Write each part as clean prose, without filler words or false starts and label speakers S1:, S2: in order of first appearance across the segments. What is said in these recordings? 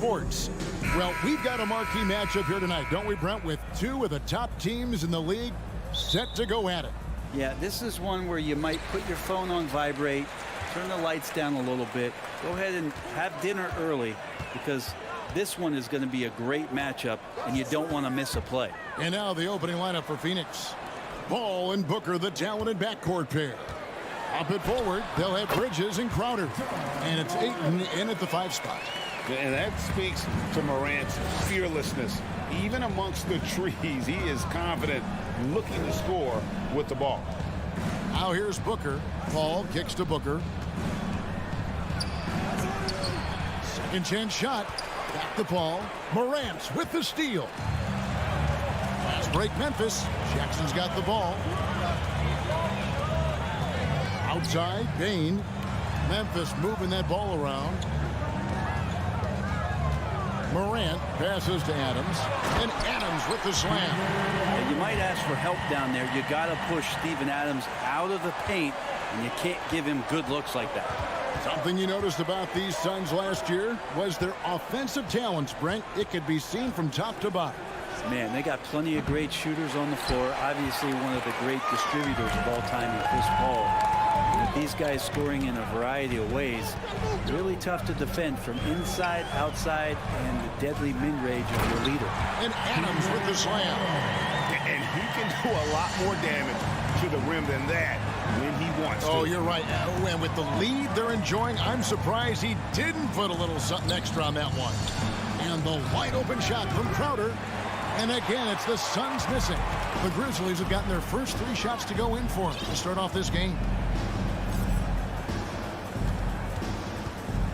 S1: sports. Well, we've got a marquee matchup here tonight, don't we, Brent, with two of the top teams in the league set to go at it.
S2: Yeah, this is one where you might put your phone on vibrate, turn the lights down a little bit, go ahead and have dinner early, because this one is going to be a great matchup, and you don't want to miss a play.
S1: And now the opening lineup for Phoenix. Ball and Booker, the talented backcourt pair. Up it forward, they'll have Bridges and Crowder. And it's Ayton in at the 5 spot.
S3: And that speaks to Morant's fearlessness. Even amongst the trees, he is confident, looking to score with the ball.
S1: Now here's Booker. Paul kicks to Booker. Second chance shot. Back to Paul. Morant with the steal. Fast break Memphis. Jackson's got the ball. Outside, Bain. Memphis moving that ball around. Morant passes to Adams. And Adams with the slam.
S2: And you might ask for help down there. You got to push Steven Adams out of the paint, and you can't give him good looks like that.
S1: Something you noticed about these Suns last year was their offensive talents, Brent. It could be seen from top to bottom.
S2: Man, they got plenty of great shooters on the floor. Obviously, one of the great distributors of all time in Chris Paul. And with these guys scoring in a variety of ways, really tough to defend from inside, outside, and the deadly mid-range of your leader.
S1: And Adams with the slam.
S3: And he can do a lot more damage to the rim than that when he wants to.
S1: Oh, you're right. And with the lead they're enjoying, I'm surprised he didn't put a little something extra on that one. And the wide open shot from Crowder. And again, it's the Suns missing. The Grizzlies have gotten their first 3 shots to go in for them to start off this game.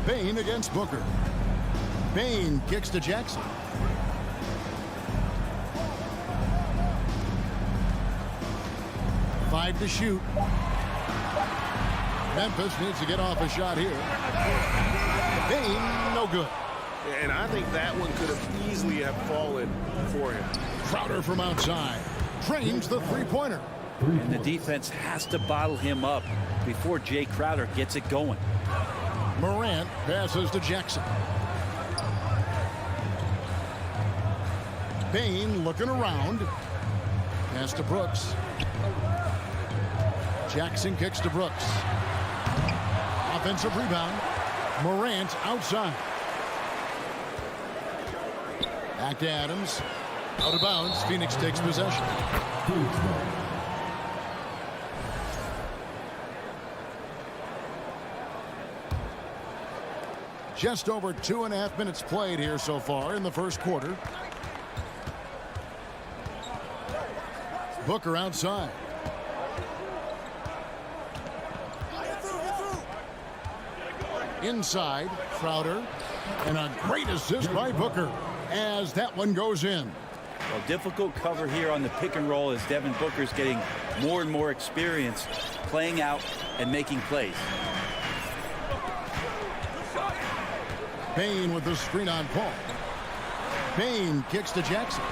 S1: Bain against Booker. Bain kicks to Jackson. Five to shoot. Memphis needs to get off a shot here. Bain, no good.
S3: And I think that one could have easily have fallen for him.
S1: Crowder from outside. Trains the three-pointer.
S2: And the defense has to bottle him up before Jay Crowder gets it going.
S1: Morant passes to Jackson. Bain looking around. Pass to Brooks. Jackson kicks to Brooks. Offensive rebound. Morant outside. Back to Adams. Out of bounds. Phoenix takes possession. Just over 2.5 minutes played here so far in the first quarter. Booker outside. Inside, Crowder. And a great assist by Booker as that one goes in.
S2: Well, difficult cover here on the pick and roll as Devin Booker's getting more and more experience playing out and making plays.
S1: Bain with the screen on Paul. Bain kicks to Jackson.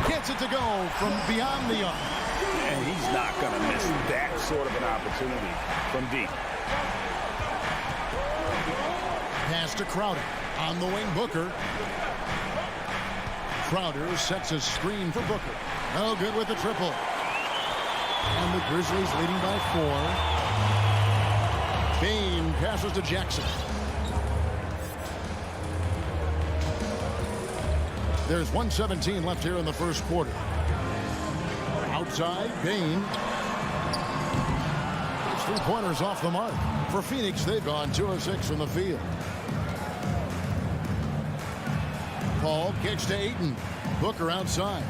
S1: Gets it to go from beyond the arc.
S3: And he's not going to miss that sort of an opportunity from deep.
S1: Pass to Crowder. On the wing, Booker. Crowder sets a screen for Booker. No good with the triple. And the Grizzlies leading by 4. Bain passes to Jackson. There's 1:17 left here in the first quarter. Outside, Bain. His 3-pointers off the mark. For Phoenix, they've gone 2 of 6 from the field. Paul kicks to Ayton. Booker outside.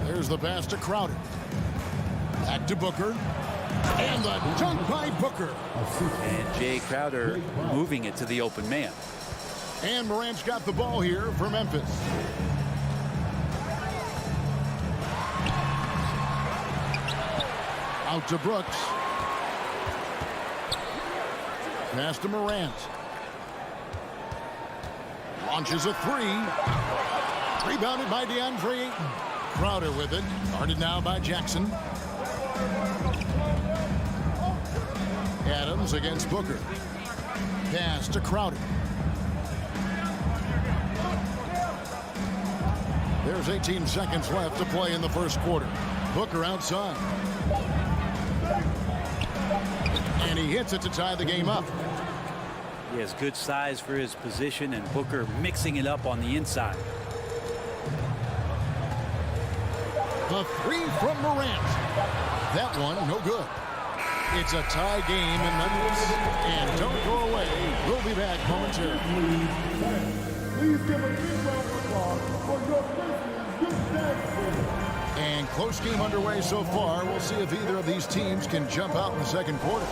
S1: There's the pass to Crowder. Back to Booker. And the dunk by Booker.
S2: And Jay Crowder moving it to the open man.
S1: And Morant's got the ball here for Memphis. Out to Brooks. Pass to Morant. Launches a 3. Rebounded by DeAndre Ayton. Crowder with it. Guarded now by Jackson. Adams against Booker. Pass to Crowder. There's 18 seconds left to play in the first quarter. Booker outside. And he hits it to tie the game up.
S2: He has good size for his position, and Booker mixing it up on the inside.
S1: The three from Morant. That one, no good. It's a tie game in Memphis. And don't go away. We'll be back momentarily.
S4: Please give a big round of applause for your Grizzlies.
S1: And close game underway so far. We'll see if either of these teams can jump out in the second quarter.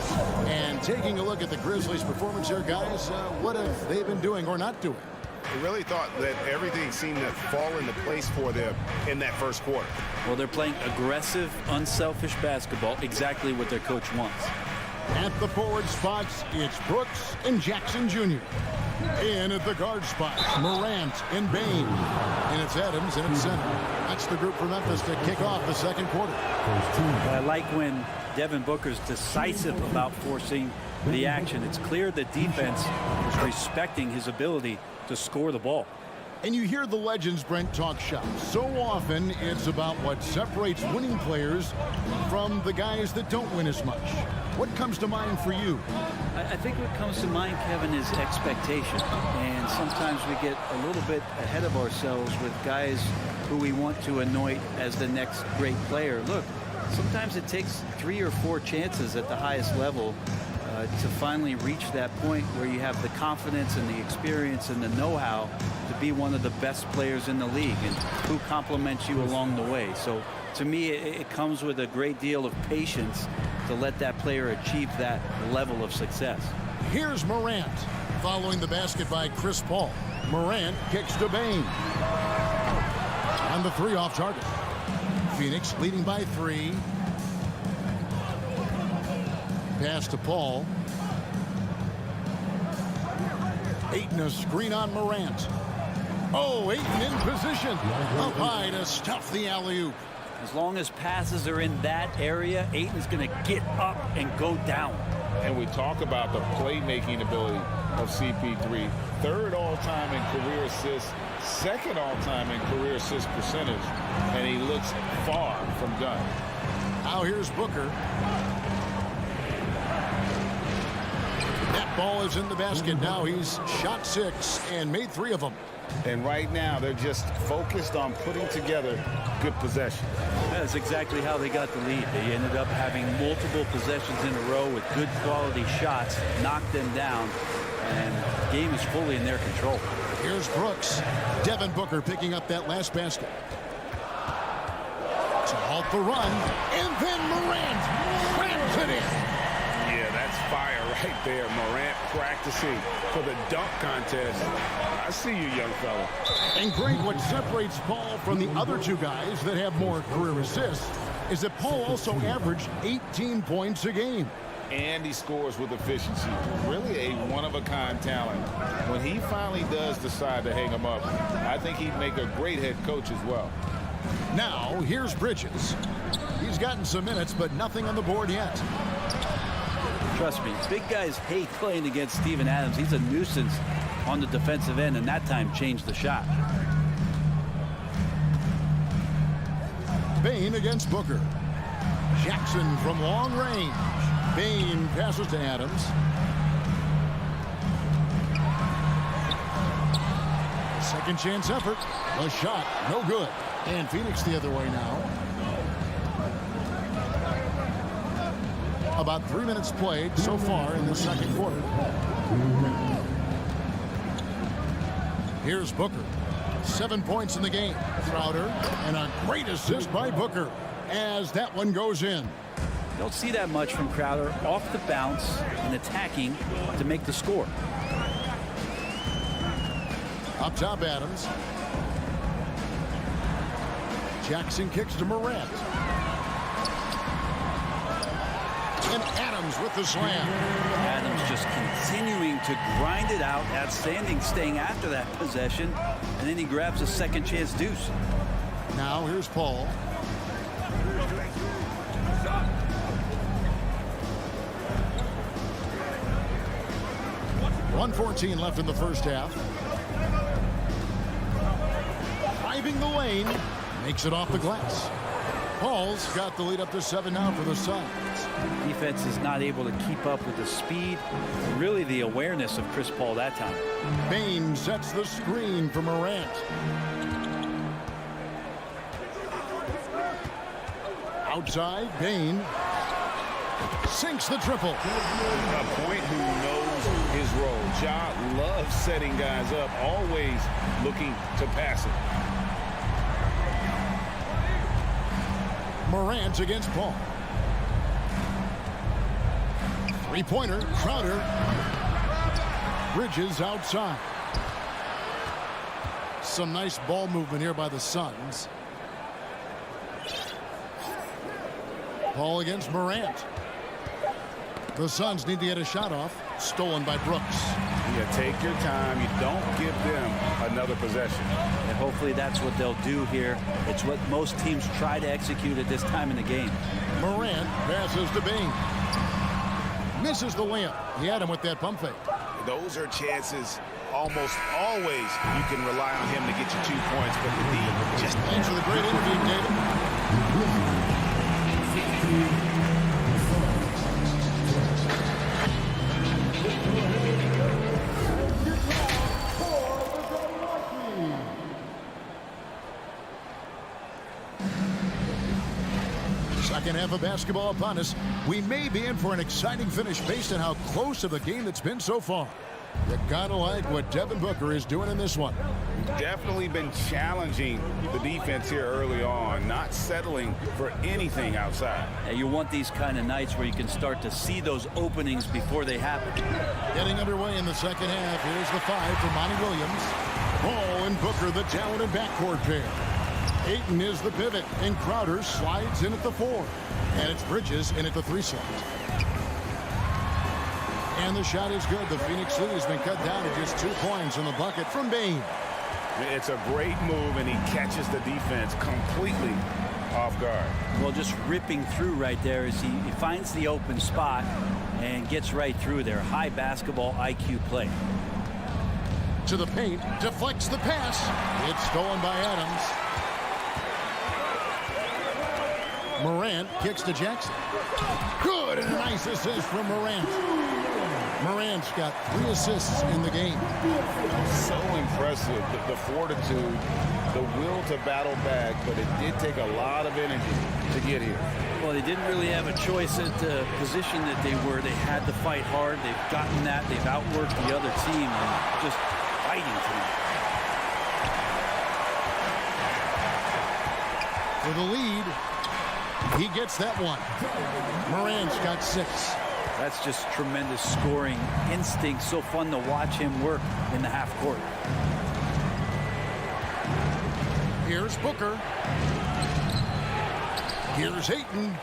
S1: And taking a look at the Grizzlies' performance here, guys, what have they been doing or not doing?
S3: I really thought that everything seemed to fall into place for them in that first quarter.
S2: Well, they're playing aggressive, unselfish basketball, exactly what their coach wants.
S1: At the forward spots, it's Brooks and Jackson Jr. In at the guard spot, Morant and Bane. And it's Adams and it's center. That's the group for Memphis to kick off the second quarter.
S2: I like when Devin Booker's decisive about forcing the action. It's clear the defense is respecting his ability to score the ball.
S1: And you hear the legends, Brent, talk shop. So often it's about what separates winning players from the guys that don't win as much. What comes to mind for you?
S2: I think what comes to mind, Kevin, is expectation. And sometimes we get a little bit ahead of ourselves with guys who we want to anoint as the next great player. Look, sometimes it takes 3 or 4 chances at the highest level to finally reach that point where you have the confidence and the experience and the know-how to be one of the best players in the league, and who compliments you along the way. So to me, it comes with a great deal of patience to let that player achieve that level of success.
S1: Here's Morant following the basket by Chris Paul. Morant kicks to Bane. And the three off target. Phoenix leading by 3. Pass to Paul. Ayton a screen on Morant. Oh, Ayton in position. Up high to stuff the alley-oop.
S2: As long as passes are in that area, Ayton's going to get up and go down.
S3: And we talk about the playmaking ability of CP3. 3rd all-time in career assists, 2nd all-time in career assist percentage, and he looks far from done.
S1: Now here's Booker. That ball is in the basket. Now he's shot 6 and made 3 of them.
S3: And right now they're just focused on putting together good possession.
S2: That's exactly how they got the lead. They ended up having multiple possessions in a row with good quality shots, knocked them down, and the game is fully in their control.
S1: Here's Brooks. Devin Booker picking up that last basket. To halt the run, and then Morant crams it in.
S3: Yeah, that's fire right there. Morant practicing for the dunk contest. I see you, young fella.
S1: And Greg, what separates Paul from the other 2 guys that have more career assists is that Paul also averaged 18 points a game.
S3: And he scores with efficiency. Really a one-of-a-kind talent. When he finally does decide to hang him up, I think he'd make a great head coach as well.
S1: Now, here's Bridges. He's gotten some minutes, but nothing on the board yet.
S2: Trust me, big guys hate playing against Steven Adams. He's a nuisance on the defensive end, and that time changed the shot.
S1: Bane against Booker. Jackson from long range. Bane passes to Adams. Second chance effort. A shot, no good. And Phoenix the other way now. About 3 minutes played so far in the second quarter. Here's Booker. 7 points in the game. Crowder, and a great assist by Booker as that one goes in.
S2: Don't see that much from Crowder, off the bounce and attacking to make the score.
S1: Up top, Adams. Jackson kicks to Morant. And Adams with the slam.
S2: Adams just continuing to grind it out. Outstanding staying after that possession. And then he grabs a second chance deuce.
S1: Now here's Paul. .114 left in the first half. Driving driving the lane. Makes it off the glass. Paul's got the lead up to 7 now for the Suns.
S2: Defense is not able to keep up with the speed, really the awareness of Chris Paul that time.
S1: Bain sets the screen for Morant. Outside, Bain sinks the triple.
S3: A point who knows his role. Ja loves setting guys up, always looking to pass it.
S1: Morant against Paul. Three-pointer, Crowder. Bridges outside. Some nice ball movement here by the Suns. Paul against Morant. The Suns need to get a shot off. Stolen by Brooks.
S3: Yeah, take your time. You don't give them another possession.
S2: And hopefully that's what they'll do here. It's what most teams try to execute at this time in the game.
S1: Morant passes to Bain. Misses the layup. He had him with that pump fake.
S3: Those are chances almost always you can rely on him to get you 2 points, but the D just...
S1: Thanks for the great interview, David. Second half of basketball upon us. We may be in for an exciting finish based on how close of a game it's been so far. You gotta like what Devin Booker is doing in this one.
S3: Definitely been challenging the defense here early on, not settling for anything outside.
S2: And you want these kind of nights where you can start to see those openings before they happen.
S1: Getting underway in the second half. Here's the 5 for Monty Williams. Paul and Booker, the talented backcourt pair. Ayton is the pivot, and Crowder slides in at the 4. And it's Bridges in at the 3 slot. And the shot is good. The Phoenix lead has been cut down to just 2 points in the bucket from Bain.
S3: It's a great move, and he catches the defense completely off guard.
S2: Well, just ripping through right there as he finds the open spot and gets right through there. High basketball IQ play.
S1: To the paint, deflects the pass. It's stolen by Adams. Morant kicks to Jackson. Good, and a nice assist from Morant. Morant's got 3 assists in the game.
S3: So impressive, the fortitude, the will to battle back, but it did take a lot of energy to get here.
S2: Well, they didn't really have a choice at the position that they were. They had to fight hard. They've gotten that. They've outworked the other team and just fighting tonight.
S1: For the lead, he gets that one. Morant's got 6.
S2: That's just tremendous scoring instinct. So fun to watch him work in the half court.
S1: Here's Booker. Here's Ayton.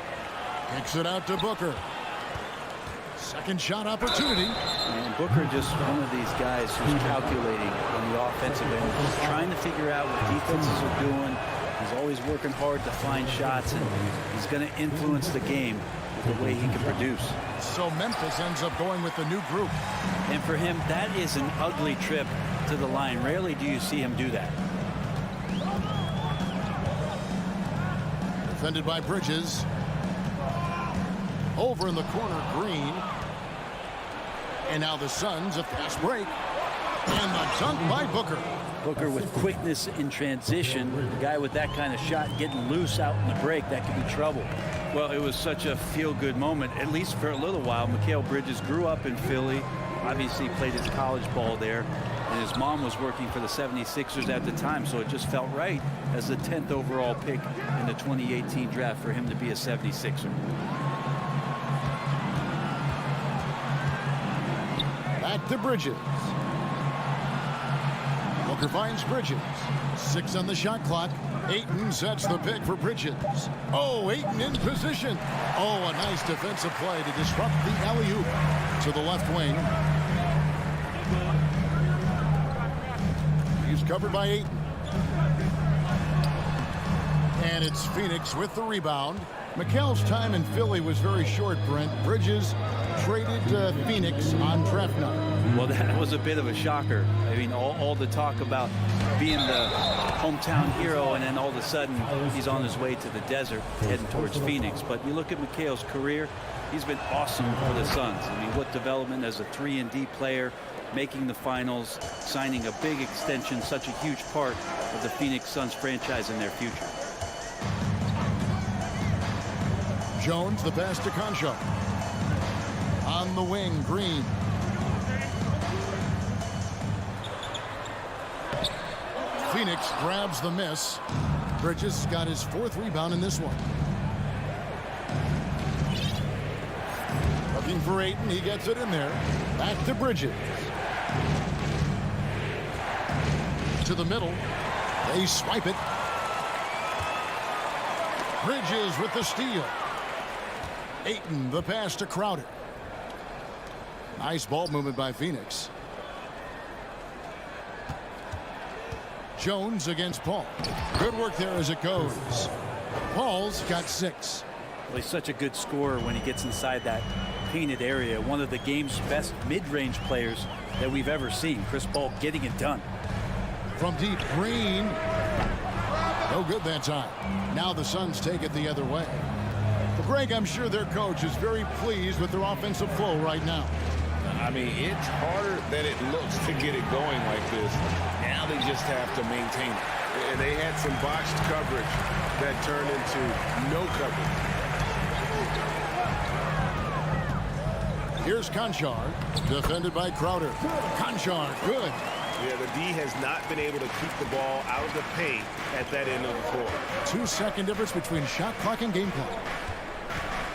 S1: Kicks it out to Booker. Second shot opportunity.
S2: And Booker just one of these guys who's calculating on the offensive end. He's trying to figure out what defenses are doing. He's always working hard to find shots, and he's going to influence the game with the way he can produce.
S1: So Memphis ends up going with the new group.
S2: And for him, that is an ugly trip to the line. Rarely do you see him do that.
S1: Defended by Bridges. Over in the corner, Green. And now the Suns, a fast break. And the dunk by Booker.
S2: Booker with quickness in transition. The guy with that kind of shot getting loose out in the break, that could be trouble. Well, it was such a feel-good moment, at least for a little while. Mikal Bridges grew up in Philly, obviously played his college ball there, and his mom was working for the 76ers at the time, so it just felt right as the 10th overall pick in the 2018 draft for him to be a 76er.
S1: Back to Bridges. Booker finds Bridges. 6 on the shot clock. Ayton sets the pick for Bridges. Oh, Ayton in position. Oh, a nice defensive play to disrupt the alley-oop to the left wing. He's covered by Ayton. And it's Phoenix with the rebound. Mikal's time in Philly was very short, Brent. Bridges traded to Phoenix on draft night.
S2: Well, that was a bit of a shocker. I mean, all the talk about being the hometown hero, and then all of a sudden he's on his way to the desert heading towards Phoenix. But you look at McHale's career, he's been awesome for the Suns. I mean, what development as a 3-and-D player, making the finals, signing a big extension, such a huge part of the Phoenix Suns franchise in their future.
S1: Jones, the pass to Concho. On the wing, Green. Phoenix grabs the miss. Bridges got his 4th rebound in this one. Looking for Ayton. He gets it in there. Back to Bridges. To the middle. They swipe it. Bridges with the steal. Ayton, the pass to Crowder. Nice ball movement by Phoenix. Jones against Paul. Good work there as it goes. Paul's got 6.
S2: Well, he's such a good scorer when he gets inside that painted area. One of the game's best mid-range players that we've ever seen. Chris Paul getting it done.
S1: From deep, Green. No good that time. Now the Suns take it the other way. Well, Greg, I'm sure their coach is very pleased with their offensive flow right now.
S3: I mean, it's harder than it looks to get it going like this. Now they just have to maintain it.
S5: And they had some botched coverage that turned into no coverage.
S1: Here's Conchar, defended by Crowder. Conchar, good.
S5: Yeah, the D has not been able to keep the ball out of the paint at that end of the court.
S1: 2-second difference between shot clock and game clock.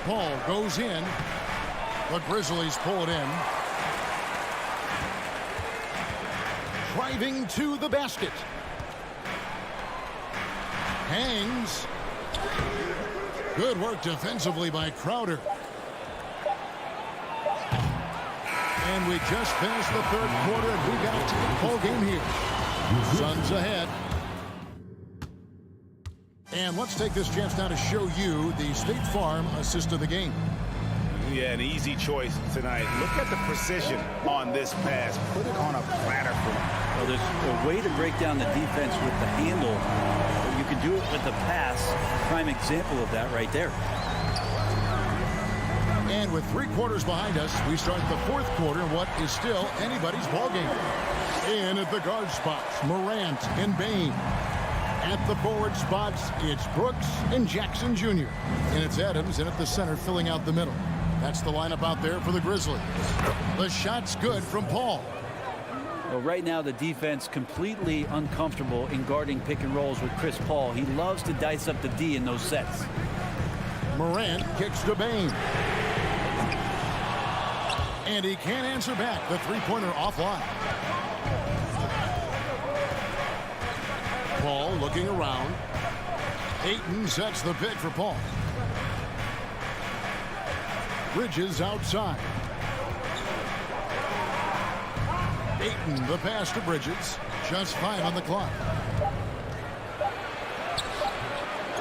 S1: Ball goes in. The Grizzlies pull it in. Driving to the basket. Hangs. Good work defensively by Crowder. And we just finished the 3rd quarter, and we got a ball game here. Suns ahead. And let's take this chance now to show you the State Farm assist of the game.
S5: Yeah, an easy choice tonight. Look at the precision on this pass. Put it on a platter for him.
S2: Well, there's a way to break down the defense with the handle. You can do it with the pass. Prime example of that right there.
S1: And with 3 quarters behind us, we start the 4th quarter in what is still anybody's ball game. In at the guard spots, Morant and Bain. At the forward spots, it's Brooks and Jackson Jr. And it's Adams in at the center filling out the middle. That's the lineup out there for the Grizzlies. The shot's good from Paul.
S2: Well, right now the defense completely uncomfortable in guarding pick and rolls with Chris Paul. He loves to dice up the D in those sets.
S1: Morant kicks to Bain. And he can't answer back. The 3-pointer offline. Paul looking around. Ayton sets the pick for Paul. Bridges outside. Ayton, the pass to Bridges. Just 5 on the clock.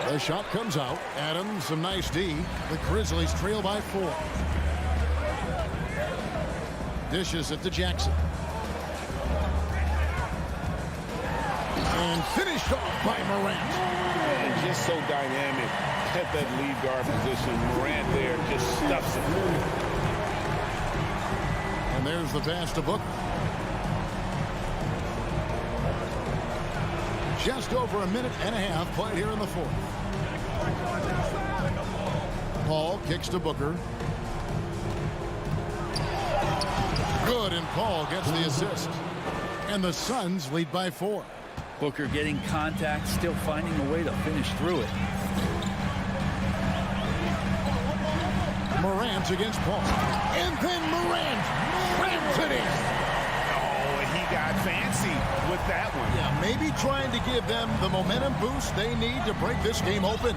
S1: The shot comes out. Adams, some nice D. The Grizzlies trail by 4. Dishes it to Jackson. And finished off by Morant.
S5: And just so dynamic at that lead guard position. Morant there just stuffs it.
S1: And there's the pass to Booker. Just over a minute and a half played here in the 4th. Paul kicks to Booker. Good, and Paul gets the assist. And the Suns lead by 4.
S2: Booker getting contact, still finding a way to finish through it.
S1: Morant against Paul. And then Morant rams it in.
S5: Oh, and he got fancy with that one.
S1: Yeah, maybe trying to give them the momentum boost they need to break this game open.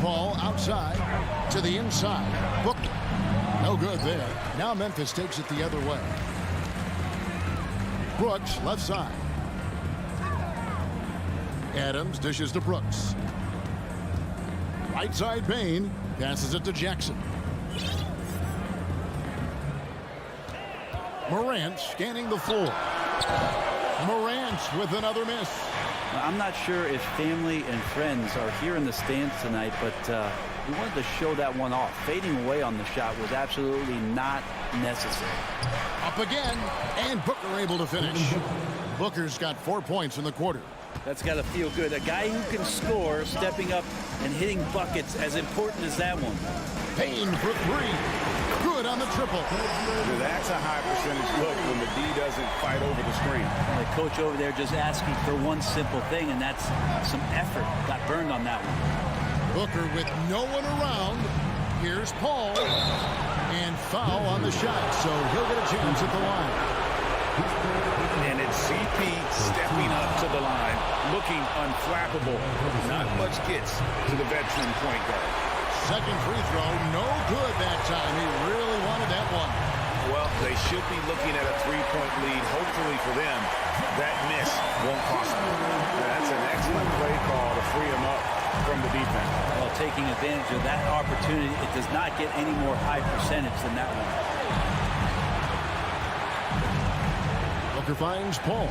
S1: Paul outside to the inside. Booker. No good there. Now Memphis takes it the other way. Brooks left side. Adams dishes to Brooks. Right side Bain passes it to Jackson. Morant scanning the floor. Morant with another miss.
S2: I'm not sure if family and friends are here in the stands tonight, but we wanted to show that one off. Fading away on the shot was absolutely not necessary.
S1: Up again, and Booker able to finish. Booker's got 4 points in the quarter.
S2: That's got to feel good. A guy who can score, stepping up and hitting buckets, as important as that one.
S1: Payne for 3. Good on the triple.
S5: That's a high percentage look when the D doesn't fight over the screen.
S2: The coach over there just asking for one simple thing, and that's some effort. Got burned on that one.
S1: Booker with no one around. Here's Paul. And foul on the shot, so he'll get a chance at the line.
S5: And it's CP stepping up to the line, looking unflappable. Not much gets to the veteran point guard.
S1: Second free throw, no good that time. He really wanted that one.
S5: Well, they should be looking at a three-point lead. Hopefully for them, that miss won't cost them. That's an excellent play call to free them up from the defense.
S2: Well, taking advantage of that opportunity, it does not get any more high percentage than that one.
S1: Booker finds Paul.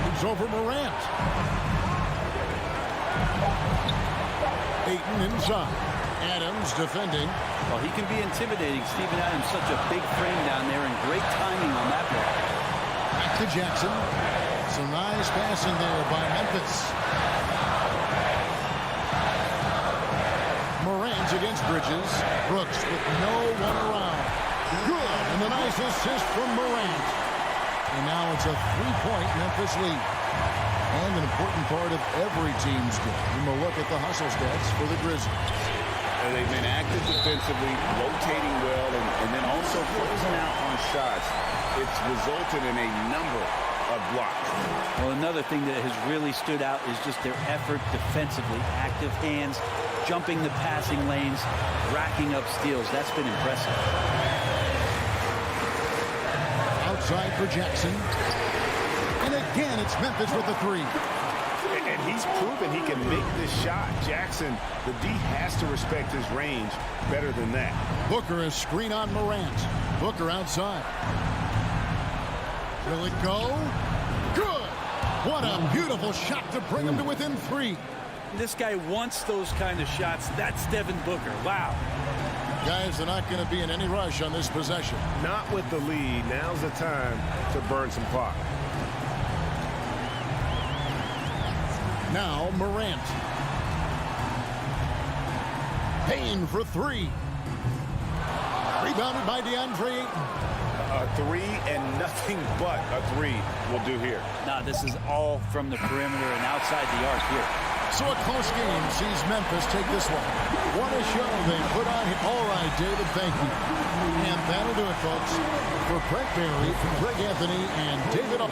S1: Moves over Morant. Ayton inside. Adams defending.
S2: Well, he can be intimidating. Steven Adams, such a big frame down there, and great timing on that ball.
S1: Back to Jackson. Some nice passing there by Memphis. Morant against Bridges. Brooks with no one around. Good, and the nice assist from Morant. And now it's a 3-point Memphis lead. And an important part of every team's game. We'll look at the hustle stats for the Grizzlies.
S5: And they've been active defensively, rotating well, and then also closing out on shots. It's resulted in a number of blocks.
S2: Well, another thing that has really stood out is just their effort defensively. Active hands, jumping the passing lanes, racking up steals. That's been impressive.
S1: Outside for Jackson. And again, it's Memphis with the 3.
S5: And he's proven he can make this shot. Jackson, the D has to respect his range better than that.
S1: Booker is screen on Morant. Booker outside. Will it go? Good! What a beautiful shot to bring him to within 3.
S2: This guy wants those kind of shots. That's Devin Booker. Wow.
S1: Guys, they're not going to be in any rush on this possession.
S5: Not with the lead. Now's the time to burn some clock.
S1: Now Morant. Payne for 3. Rebounded by DeAndre Ayton.
S5: A 3 and nothing but a 3 will do here.
S2: Now, this is all from the perimeter and outside the arc here.
S1: So a close game sees Memphis take this one. What a show they put on here. All right, David, thank you. And that'll do it, folks. For Brett Barry, Greg Anthony, and David Up.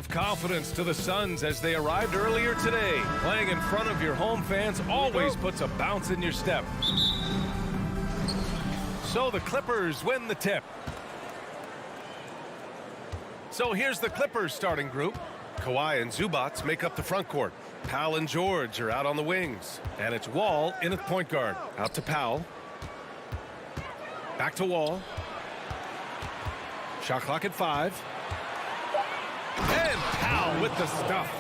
S6: of confidence to the Suns as they arrived earlier today. Playing in front of your home fans always puts a bounce in your step. So the Clippers win the tip. So here's the Clippers starting group. Kawhi and Zubac make up the front court. Powell and George are out on the wings. And it's Wall in at point guard. Out to Powell. Back to Wall. Shot clock at 5. And Powell with the stuff.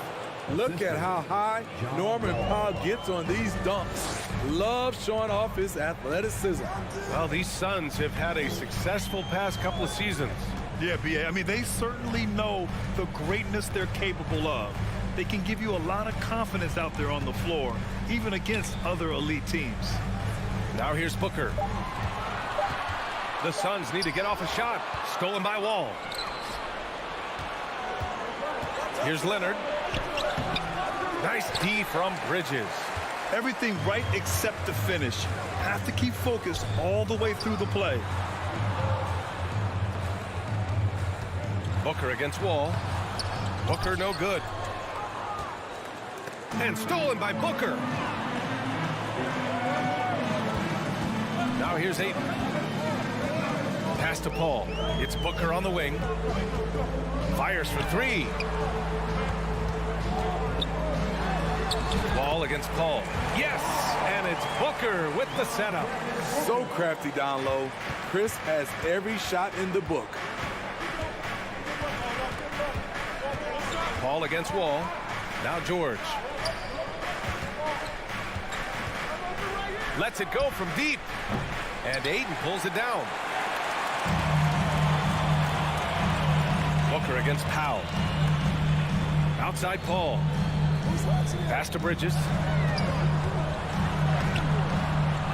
S7: Look at how high Norman Powell gets on these dunks. Love showing off his athleticism.
S6: Well, these Suns have had a successful past couple of seasons.
S8: Yeah, B.A. I mean, they certainly know the greatness they're capable of. They can give you a lot of confidence out there on the floor, even against other elite teams.
S6: Now here's Booker. The Suns need to get off a shot. Stolen by Wall. Here's Leonard. Nice D from Bridges.
S8: Everything right except the finish. Have to keep focused all the way through the play.
S6: Booker against Wall. Booker no good. And stolen by Booker. Now here's Ayton. Pass to Paul. It's Booker on the wing. Fires for 3. Wall against Paul. Yes! And it's Booker with the setup.
S7: So crafty down low. Chris has every shot in the book.
S6: Paul against Wall. Now George. Lets it go from deep. And Ayton pulls it down. Booker against Powell. Outside Paul. Pass to Bridges.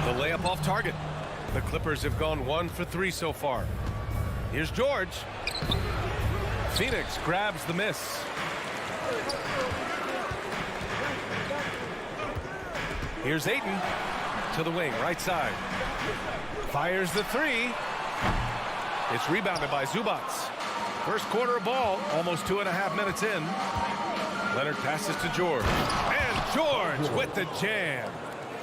S6: The layup off target. The Clippers have gone 1 for 3 so far. Here's George. Phoenix grabs the miss. Here's Ayton to the wing, right side. Fires the 3. It's rebounded by Zubac. First quarter of ball, almost 2.5 minutes in. Leonard passes to George. And George with the jam.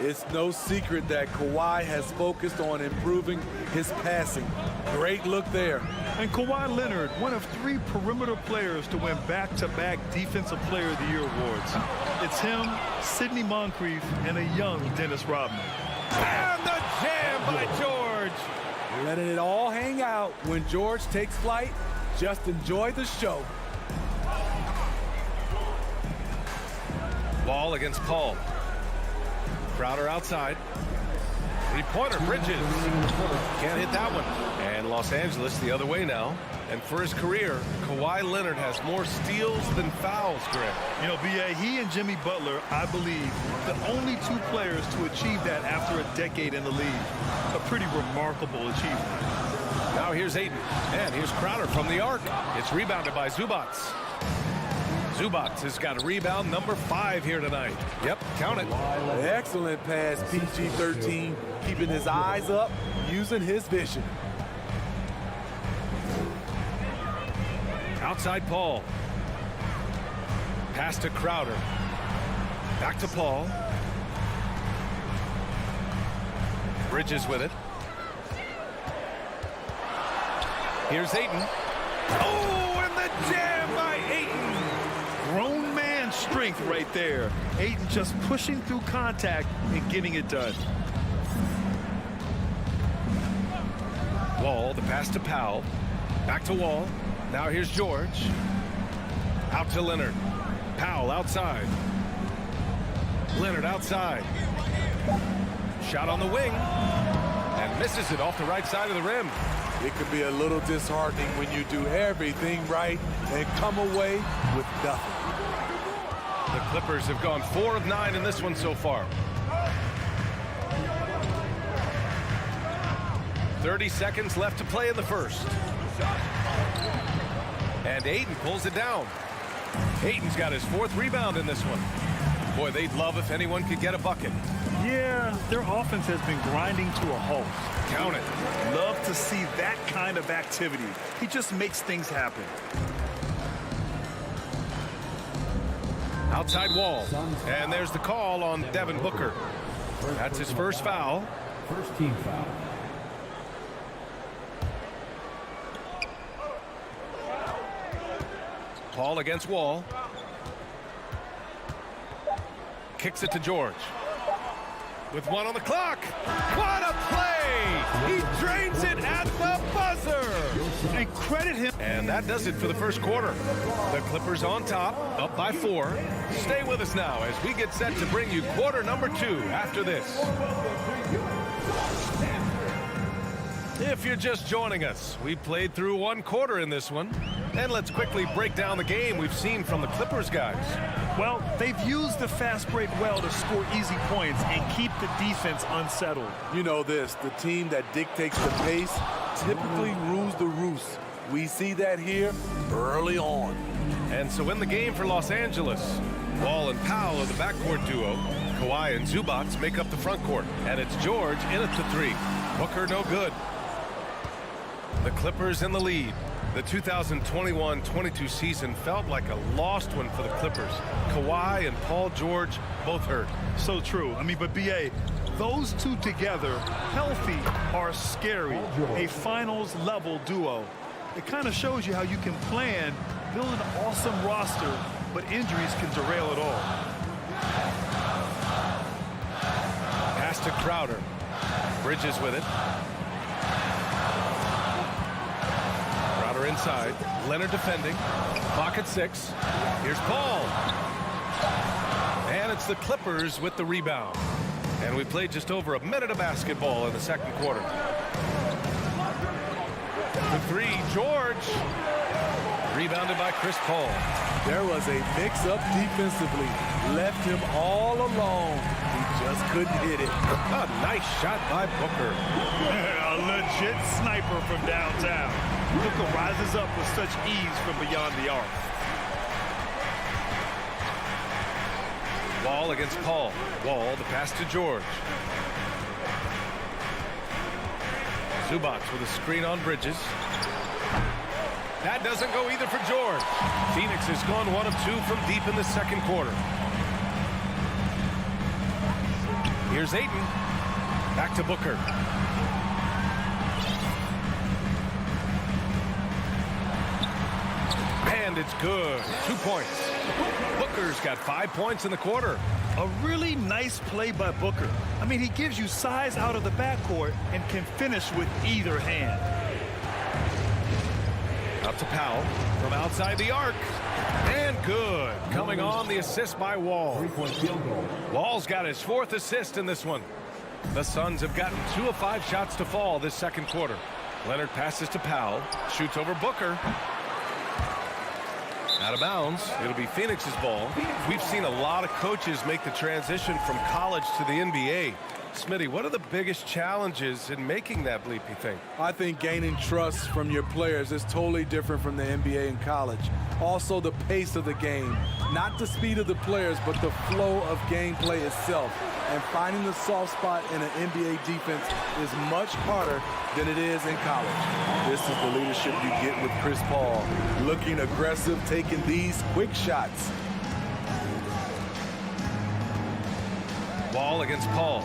S7: It's no secret that Kawhi has focused on improving his passing. Great look there.
S8: And Kawhi Leonard, one of 3 perimeter players to win back-to-back Defensive Player of the Year awards. It's him, Sidney Moncrief, and a young Dennis Rodman.
S6: And the jam by George.
S7: Letting it all hang out when George takes flight. Just enjoy the show.
S6: Wall against Paul. Crowder outside. 3-pointer, Bridges. Can't hit that one. And Los Angeles the other way now. And for his career, Kawhi Leonard has more steals than fouls, Greg.
S8: You know, B.A., he and Jimmy Butler, I believe, the only 2 players to achieve that after a decade in the league. A pretty remarkable achievement.
S6: Now here's Ayton. And here's Crowder from the arc. It's rebounded by Zubac. Zubac has got a rebound number 5 here tonight. Yep, count it.
S7: Excellent pass, PG-13. Keeping his eyes up, using his vision.
S6: Outside Paul. Pass to Crowder. Back to Paul. Bridges with it. Here's Ayton. Oh, and the jam by Ayton.
S8: Grown man strength right there. Ayton just pushing through contact and getting it done.
S6: Wall, the pass to Powell. Back to Wall. Now here's George. Out to Leonard. Powell outside. Leonard outside. Shot on the wing. And misses it off the right side of the rim.
S7: It could be a little disheartening when you do everything right and come away with nothing.
S6: The Clippers have gone 4 of 9 in this one so far. 30 seconds left to play in the first. And Ayton pulls it down. Ayton's got his 4th rebound in this one. Boy, they'd love if anyone could get a bucket.
S8: Yeah, their offense has been grinding to a halt.
S6: Count it.
S8: Love to see that kind of activity. He just makes things happen.
S6: Outside Wall. And there's the call on Devin Booker. That's his first foul.
S9: First team foul.
S6: Paul against Wall. Kicks it to George. With 1 on the clock. What a play! He drains it at the buzzer.
S8: And credit him.
S6: And that does it for the first quarter. The Clippers on top, up by 4. Stay with us now as we get set to bring you quarter number 2 after this. If you're just joining us, we played through 1 quarter in this one. And let's quickly break down the game we've seen from the Clippers guys.
S8: Well, they've used the fast break well to score easy points and keep the defense unsettled.
S7: You know this, the team that dictates the pace typically rules the roost. We see that here early on.
S6: And so in the game for Los Angeles, Wall and Powell are the backcourt duo. Kawhi and Zubac make up the front court. And it's George in at the 3. Booker no good. The Clippers in the lead. The 2021-22 season felt like a lost one for the Clippers. Kawhi and Paul George both hurt.
S8: So true. I mean, but B.A., those two together, healthy, are scary. A finals-level duo. It kind of shows you how you can plan, build an awesome roster, but injuries can derail it all.
S6: Pass to Crowder. Bridges with it. Crowder inside. Leonard defending. Clock at 6. Here's Paul. And it's the Clippers with the rebound. And we played just over a minute of basketball in the second quarter. The 3, George. Rebounded by Chris Paul.
S7: There was a mix-up defensively. Left him all alone. He just couldn't hit it.
S6: A nice shot by Booker.
S8: A legit sniper from downtown. Booker rises up with such ease from beyond the arc.
S6: Wall against Paul. Wall, the pass to George. Zubac with a screen on Bridges. That doesn't go either for George. Phoenix has gone 1 of 2 from deep in the second quarter. Here's Ayton. Back to Booker. And it's good. 2 points. Booker's got 5 points in the quarter.
S8: A really nice play by Booker. I mean, he gives you size out of the backcourt and can finish with either hand.
S6: Up to Powell from outside the arc. And good. Coming on the assist by Wall.
S9: 3-point field goal.
S6: Wall's got his 4th assist in this one. The Suns have gotten 2 of 5 shots to fall this second quarter. Leonard passes to Powell. Shoots over Booker. Out of bounds. It'll be Phoenix's ball. We've seen a lot of coaches make the transition from college to the NBA. Smitty, what are the biggest challenges in making that leap, you think?
S7: I think gaining trust from your players is totally different from the NBA and college. Also, the pace of the game. Not the speed of the players, but the flow of gameplay itself. And finding the soft spot in an NBA defense is much harder than it is in college. This is the leadership you get with Chris Paul. Looking aggressive, taking these quick shots.
S6: Wall against Paul.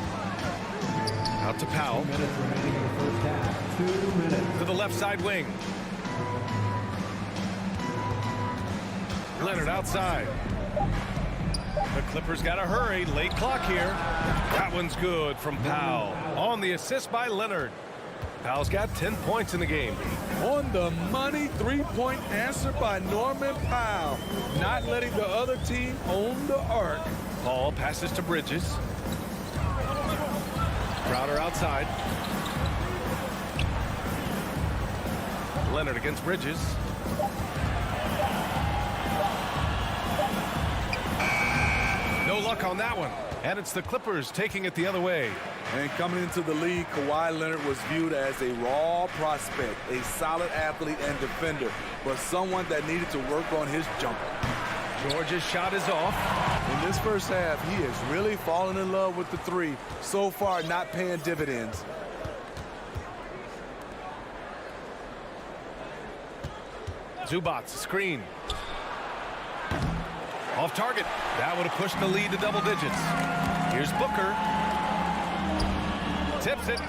S6: Out to Powell.
S9: 2 minutes remaining in the first half. 2 minutes.
S6: To the left side wing. Leonard outside. The Clippers got to hurry. Late clock here. That one's good from Powell. On the assist by Leonard. Powell's got 10 points in the game.
S7: On the money, 3-point answer by Norman Powell. Not letting the other team own the arc.
S6: Paul passes to Bridges. Crowder outside. Leonard against Bridges. No luck on that one. And it's the Clippers taking it the other way.
S7: And coming into the league, Kawhi Leonard was viewed as a raw prospect, a solid athlete and defender, but someone that needed to work on his jumper.
S6: George's shot is off.
S7: In this first half, he has really fallen in love with the 3. So far, not paying dividends.
S6: Zubac screen. Off target. That would have pushed the lead to double digits. Here's Booker. Tips it.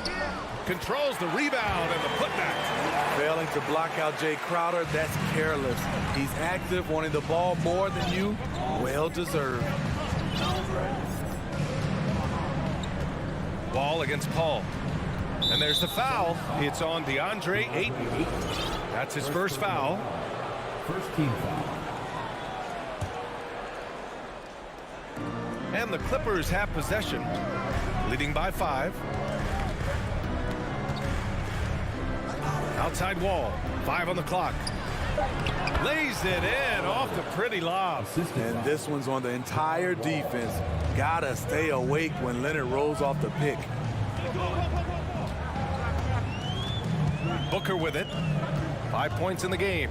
S6: Controls the rebound and the putback.
S7: Failing to block out Jay Crowder, that's careless. He's active, wanting the ball more than you. Well deserved.
S6: Wall against Paul. And there's the foul. It's on DeAndre Ayton. That's his first foul.
S9: First team foul.
S6: And the Clippers have possession, leading by 5. Outside Wall, 5 on the clock. Lays it in off the pretty lob.
S7: And this one's on the entire defense. Gotta stay awake when Leonard rolls off the pick.
S6: Booker with it. 5 points in the game.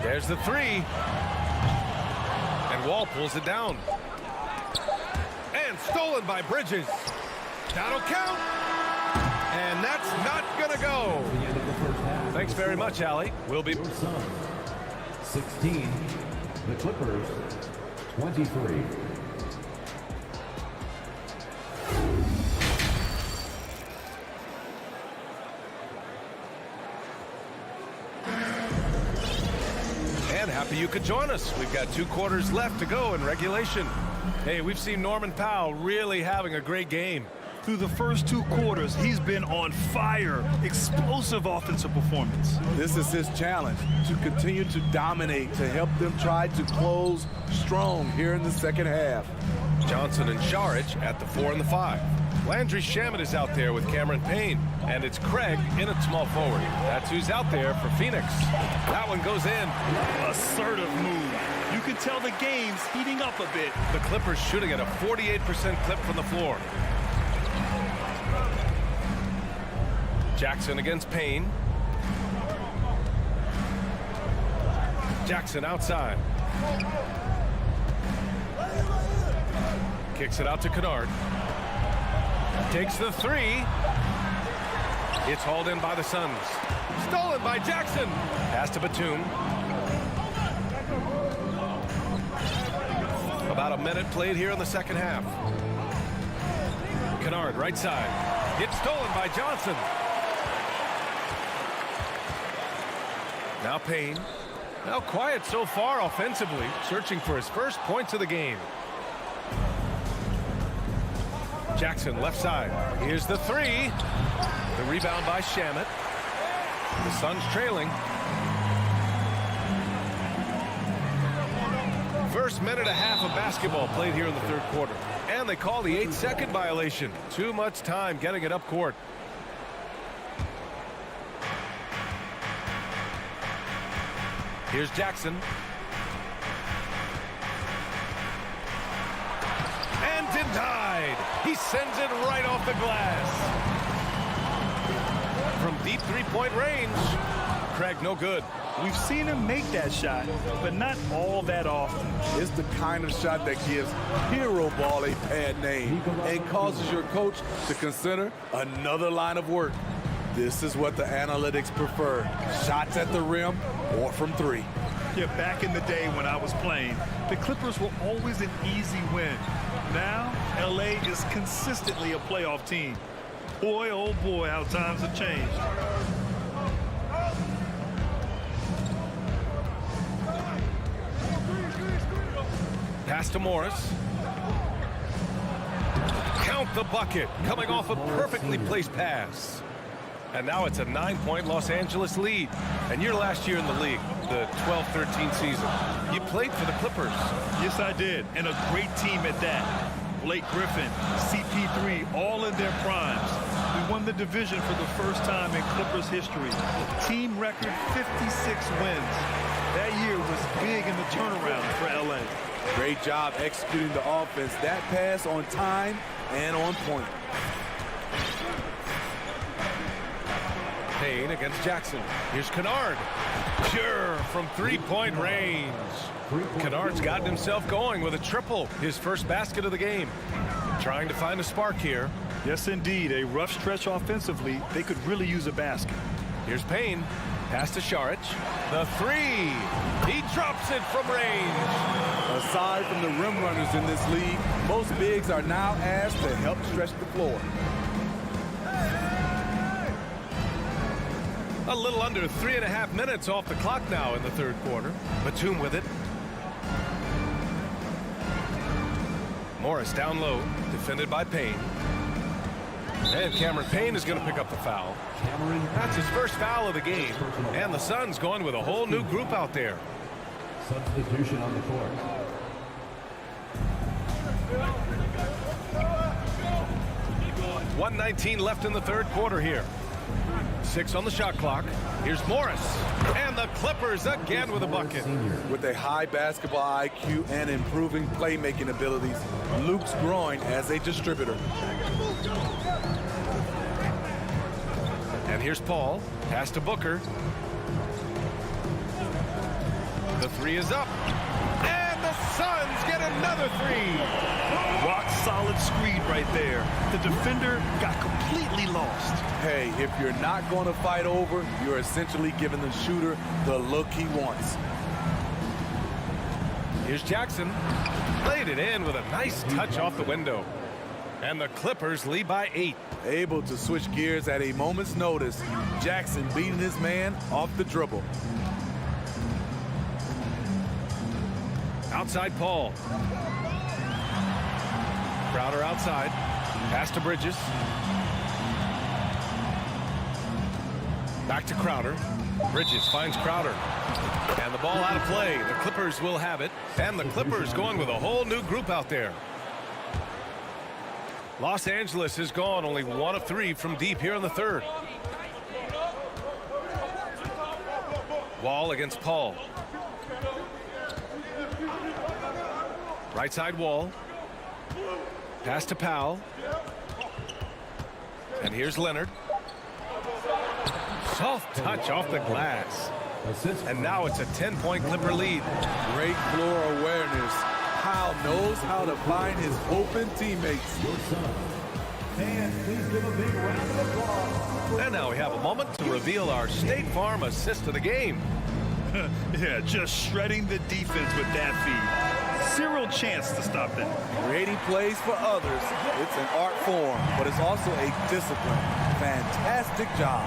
S6: There's the 3. And Wall pulls it down. And stolen by Bridges. That'll count. And that's not going to go.
S9: The end of the first half.
S6: Thanks very much, Allie. We'll be...
S9: Your Suns, 16. The Clippers, 23.
S6: And happy you could join us. We've got 2 quarters left to go in regulation. Hey, we've seen Norman Powell really having a great game.
S8: Through the first 2 quarters, he's been on fire. Explosive offensive performance.
S7: This is his challenge, to continue to dominate, to help them try to close strong here in the second half.
S6: Johnson and Saric at the 4 and the 5. Landry Shamet is out there with Cameron Payne. And it's Craig in at small forward. That's who's out there for Phoenix. That one goes in.
S8: Assertive move. You can tell the game's heating up a bit.
S6: The Clippers shooting at a 48% clip from the floor. Jackson against Payne. Jackson outside. Kicks it out to Kennard. Takes the 3. It's hauled in by the Suns. Stolen by Jackson. Pass to Batum. About a minute played here in the second half. Kennard right side. It's stolen by Johnson. Now Payne. Now quiet so far offensively, searching for his first points of the game. Jackson left side. Here's the 3. The rebound by Shamet. The Suns trailing. First minute and a half of basketball played here in the third quarter. And they call the 8-second violation. Too much time getting it up court. Here's Jackson. And denied. He sends it right off the glass. From deep three-point range. Craig, no good.
S8: We've seen him make that shot, but not all that often.
S7: It's the kind of shot that gives hero ball a bad name and causes your coach to consider another line of work. This is what the analytics prefer. Shots at the rim or from 3.
S8: Yeah, back in the day when I was playing, the Clippers were always an easy win. Now, LA is consistently a playoff team. Boy, oh boy, how times have changed.
S6: Pass to Morris. Count the bucket, coming off a perfectly placed pass. And now it's a 9-point Los Angeles lead. And your last year in the league, the 12-13 season, you played for the Clippers.
S8: Yes, I did, and a great team at that. Blake Griffin, CP3, all in their primes. We won the division for the first time in Clippers history. Team record 56 wins. That year was big in the turnaround for LA.
S7: Great job executing the offense. That pass on time and on point.
S6: Payne against Jackson. Here's Kennard. Pure from three-point range. Kennard's gotten himself going with a triple. His first basket of the game. Trying to find a spark here.
S8: Yes, indeed. A rough stretch offensively. They could really use a basket.
S6: Here's Payne. Pass to Šarić. The three. He drops it from range.
S7: Aside from the rim runners in this league, most bigs are now asked to help stretch the floor.
S6: A little under 3.5 minutes off the clock now in the third quarter. Batum with it. Morris down low, defended by Payne. And Cameron Payne is going to pick up the foul. That's his first foul of the game. And the Suns going with a whole new group out there.
S9: Substitution on the court.
S6: .119 left in the third quarter here. 6 on the shot clock. Here's Morris. And the Clippers again with a bucket.
S7: With a high basketball IQ and improving playmaking abilities, Luke's growing as a distributor.
S6: And here's Paul. Pass to Booker. The three is up. And the Suns get another three.
S8: Rock solid screen right there. The defender got completely lost.
S7: Hey, if you're not going to fight over, you're essentially giving the shooter the look he wants.
S6: Here's Jackson. Laid it in with a nice touch off the window. And the Clippers lead by 8.
S7: Able to switch gears at a moment's notice. Jackson beating his man off the dribble.
S6: Outside Paul. Crowder outside. Pass to Bridges. Back to Crowder. Bridges finds Crowder. And the ball out of play. The Clippers will have it. And the Clippers going with a whole new group out there. Los Angeles has gone only 1 of 3 from deep here in the third. Wall against Paul. Right side Wall. Pass to Powell. And here's Leonard. Soft touch off the glass. And now it's a 10-point Clipper lead.
S7: Great floor awareness. Powell knows how to find his open teammates.
S9: And please give a big round of applause.
S6: And now we have a moment to reveal our State Farm assist of the game.
S8: Yeah, just shredding the defense with that feed. Zero chance to stop that.
S7: Creating plays for others, it's an art form, but it's also a discipline. Fantastic job.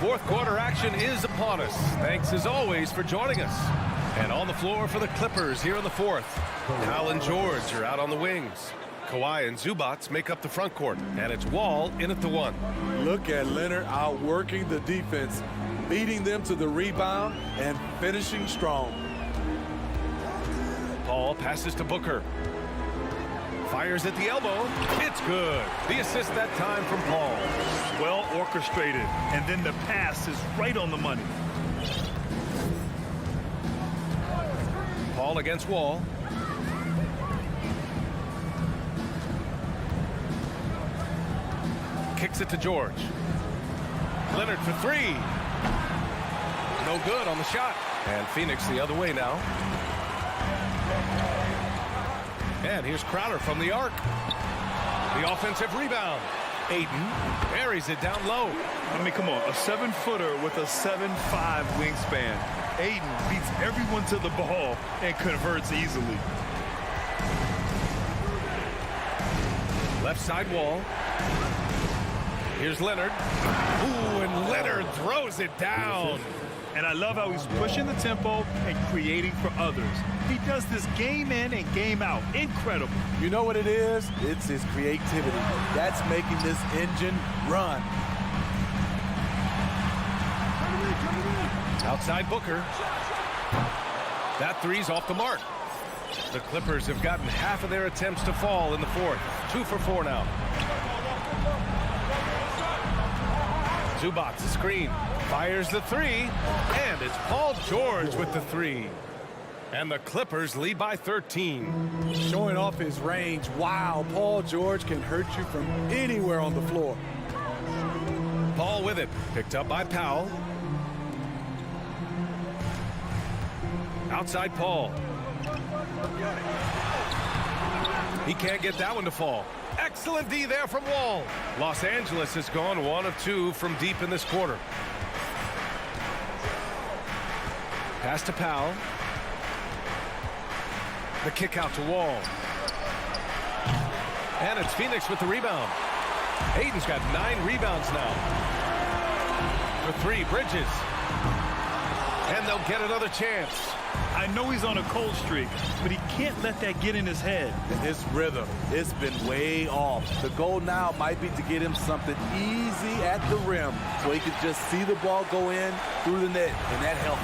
S6: Fourth quarter action is upon us. Thanks as always for joining us. And on the floor for the Clippers here in the fourth. Powell and George are out on the wings. Kawhi and Zubac make up the front court. And it's Wall in at the 1.
S7: Look at Leonard outworking the defense, beating them to the rebound and finishing strong.
S6: Paul passes to Booker. Fires at the elbow. It's good. The assist that time from Paul.
S8: Well orchestrated. And then the pass is right on the money.
S6: Paul against Wall. Kicks it to George. Leonard for 3. No good on the shot. And Phoenix the other way now. And here's Crowder from the arc. The offensive rebound. Ayton buries it down low.
S8: I mean, come on. A 7-footer with a 7'5" wingspan. Ayton beats everyone to the ball and converts easily.
S6: Left side Wall. Here's Leonard. Ooh, and Leonard throws it down.
S8: And I love how he's pushing the tempo and creating for others. He does this game in and game out. Incredible.
S7: You know what it is? It's his creativity. That's making this engine run.
S6: Outside Booker. That three's off the mark. The Clippers have gotten half of their attempts to fall in the fourth. 2 for 4 now. Zubac, the screen. Fires the 3. And it's Paul George with the 3. And the Clippers lead by 13.
S7: Showing off his range. Wow, Paul George can hurt you from anywhere on the floor.
S6: Paul with it. Picked up by Powell. Outside Paul. He can't get that one to fall. Excellent D there from Wall. Los Angeles has gone 1 of 2 from deep in this quarter. Pass to Powell. The kick out to Wall. And it's Phoenix with the rebound. Ayton's got 9 rebounds now. For 3, Bridges. And they'll get another chance.
S8: I know he's on a cold streak, but he can't let that get in his head.
S7: His rhythm, it's been way off. The goal now might be to get him something easy at the rim so he can just see the ball go in through the net, and that helps.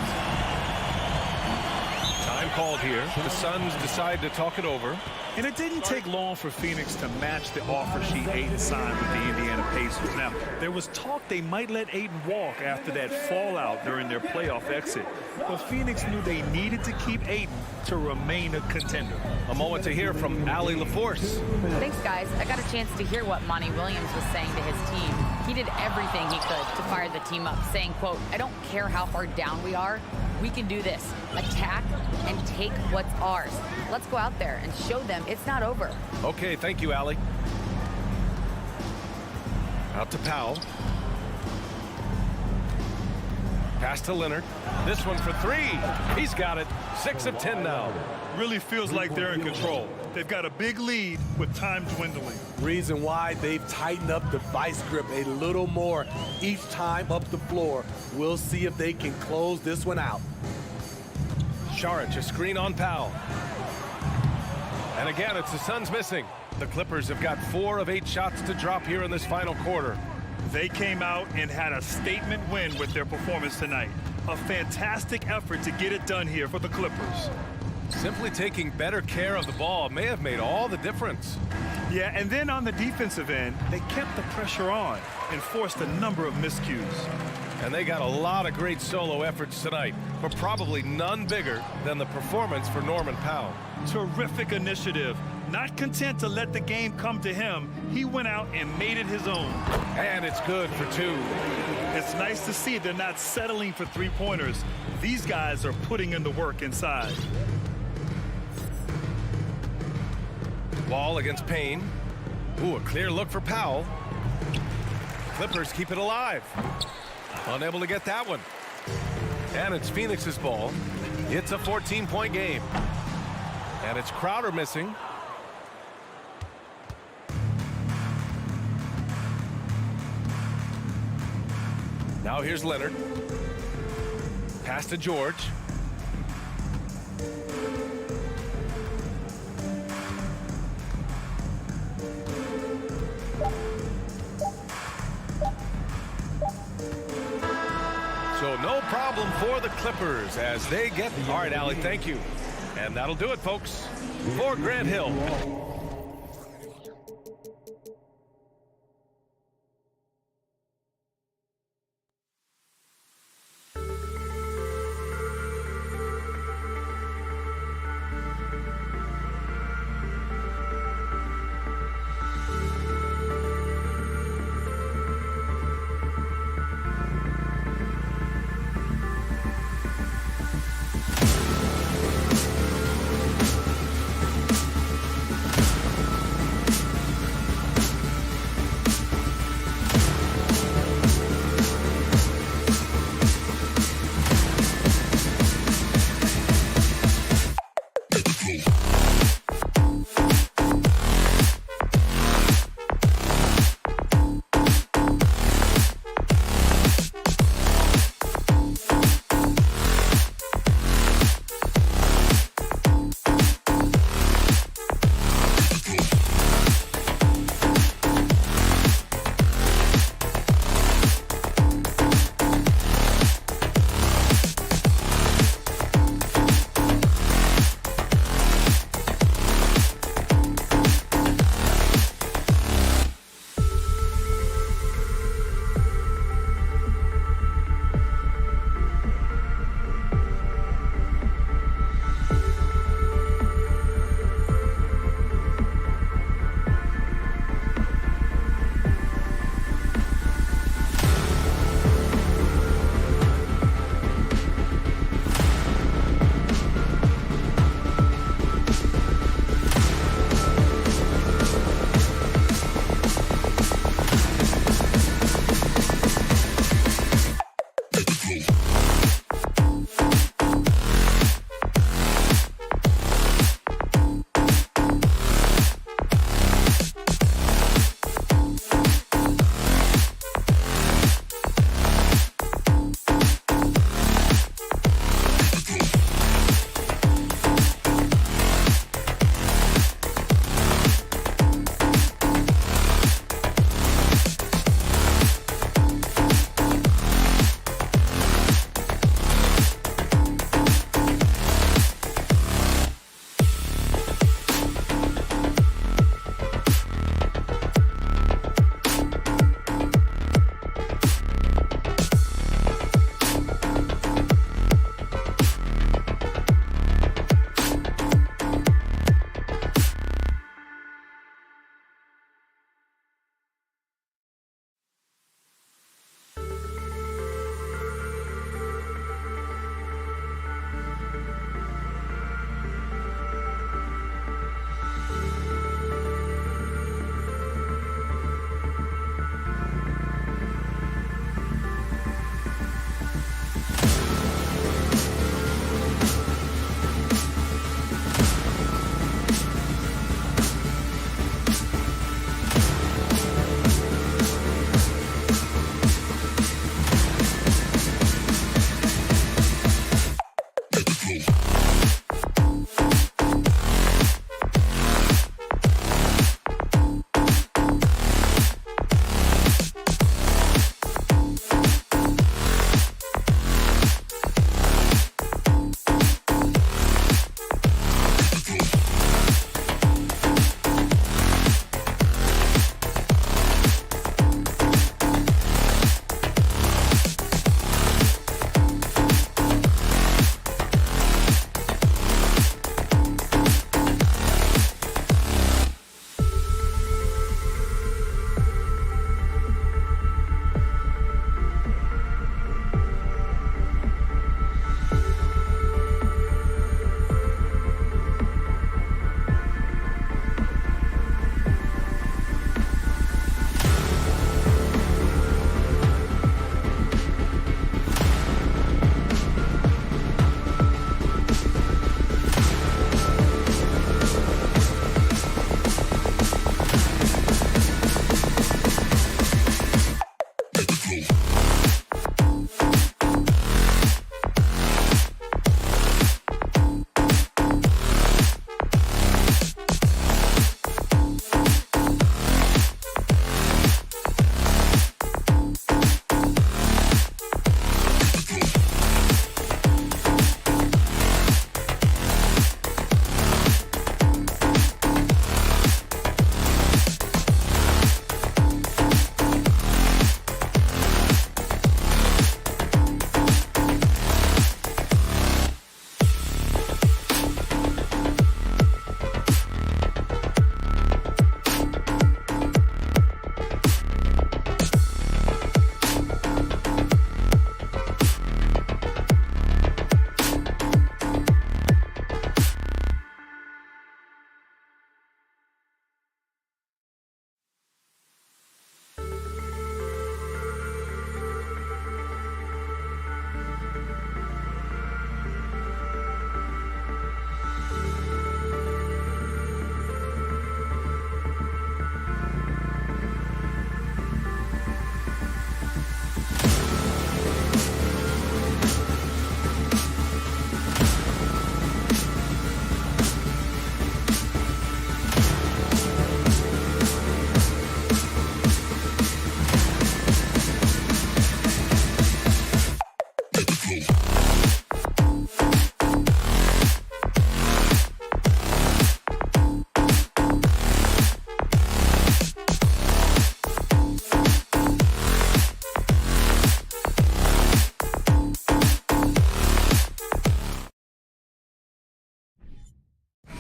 S6: Time called here. The Suns decide to talk it over.
S8: And it didn't take long for Phoenix to match the offer sheet Ayton signed with the Indiana Pacers. Now, there was talk they might let Ayton walk after that fallout during their playoff exit. But Phoenix knew they needed to keep Ayton to remain a contender.
S6: A moment to hear from Allie LaForce.
S10: Thanks, guys. I got a chance to hear what Monty Williams was saying to his team. He did everything he could to fire the team up, saying, quote, "I don't care how far down we are. We can do this. Attack and take what's ours. Let's go out there and show them it's not over."
S6: Okay, thank you, Allie. Out to Powell. Pass to Leonard. This one for 3. He's got it. 6 of 10 now.
S8: Really feels like they're in control. They've got a big lead with time dwindling.
S7: Reason why they've tightened up the vice grip a little more each time up the floor. We'll see if they can close this one out.
S6: Saric, a screen on Powell. And again, it's the Suns missing. The Clippers have got 4 of 8 shots to drop here in this final quarter.
S8: They came out and had a statement win with their performance tonight. A fantastic effort to get it done here for the Clippers.
S6: Simply taking better care of the ball may have made all the difference.
S8: Yeah, and then on the defensive end, they kept the pressure on and forced a number of miscues.
S6: And they got a lot of great solo efforts tonight, but probably none bigger than the performance for Norman Powell.
S8: Terrific initiative. Not content to let the game come to him, he went out and made it his own.
S6: And it's good for 2.
S8: It's nice to see they're not settling for three-pointers. These guys are putting in the work inside.
S6: Wall against Payne. Ooh, a clear look for Powell. Clippers keep it alive. Unable to get that one. And it's Phoenix's ball. It's a 14-point game. And it's Crowder missing. Now here's Leonard. Pass to George. So no problem for the Clippers as they get... All right, Allie, thank you. And that'll do it, folks, for Grant Hill.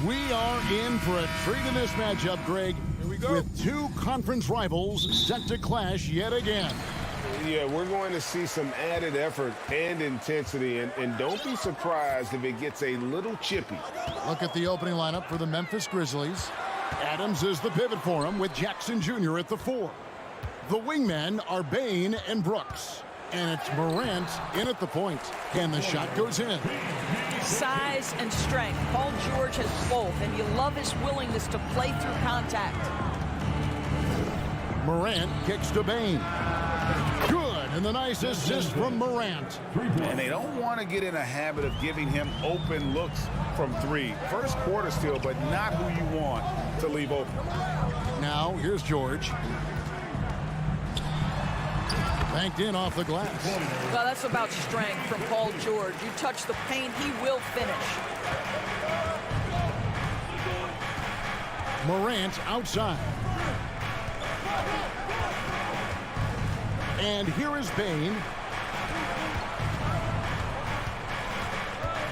S1: We are in for a treat in this matchup, Greg.
S3: Here we go.
S1: With two conference rivals set to clash yet again.
S5: Yeah, we're going to see some added effort and intensity, and don't be surprised if it gets a little chippy.
S1: Look at the opening lineup for the Memphis Grizzlies. Adams is the pivot for him with Jackson Jr. at the 4. The wingmen are Bain and Brooks. And it's Morant in at the point. And the shot goes in.
S11: Size and strength. Paul George has both, and you love his willingness to play through contact.
S1: Morant kicks to Bain. Good, and the nice assist from Morant.
S5: And they don't want to get in a habit of giving him open looks from 3. First quarter still, but not who you want to leave open.
S1: Now, here's George. Banked in off the glass.
S11: Well, that's about strength from Paul George. You touch the paint, he will finish.
S1: Morant outside. And here is Bain.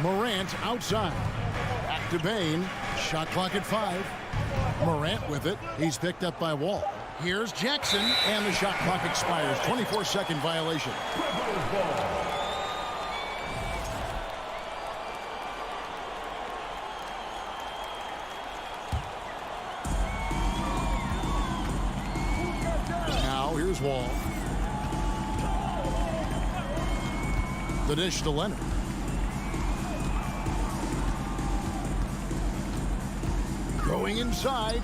S1: Morant outside. Back to Bain. Shot clock at 5. Morant with it. He's picked up by Wall. Here's Jackson, and the shot clock expires. 24-second violation. Now, here's Wall. The dish to Leonard. Going inside.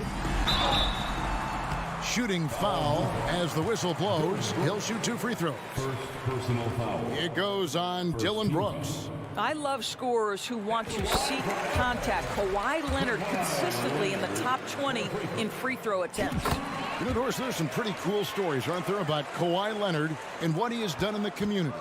S1: Shooting foul as the whistle blows. He'll shoot 2 free throws.
S9: First personal foul.
S1: It goes on Dylan Brooks.
S11: I love scorers who want to seek contact. Kawhi Leonard consistently in the top 20 in free throw attempts.
S1: You know, Doris, there's some pretty cool stories, aren't there, about Kawhi Leonard and what he has done in the community.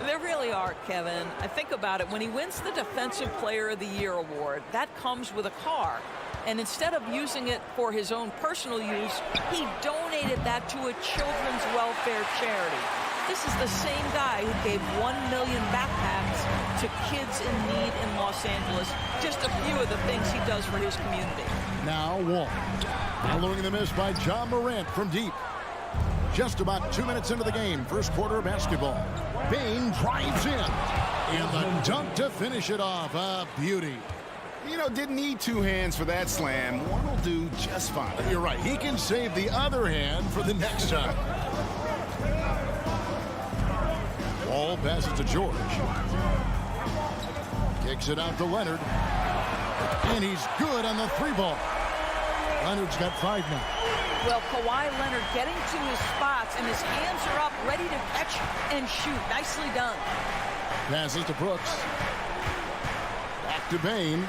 S11: There really are, Kevin. I think about it. When he wins the Defensive Player of the Year award, that comes with a car. And instead of using it for his own personal use, he donated that to a children's welfare charity. This is the same guy who gave 1 million backpacks to kids in need in Los Angeles. Just a few of the things he does for his community.
S1: Now Wall. Following the miss by John Morant from deep. Just about 2 minutes into the game, first quarter of basketball. Bain drives in. And the dunk to finish it off. A beauty.
S5: You know, didn't need 2 hands for that slam. One will do just fine.
S1: You're right. He can save the other hand for the next time. Ball passes to George. Kicks it out to Leonard. And he's good on the 3-ball. Leonard's got 5 now.
S11: Well, Kawhi Leonard getting to his spots, and his hands are up, ready to catch and shoot. Nicely done.
S1: Passes to Brooks. Back to Bain.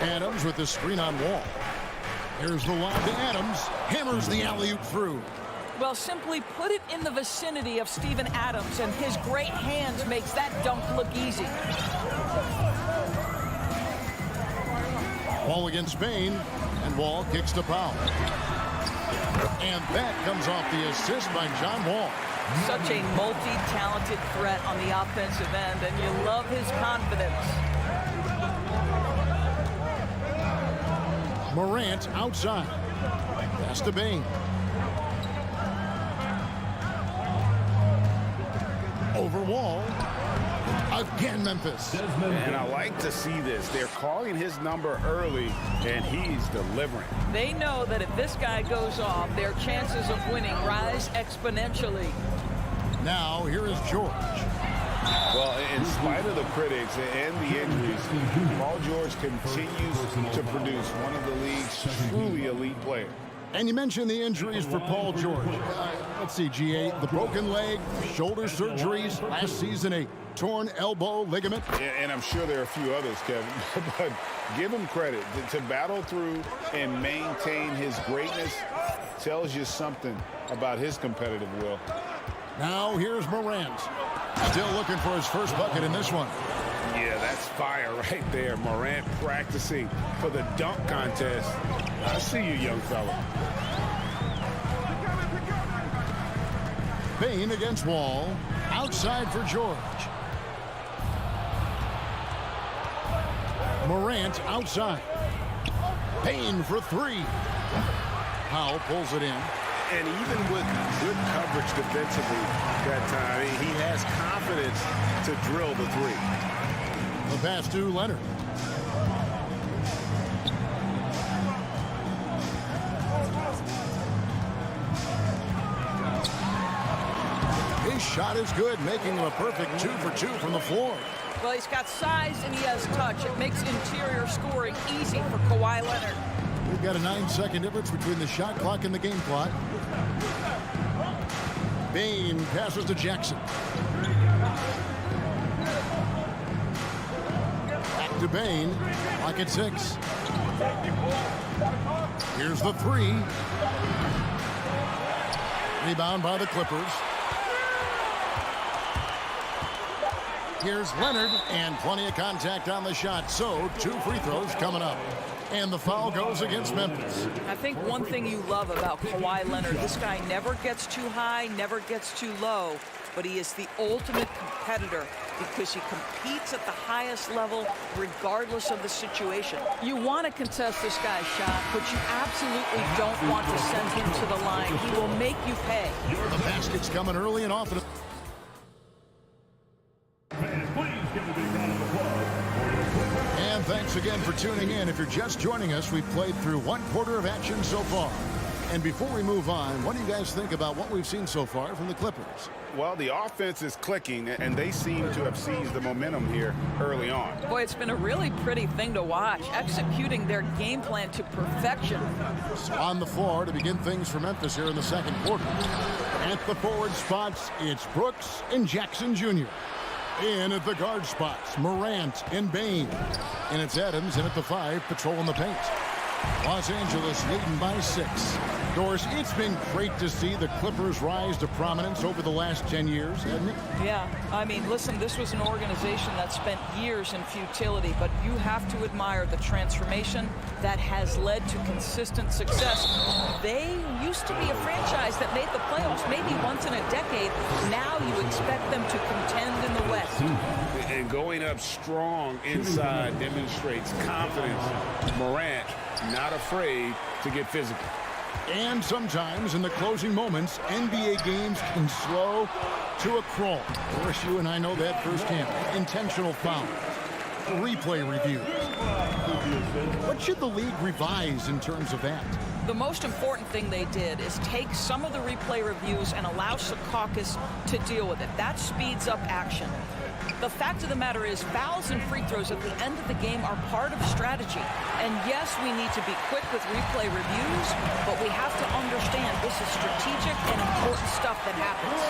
S1: Adams with the screen on Wall. Here's the lob to Adams. Hammers the alley-oop through.
S11: Well, simply put it in the vicinity of Steven Adams, and his great hands makes that dunk look easy.
S1: Wall against Bain, and Wall kicks to Powell. And that comes off the assist by John Wall.
S11: Such a multi-talented threat on the offensive end, and you love his confidence.
S1: Morant outside. Pass to Bain. Over Wall. Again, Memphis.
S5: And I like to see this. They're calling his number early, and he's delivering.
S11: They know that if this guy goes off, their chances of winning rise exponentially.
S1: Now, here is George.
S5: Well, in spite of the critics and the injuries, Paul George continues to produce one of the league's truly elite players.
S1: And you mentioned the injuries for Paul George. Let's see, GA, the broken leg, shoulder surgeries, last season a torn elbow ligament.
S5: And I'm sure there are a few others, Kevin, but give him credit. To battle through and maintain his greatness tells you something about his competitive will.
S1: Now here's Morant. Still looking for his first bucket in this one.
S5: Yeah, that's fire right there. Morant practicing for the dunk contest. I see you, young fella.
S1: Bain against Wall. Outside for George. Morant outside. Payne for three. Powell pulls it in.
S5: And even with good coverage defensively that time, he has confidence to drill the three.
S1: The pass to Leonard. His shot is good, making him a perfect 2 for 2 from the floor.
S11: Well, he's got size and he has touch. It makes interior scoring easy for Kawhi Leonard.
S1: We've got a 9-second difference between the shot clock and the game clock. Bane passes to Jackson. Back to Bane. Clock at 6. Here's the three. Rebound by the Clippers. Here's Leonard, and plenty of contact on the shot. So 2 free throws coming up. And the foul goes against Memphis.
S11: I think one thing you love about Kawhi Leonard, this guy never gets too high, never gets too low, but he is the ultimate competitor because he competes at the highest level regardless of the situation. You want to contest this guy's shot, but you absolutely don't want to send him to the line. He will make you pay.
S1: The basket's coming early and often. And thanks again for tuning in. If you're just joining us, we've played through 1 quarter of action so far. And before we move on, what do you guys think about what we've seen so far from the Clippers?
S5: Well, the offense is clicking, and they seem to have seized the momentum here early on.
S11: Boy, it's been a really pretty thing to watch, executing their game plan to perfection.
S1: So on the floor to begin things for Memphis here in the second quarter. At the forward spots, it's Brooks and Jackson Jr. In at the guard spots, Morant and Bane. And it's Adams in at the 5, patrolling the paint. Los Angeles leading by 6. Doris, it's been great to see the Clippers rise to prominence over the last 10 years, hasn't it?
S11: Yeah, I mean, listen, this was an organization that spent years in futility, but you have to admire the transformation that has led to consistent success. They used to be a franchise that made the playoffs maybe once in a decade. Now you expect them to contend in the West.
S5: And going up strong inside demonstrates confidence. Morant not afraid to get physical.
S1: And sometimes in the closing moments, NBA games can slow to a crawl. Of course, you and I know that firsthand. Intentional fouls, replay reviews. What should the league revise in terms of that?
S11: The most important thing they did is take some of the replay reviews and allow Secaucus to deal with it. That speeds up action. The fact of the matter is fouls and free throws at the end of the game are part of strategy. And yes, we need to be quick with replay reviews, but we have to understand this is strategic and important stuff that happens.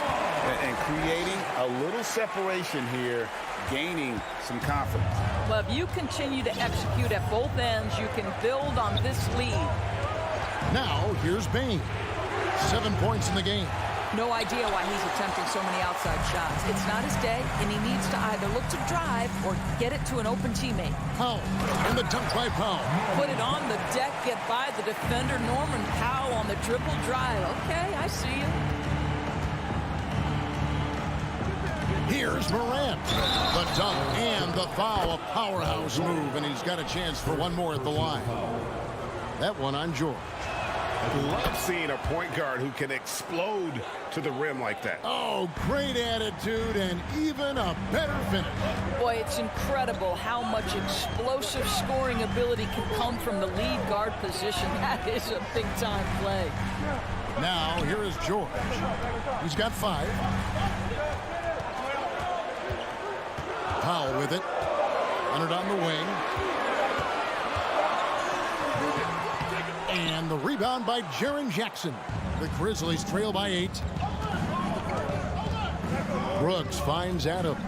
S5: And creating a little separation here, gaining some confidence.
S11: Well, if you continue to execute at both ends, you can build on this lead.
S1: Now, here's Bane. 7 points in the game.
S11: No idea why he's attempting so many outside shots. It's not his day, and he needs to either look to drive or get it to an open teammate.
S1: Powell, and the dunk by Powell.
S11: Put it on the deck, get by the defender, Norman Powell on the dribble drive. Okay, I see you.
S1: Here's Morant. The dunk and the foul, a powerhouse move, and he's got a chance for one more at the line. That one on George.
S5: Love seeing a point guard who can explode to the rim like that.
S1: Oh, great attitude and even a better finish.
S11: Boy, it's incredible how much explosive scoring ability can come from the lead guard position. That is a big-time play.
S1: Now, here is George. He's got 5. Powell with it. Leonard on the wing. And the rebound by Jaren Jackson. The Grizzlies trail by 8. Brooks finds Adams.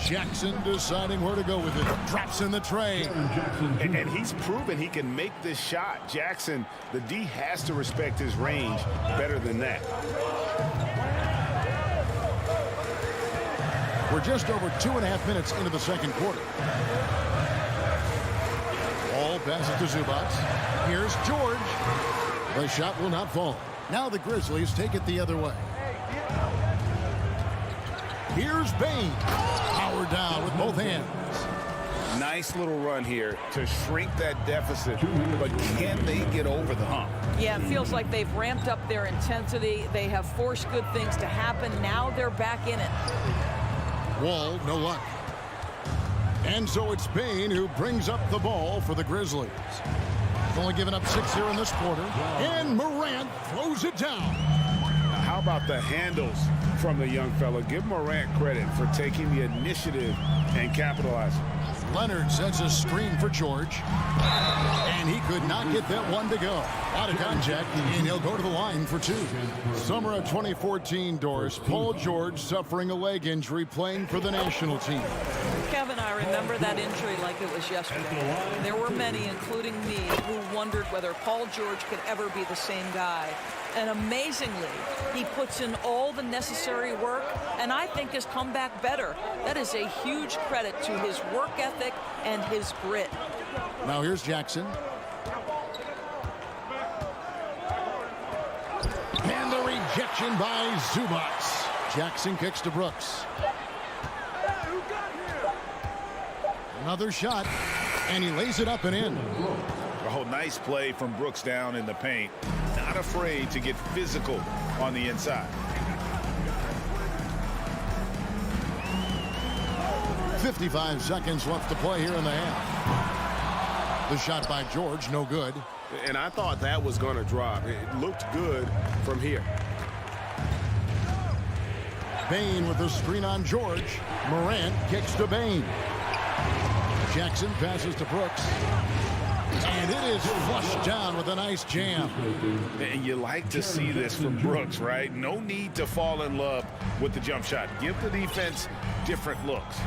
S1: Jackson deciding where to go with it. Drops in the tray.
S5: And he's proven he can make this shot. Jackson, the D has to respect his range better than that.
S1: We're just over 2.5 minutes into the second quarter. Ball passes to Zubac. Here's George. The shot will not fall. Now the Grizzlies take it the other way. Here's Bain. Power down with both hands.
S5: Nice little run here to shrink that deficit, but can they get over the hump?
S11: Yeah, it feels like they've ramped up their intensity. They have forced good things to happen. Now they're back in it.
S1: Wall, no luck. And so it's Bain who brings up the ball for the Grizzlies. Only given up 6 here in this quarter. And Morant throws it down.
S5: How about the handles from the young fella? Give Morant credit for taking the initiative and capitalizing.
S1: Leonard sets a screen for George. And he could not get that one to go. Out of contact, and he'll go to the line for 2. Summer of 2014, Doris. Paul George suffering a leg injury playing for the national team.
S11: Kevin, I remember that injury like it was yesterday. There were many, including me, who wondered whether Paul George could ever be the same guy. And amazingly, he puts in all the necessary work, and I think has come back better. That is a huge credit to his work ethic and his grit.
S1: Now here's Jackson. And the rejection by Zubats. Jackson kicks to Brooks. Another shot, and he lays it up and in.
S5: Oh, nice play from Brooks down in the paint. Not afraid to get physical on the inside.
S1: 55 seconds left to play here in the half. The shot by George, no good.
S12: And I thought that was going to drop. It looked good from here.
S1: Bain with the screen on George. Morant kicks to Bain. Jackson passes to Brooks. And it is flushed down with a nice jam.
S5: And you like to see this from Brooks, right? No need to fall in love with the jump shot. Give the defense different looks.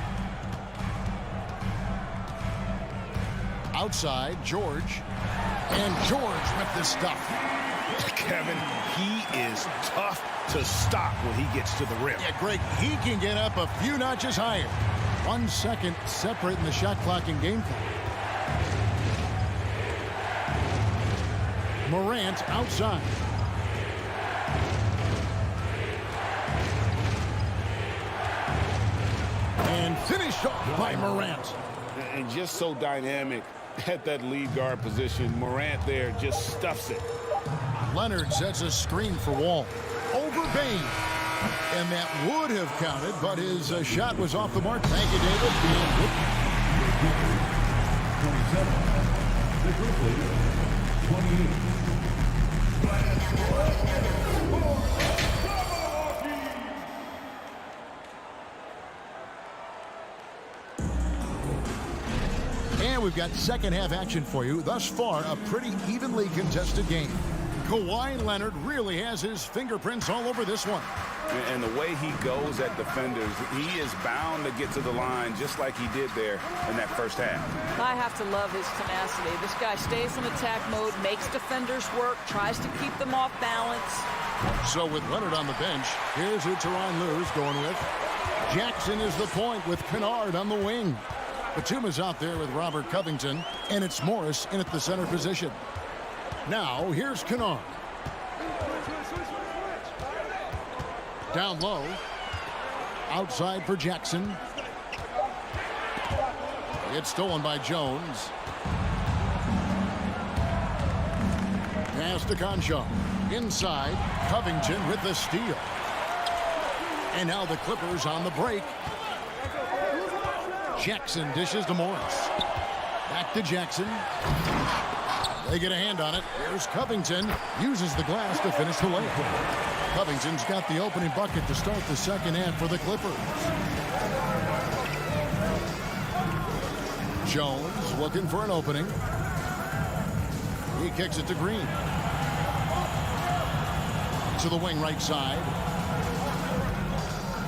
S1: Outside, George. And George with the stuff.
S5: Kevin, he is tough to stop when he gets to the rim.
S1: Yeah, Greg, he can get up a few notches higher. 1 second separating the shot clock and game clock. Morant outside. And finished off by Morant.
S5: And just so dynamic at that lead guard position. Morant there just stuffs it.
S1: Leonard sets a screen for Wall. Over Bain. And that would have counted, but his shot was off the mark. Thank you, David.
S9: 27. The Grizzlies, 28.
S1: And we've got second half action for you. Thus far, a pretty evenly contested game. Kawhi Leonard really has his fingerprints all over this one.
S5: And the way he goes at defenders, he is bound to get to the line just like he did there in that first half.
S11: I have to love his tenacity. This guy stays in attack mode, makes defenders work, tries to keep them off balance.
S1: So with Leonard on the bench, here's who Tyronn Lue's going with. Jackson is the point with Kennard on the wing. Batum is out there with Robert Covington, and it's Morris in at the center position. Now, here's Kennard. Down low. Outside for Jackson. It's stolen by Jones. Pass to Concho. Inside, Covington with the steal. And now the Clippers on the break. Jackson dishes to Morris. Back to Jackson. They get a hand on it. Here's Covington. Uses the glass to finish the layup. Covington's got the opening bucket to start the second half for the Clippers. Jones looking for an opening. He kicks it to Green. To the wing right side.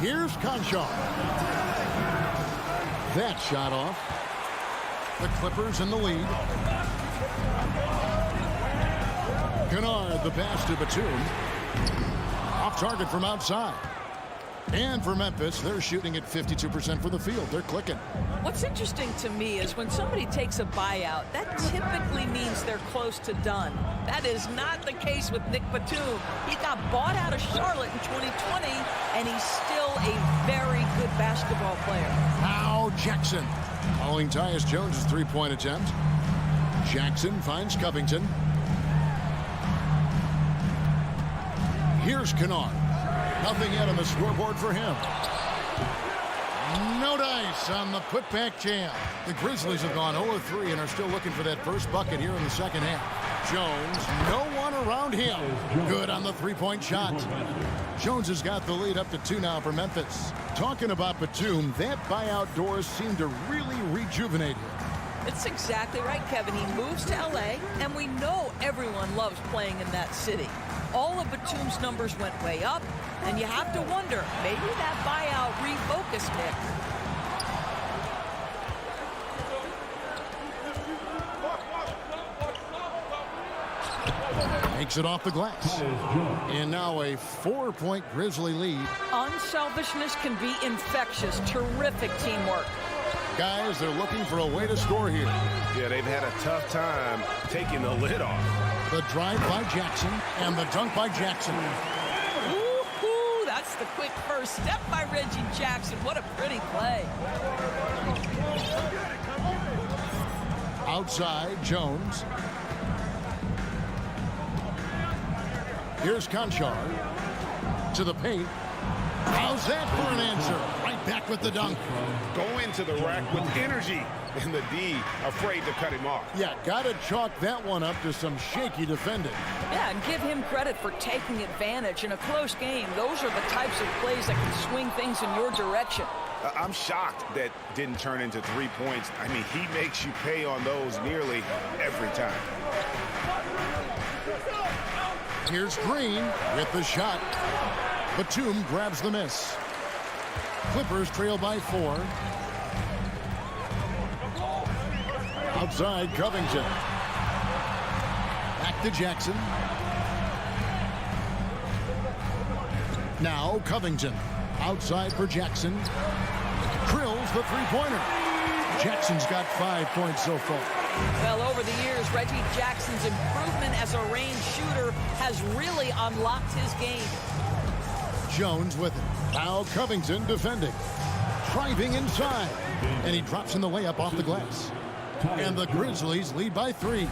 S1: Here's Concho. That shot off. The Clippers in the lead. Kennard, the pass to Batum. Off target from outside. And for Memphis, they're shooting at 52% for the field. They're clicking.
S11: What's interesting to me is when somebody takes a buyout, that typically means they're close to done. That is not the case with Nick Batum. He got bought out of Charlotte in 2020, and he's still a very good basketball player.
S1: Now Jackson. Following Tyus Jones' three-point attempt. Jackson finds Covington. Here's Kennard. Nothing yet on the scoreboard for him. No dice on the putback jam. The Grizzlies have gone 0-3 and are still looking for that first bucket here in the second half. Jones, no one around him. Good on the three-point shot. Jones has got the lead up to 2 now for Memphis. Talking about Batum, that buyout doors seem to really rejuvenate him.
S11: It's exactly right, Kevin. He moves to L.A., and we know everyone loves playing in that city. All of Batum's numbers went way up, and you have to wonder, maybe that buyout refocused Nick.
S1: Makes it off the glass. And now a 4-point Grizzly lead.
S11: Unselfishness can be infectious. Terrific teamwork.
S1: Guys, they're looking for a way to score here.
S12: Yeah, they've had a tough time taking the lid off.
S1: The drive by Jackson and the dunk by Jackson.
S11: Woo-hoo, that's the quick first step by Reggie Jackson. What a pretty play.
S1: Outside, Jones. Here's Conchar to the paint. How's that for an answer? Right back with the dunk.
S12: Go into the rack with energy. And the D afraid to cut him off.
S1: Yeah, got to chalk that one up to some shaky defending.
S11: Yeah, and give him credit for taking advantage in a close game. Those are the types of plays that can swing things in your direction.
S12: I'm shocked that didn't turn into 3 points. I mean, he makes you pay on those nearly every time.
S1: Here's Green with the shot. Batum grabs the miss. Clippers trail by 4. Outside, Covington. Back to Jackson. Now Covington. Outside for Jackson. Drills the three-pointer. Jackson's got 5 points so far.
S11: Well, over the years, Reggie Jackson's improvement as a range shooter has really unlocked his game.
S1: Jones with it. Now Covington defending. Driving inside. And he drops in the layup off the glass. And the Grizzlies lead by 3.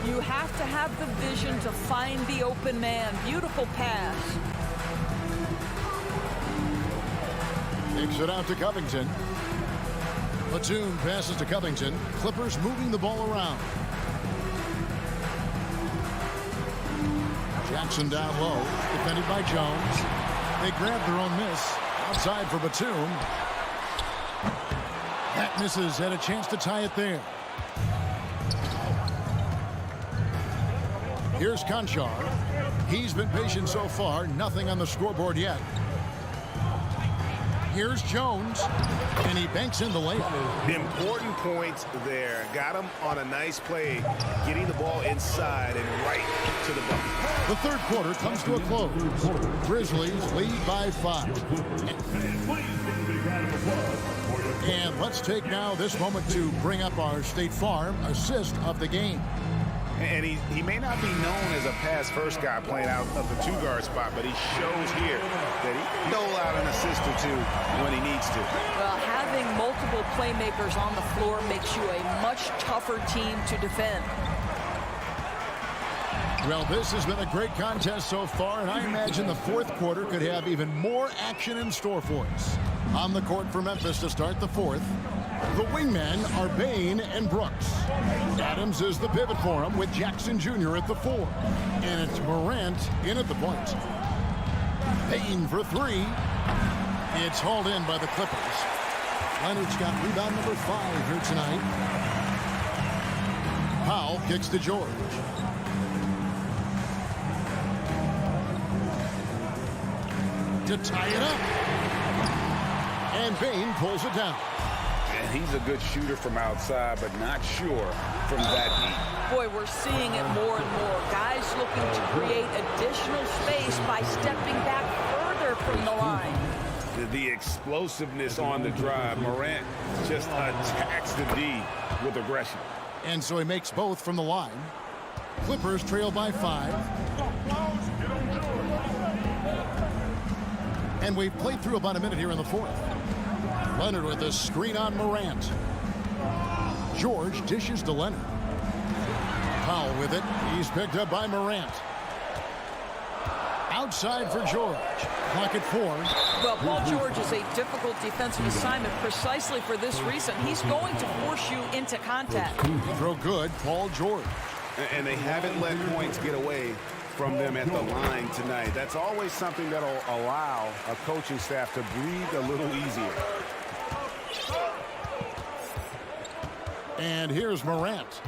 S11: You have to have the vision to find the open man. Beautiful pass.
S1: Kicks it out to Covington. Batum passes to Covington. Clippers moving the ball around. Jackson down low. Defended by Jones. They grab their own miss. Outside for Batum. That misses. Had a chance to tie it there. Here's Conchar. He's been patient so far. Nothing on the scoreboard yet. Here's Jones. And he banks in the layup.
S12: Important points there. Got him on a nice play, getting the ball inside and right to the bucket.
S1: The third quarter comes to a close. Grizzlies lead by 5. And let's take now this moment to bring up our State Farm assist of the game.
S12: And he may not be known as a pass-first guy playing out of the 2-guard spot, but he shows here that he can dole out an assist or 2 when he needs to.
S11: Well, having multiple playmakers on the floor makes you a much tougher team to defend.
S1: Well, this has been a great contest so far, and I imagine the fourth quarter could have even more action in store for us. On the court for Memphis to start the fourth, the wingmen are Bain and Brooks. Adams is the pivot for him with Jackson Jr. at the 4. And it's Morant in at the point. Bain for 3. It's hauled in by the Clippers. Leonard's got rebound number 5 here tonight. Powell kicks to George. To tie it up. And Bain pulls it down.
S3: And he's a good shooter from outside, but not sure from that deep.
S11: Boy, we're seeing it more and more. Guys looking to create additional space by stepping back further from the line.
S12: The explosiveness on the drive. Morant just attacks the D with aggression.
S1: And so he makes both from the line. Clippers trail by 5. And we've played through about a minute here in the fourth. Leonard with a screen on Morant. George dishes to Leonard. Powell with it. He's picked up by Morant. Outside for George. Clock at 4.
S11: Well, Paul George is a difficult defensive assignment precisely for this reason. He's going to force you into contact.
S1: Throw good, Paul George.
S12: And they haven't let points get away from them at the line tonight. That's always something that'll allow a coaching staff to breathe a little easier.
S1: And here's Morant.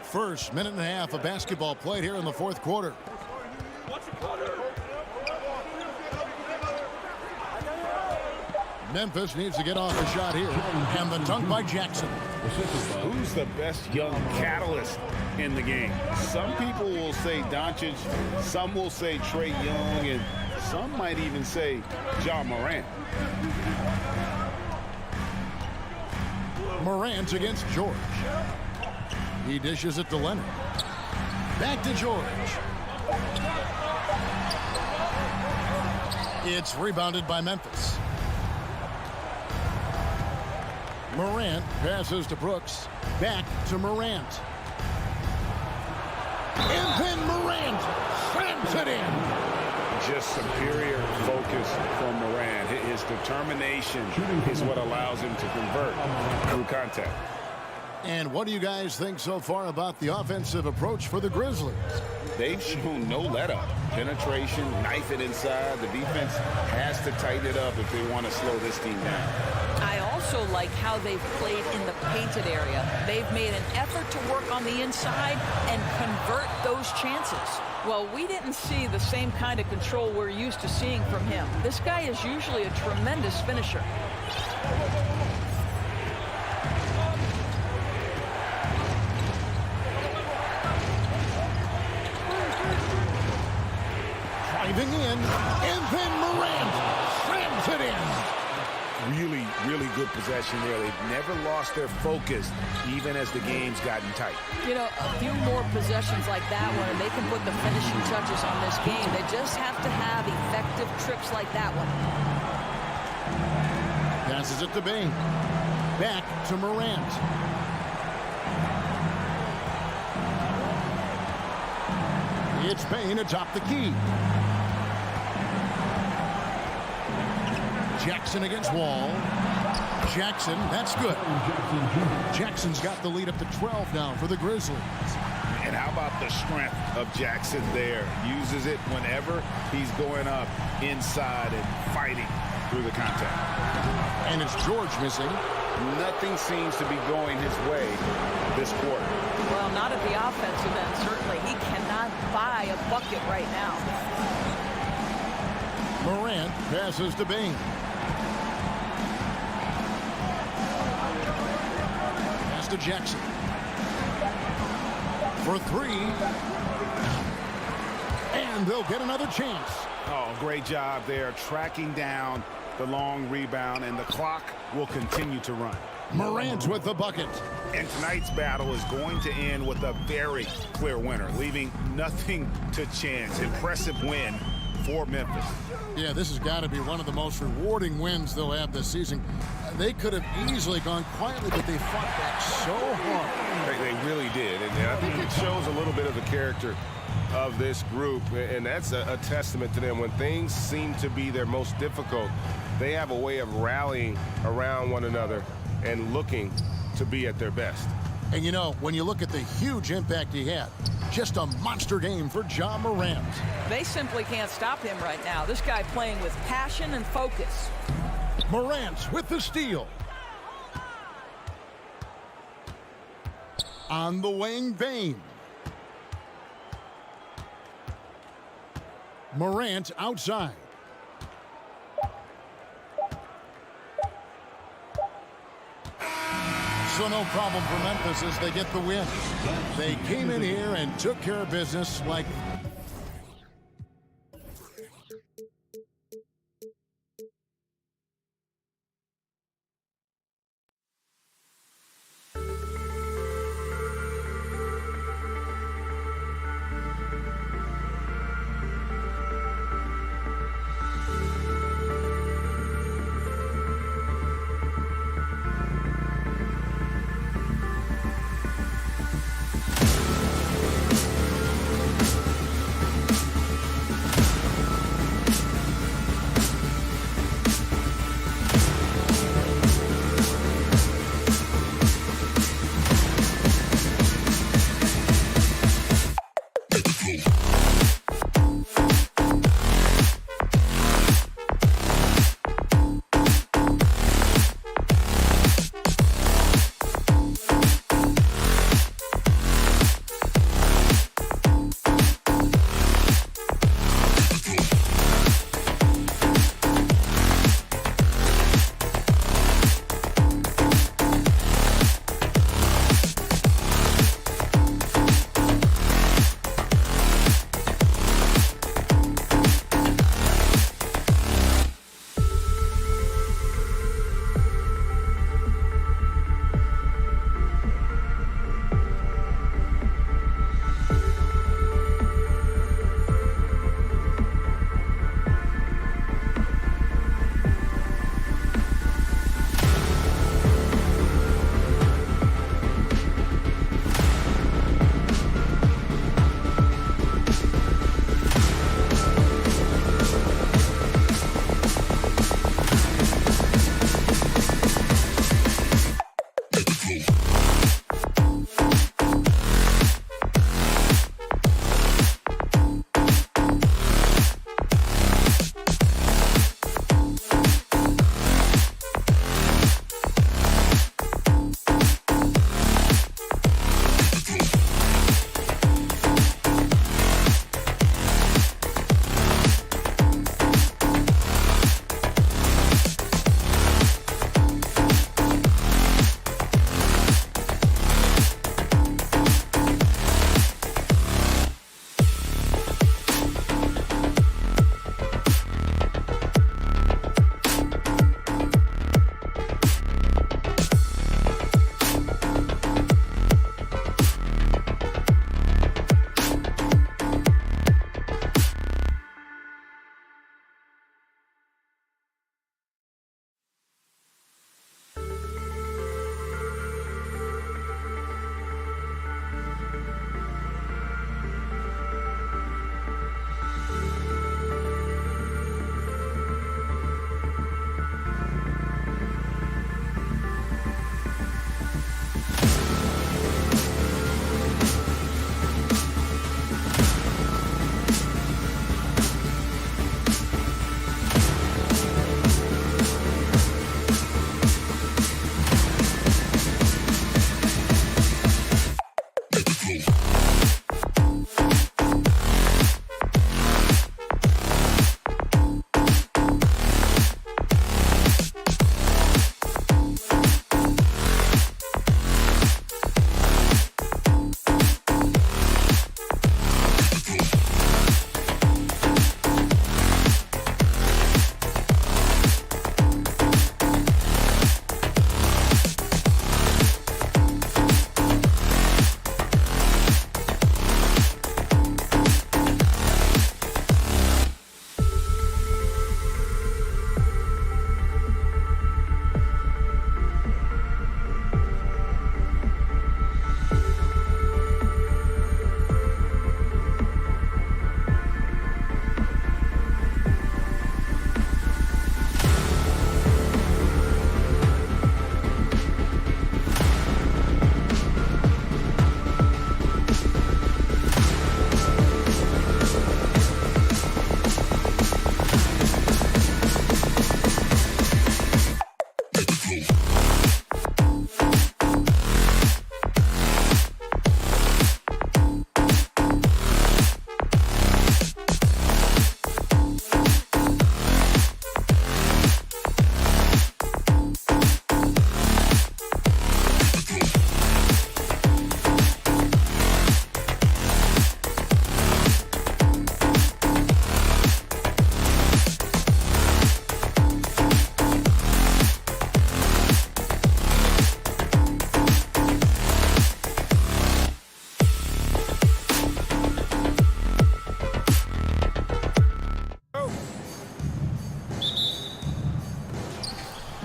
S1: First minute and a half of basketball played here in the fourth quarter. Memphis needs to get off the shot here. And the dunk by Jackson.
S12: Who's the best young catalyst in the game? Some people will say Doncic, some will say Trae Young, and some might even say Ja Morant.
S1: Morant against George. He dishes it to Leonard. Back to George. It's rebounded by Memphis. Morant passes to Brooks. Back to Morant. And then Morant slams it in.
S12: Just superior focus from Morant. His determination is what allows him to convert through contact.
S1: And what do you guys think so far about the offensive approach for the Grizzlies?
S12: They've shown no let-up. Penetration, knife it inside. The defense has to tighten it up if they want to slow this team down.
S11: I also like how they've played in the painted area. They've made an effort to work on the inside and convert those chances. Well, we didn't see the same kind of control we're used to seeing from him. This guy is usually a tremendous finisher.
S1: Driving in, and then Morant slams it in.
S12: Really good possession there. They've never lost their focus, even as the game's gotten tight.
S11: You know, a few more possessions like that one, and they can put the finishing touches on this game. They just have to have effective trips like that one.
S1: Passes it to Bing. Back to Morant. It's Bane atop the key. Jackson against Wall. Jackson, that's good. Jackson's got the lead up to 12 now for the Grizzlies.
S12: And how about the strength of Jackson there? Uses it whenever he's going up inside and fighting through the contact.
S1: And it's George missing.
S12: Nothing seems to be going his way this quarter.
S11: Well, not at the offensive end, certainly. He cannot buy a bucket right now.
S1: Morant passes to Bing. Pass to Jackson. For 3. And they'll get another chance.
S12: Oh, great job there, tracking down the long rebound, and the clock will continue to run.
S1: Morant with the bucket.
S12: And tonight's battle is going to end with a very clear winner, leaving nothing to chance. Impressive win for Memphis.
S1: Yeah, this has got to be one of the most rewarding wins they'll have this season. They could have easily gone quietly, but they fought back so hard.
S13: They really did, and I think it shows a little bit of the character of this group, and that's a testament to them. When things seem to be their most difficult, they have a way of rallying around one another and looking to be at their best.
S1: And you know, when you look at the huge impact he had, just a monster game for Ja Morant.
S11: They simply can't stop him right now. This guy playing with passion and focus.
S1: Morant with the steal. On the wing, Bane. Morant outside. So no problem for Memphis as they get the win. They came in here and took care of business like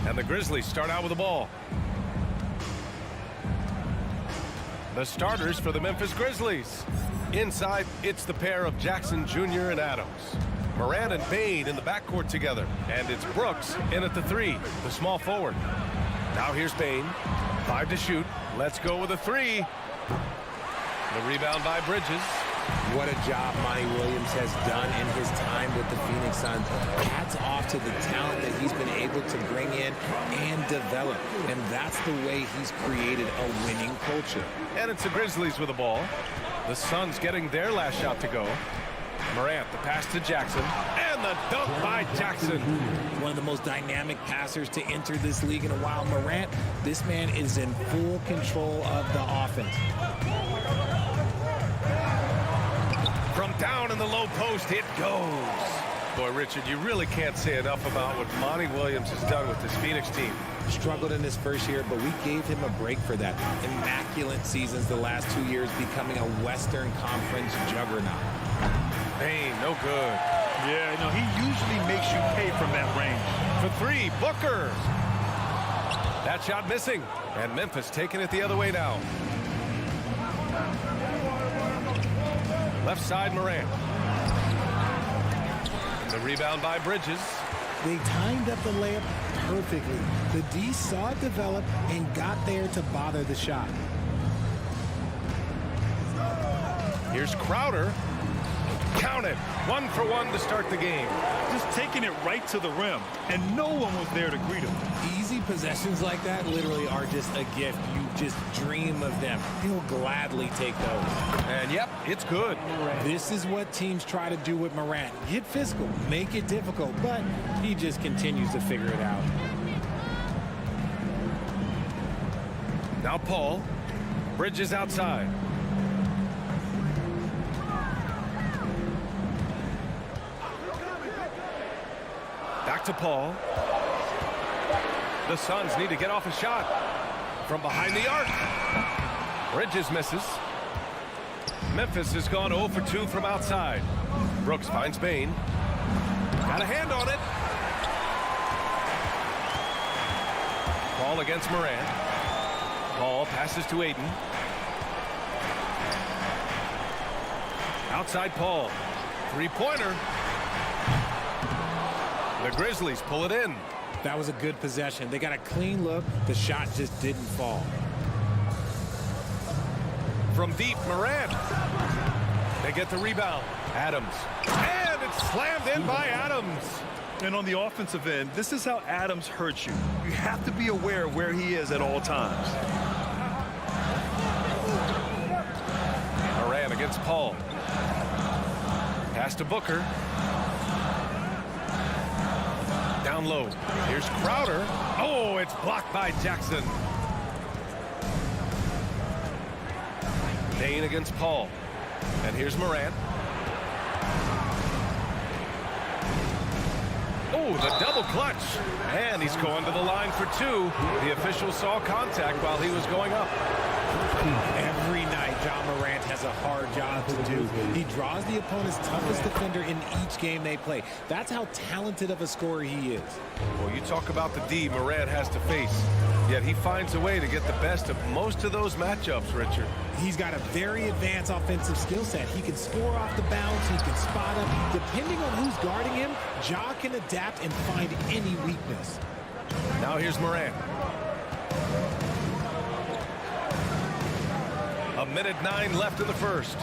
S6: And the Grizzlies start out with the ball. The starters for the Memphis Grizzlies. Inside, it's the pair of Jackson Jr. and Adams. Morant and Bane in the backcourt together. And it's Brooks in at the 3, the small forward. Now here's Bane. 5 to shoot. Let's go with a 3. The rebound by Bridges.
S14: What a job Monty Williams has done in his time with the Phoenix Suns. Hats off to the talent that he's been able to bring in and develop. And that's the way he's created a winning culture.
S6: And it's the Grizzlies with the ball. The Suns getting their last shot to go. Morant, the pass to Jackson. And the dunk by Jackson.
S14: One of the most dynamic passers to enter this league in a while. Morant, this man is in full control of the offense.
S6: From down in the low post, it goes. Boy, Richard, you really can't say enough about what Monty Williams has done with this Phoenix team.
S14: Struggled in his first year, but we gave him a break for that. Immaculate seasons the last 2 years, becoming a Western Conference juggernaut.
S6: Bane, no good.
S8: Yeah, no, he usually makes you pay from that range.
S6: For 3, Booker. That shot missing. And Memphis taking it the other way now. Left side, Morant. The rebound by Bridges.
S14: They timed up the layup perfectly. The D saw it develop and got there to bother the shot.
S6: Here's Crowder. Count it. 1 for 1 to start the game.
S8: Just taking it right to the rim, and no one was there to greet him.
S14: Easy possessions like that literally are just a gift. You just dream of them. He'll gladly take those.
S6: And yep, it's good.
S14: This is what teams try to do with Morant. Get physical, make it difficult, but he just continues to figure it out.
S6: Now Paul. Bridges outside. Back to Paul. The Suns need to get off a shot from behind the arc. Bridges misses. Memphis has gone 0 for 2 from outside. Brooks finds Bane. Got a hand on it. Paul against Morant. Paul passes to Ayton. Outside Paul. 3-pointer. The Grizzlies pull it in.
S14: That was a good possession. They got a clean look. The shot just didn't fall.
S6: From deep, Morant. They get the rebound. Adams. And it's slammed in by Adams.
S8: And on the offensive end, this is how Adams hurts you. You have to be aware of where he is at all times.
S6: Morant against Paul. Pass to Booker. Down low. Here's Crowder. Oh, it's blocked by Jackson. Bane against Paul. And here's Morant. Oh, the double clutch. And he's going to the line for 2. The official saw contact while he was going up.
S14: Every night, John Morant has a hard job to do. He draws the opponent's toughest defender in each game they play. That's how talented of a scorer he is.
S6: Well, you talk about the D Morant has to face, yet he finds a way to get the best of most of those matchups, Richard.
S14: He's got a very advanced offensive skill set. He can score off the bounce. He can spot up. Depending on who's guarding him, Ja can adapt and find any weakness.
S6: Now here's Morant. A minute 9 left in the first.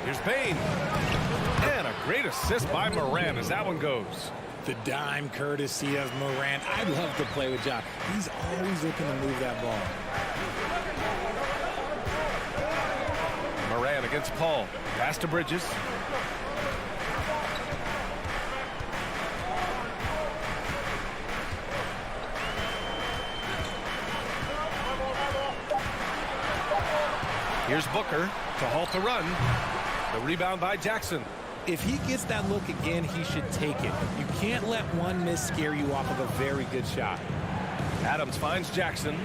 S6: Here's Bane. And a great assist by Morant as that one goes.
S14: The dime courtesy of Morant. I'd love to play with Ja. He's always looking to move that ball.
S6: Morant against Paul. Pass to Bridges. Here's Booker to halt the run. The rebound by Jackson.
S14: If he gets that look again, he should take it. You can't let one miss scare you off of a very good shot.
S6: Adams finds Jackson.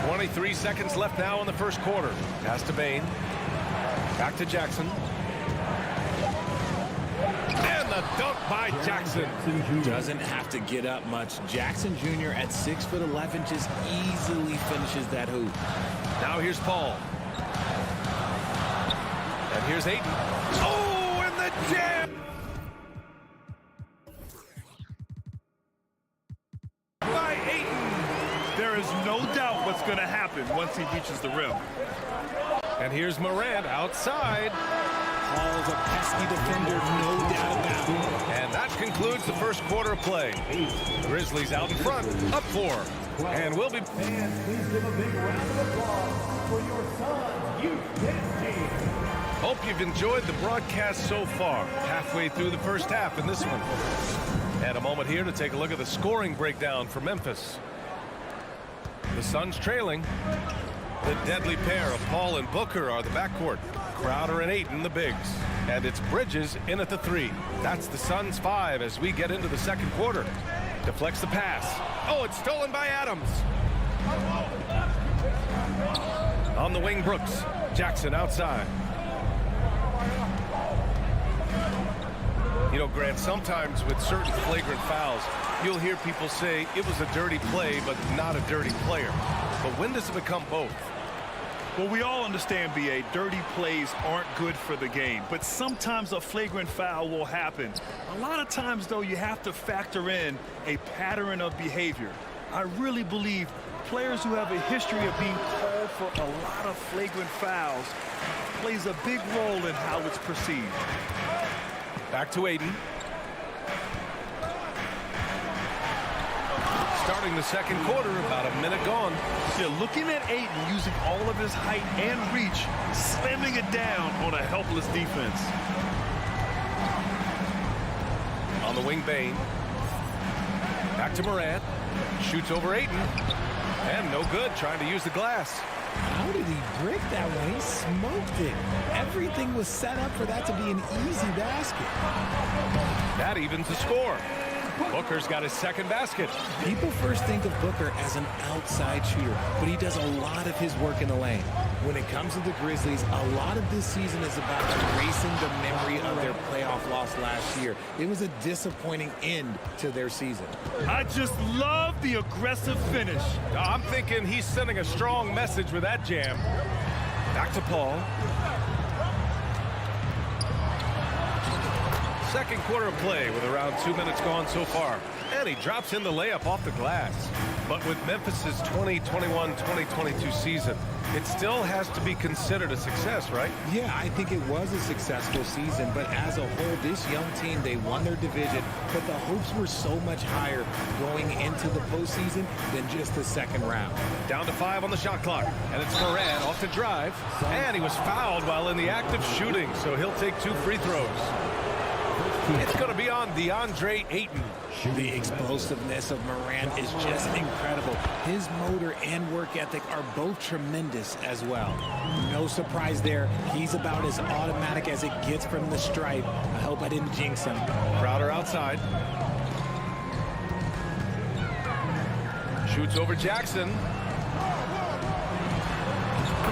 S6: 23 seconds left now in the first quarter. Pass to Bane. Back to Jackson. And a dunk by Jackson.
S14: Doesn't have to get up much. Jackson Jr. at 6'11" just easily finishes that hoop.
S6: Now here's Paul. And here's Ayton. Oh, and the jam! By Ayton.
S8: There is no doubt what's going to happen once he reaches the rim.
S6: And here's Morant outside.
S14: Paul's a pesky defender, no doubt about it.
S6: And that concludes the first quarter of play. Grizzlies out in front, up 4. And we'll be...
S9: Fans, please give a big round of applause for your son's youth dance team.
S6: Hope you've enjoyed the broadcast so far. Halfway through the first half in this one. And a moment here to take a look at the scoring breakdown for Memphis. The Suns trailing. The deadly pair of Paul and Booker are the backcourt. Crowder and Ayton the bigs. And it's Bridges in at the 3. That's the Suns 5 as we get into the second quarter. Deflects the pass. Oh, it's stolen by Adams. On the wing, Brooks. Jackson outside. You know, Grant, sometimes with certain flagrant fouls, you'll hear people say it was a dirty play, but not a dirty player. But when does it become both?
S8: Well, we all understand, B.A., dirty plays aren't good for the game, but sometimes a flagrant foul will happen. A lot of times, though, you have to factor in a pattern of behavior. I really believe players who have a history of being called for a lot of flagrant fouls plays a big role in how it's perceived.
S6: Back to Ayton. Starting the second quarter, about a minute gone.
S8: Yeah, looking at Ayton using all of his height and reach, slamming it down on a helpless defense.
S6: On the wing, Bain. Back to Morant. Shoots over Ayton. And no good, trying to use the glass.
S14: How did he break that one? He smoked it. Everything was set up for that to be an easy basket.
S6: That evens the score. Booker's got his second basket.
S14: People first think of Booker as an outside shooter, but he does a lot of his work in the lane. When it comes to the Grizzlies, a lot of this season is about erasing the memory of their playoff loss last year. It was a disappointing end to their season.
S8: I just love the aggressive finish.
S6: I'm thinking he's sending a strong message with that jam. Back to Paul. Second quarter of play with around 2 minutes gone so far. And he drops in the layup off the glass. But with Memphis's 2021-2022 season, it still has to be considered a success, right?
S14: Yeah, I think it was a successful season, but as a whole, this young team, they won their division, but the hopes were so much higher going into the postseason than just the second round.
S6: Down to 5 on the shot clock, and it's Moran off the drive, and he was fouled while in the act of shooting, so he'll take 2 free throws. It's going to be on DeAndre Ayton.
S14: The explosiveness of Morant is just incredible. His motor and work ethic are both tremendous as well. No surprise there. He's about as automatic as it gets from the stripe. I hope I didn't jinx him.
S6: Crowder outside. Shoots over Jackson.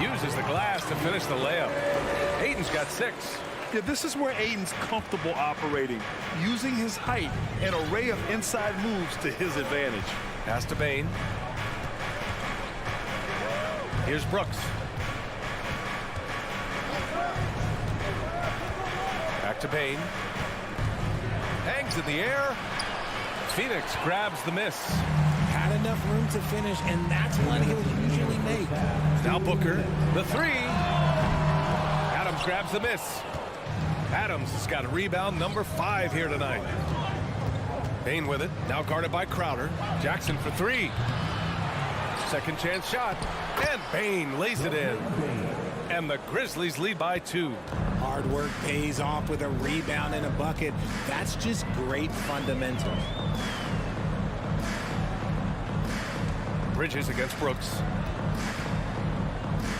S6: Uses the glass to finish the layup. Ayton's got 6.
S8: Yeah, this is where Ayton's comfortable operating, using his height and array of inside moves to his advantage.
S6: Pass to Bain. Here's Brooks. Back to Bain. Hangs in the air. Phoenix grabs the miss.
S14: Had enough room to finish, and that's one he'll usually make.
S6: Now Booker, the 3. Adams grabs the miss. Adams has got a rebound number 5 here tonight. Bain with it, now guarded by Crowder. Jackson for 3. Second chance shot, and Bain lays it in. And the Grizzlies lead by 2.
S14: Hard work pays off with a rebound and a bucket. That's just great fundamentals.
S6: Bridges against Brooks.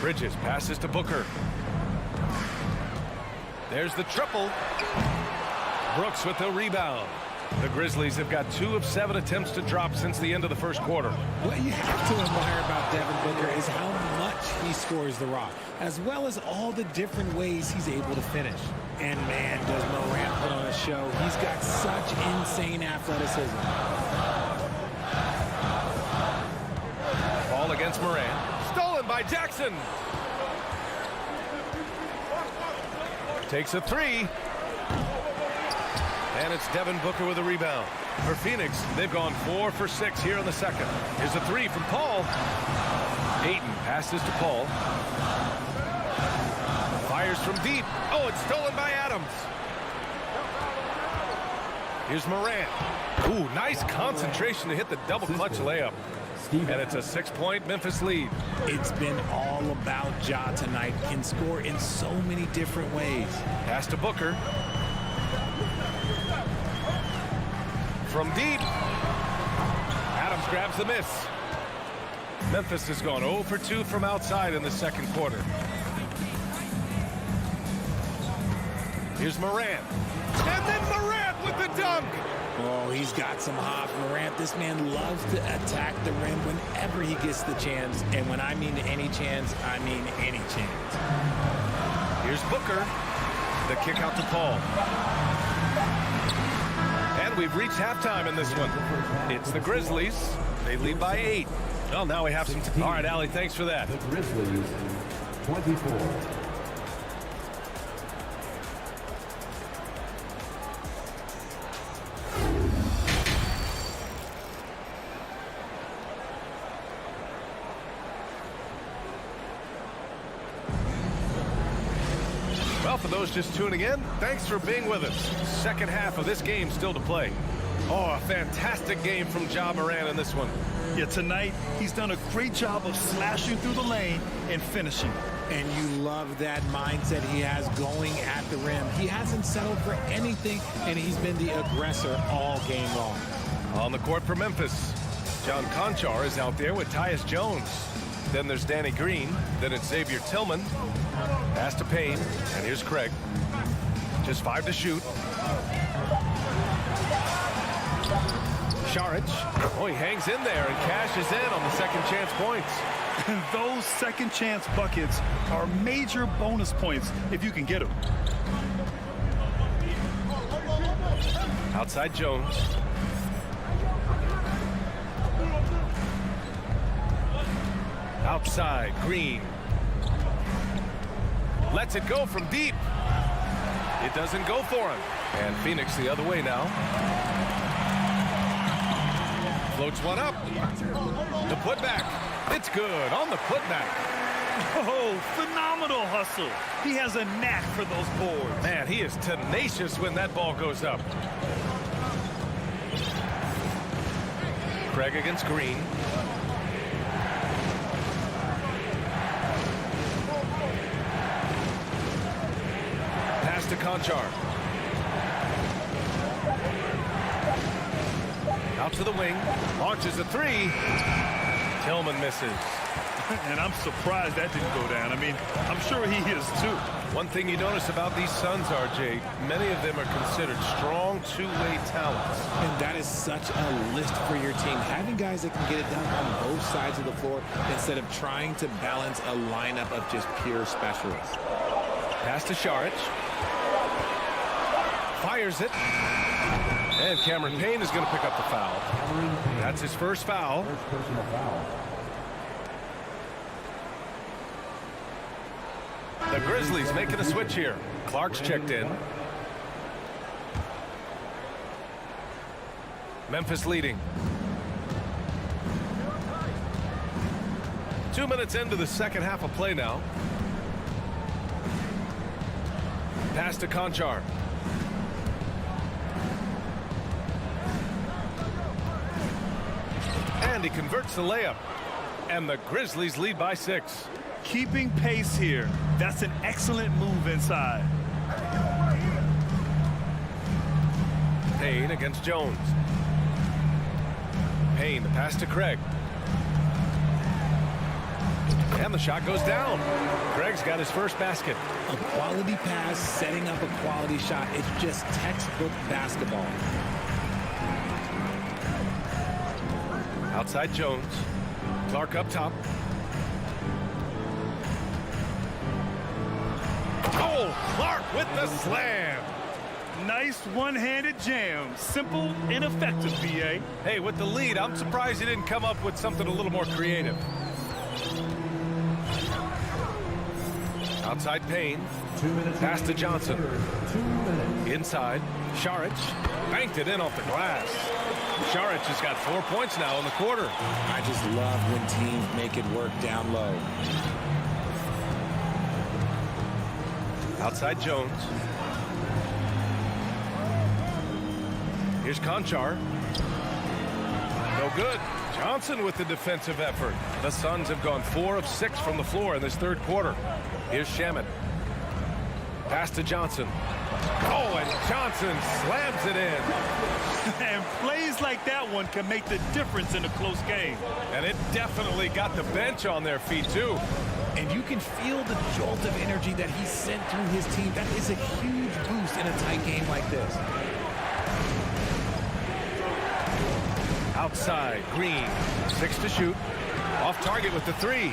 S6: Bridges passes to Booker. There's the triple. Brooks with the rebound. The Grizzlies have got 2 of 7 attempts to drop since the end of the first quarter.
S14: What you have to admire about Devin Booker is how much he scores the rock, as well as all the different ways he's able to finish. And man, does Morant put on a show. He's got such insane athleticism.
S6: Ball against Morant. Stolen by Jackson. Takes a three. And it's Devin Booker with a rebound. For Phoenix, they've gone 4 for 6 here in the second. Here's a three from Paul. Ayton passes to Paul. Fires from deep. Oh, it's stolen by Adams. Here's Morant. Ooh, nice concentration to hit the double clutch layup. And it's a 6-point Memphis lead.
S14: It's been all about Ja tonight. Can score in so many different ways.
S6: Pass to Booker. From deep. Adams grabs the miss. Memphis has gone 0 for 2 from outside in the second quarter. Here's Morant. And then Morant with the dunk.
S14: Oh, he's got some hop. Morant, this man loves to attack the rim whenever he gets the chance. And when I mean any chance, I mean any chance.
S6: Here's Booker. The kick out to Paul. And we've reached halftime in this one. It's the Grizzlies. They lead by 8. Well, now we have some... All right, Allie, thanks for that.
S9: The Grizzlies, 24.
S6: Well, for those just tuning in, thanks for being with us. Second half of this game still to play. Oh, a fantastic game from Ja Morant in this one.
S8: Yeah, tonight he's done a great job of slashing through the lane and finishing.
S14: And you love that mindset he has going at the rim. He hasn't settled for anything, and he's been the aggressor all game long.
S6: On the court for Memphis, John Conchar is out there with Tyus Jones. Then there's Danny Green. Then it's Xavier Tillman. Pass to Payne. And here's Craig. Just 5 to shoot. Saric. Oh, he hangs in there and cashes in on the second chance points.
S8: And those second chance buckets are major bonus points if you can get them.
S6: Outside Jones. Outside Green. Lets it go from deep. It doesn't go for him. And Phoenix the other way now. Floats one up. The putback. It's good on the putback.
S8: Oh, phenomenal hustle. He has a knack for those boards.
S6: Man, he is tenacious when that ball goes up. Craig against Green. Pass to Conchar. Out to the wing. Launches a three. Tillman misses.
S8: And I'm surprised that didn't go down. I mean, I'm sure he is too.
S6: One thing you notice about these Suns, RJ, many of them are considered strong two-way talents.
S14: And that is such a list for your team. Having guys that can get it done on both sides of the floor instead of trying to balance a lineup of just pure specialists.
S6: Pass to Saric. Fires it. And Cameron Payne is going to pick up the foul. That's his first foul.
S9: First personal foul.
S6: The Grizzlies making a switch here. Clark's checked in. Memphis leading. 2 minutes into the second half of play now. Pass to Conchar. And he converts the layup. And the Grizzlies lead by 6.
S8: Keeping pace here. That's an excellent move inside.
S6: Payne against Jones. Payne, the pass to Craig. And the shot goes down. Craig's got his first basket.
S14: A quality pass, setting up a quality shot. It's just textbook basketball.
S6: Outside Jones. Clark up top. Oh, Clark with the slam.
S8: Nice one-handed jam. Simple and effective, BA.
S6: Hey, with the lead, I'm surprised he didn't come up with something a little more creative. Outside Payne.
S9: 2 minutes.
S6: Pass to Johnson.
S9: 2 minutes.
S6: Inside. Šarić banked it in off the glass. Šarić has got 4 points now in the quarter.
S14: I just love when teams make it work down low.
S6: Outside Jones. Here's Conchar. No good. Johnson with the defensive effort. The Suns have gone 4 of 6 from the floor in this third quarter. Here's Shaman. Pass to Johnson. Oh, and Johnson slams it in.
S8: And plays like that one can make the difference in a close game.
S6: And it definitely got the bench on their feet, too.
S14: And you can feel the jolt of energy that he sent through his team. That is a huge boost in a tight game like this.
S6: Outside, Green. 6 to shoot. Off target with the 3.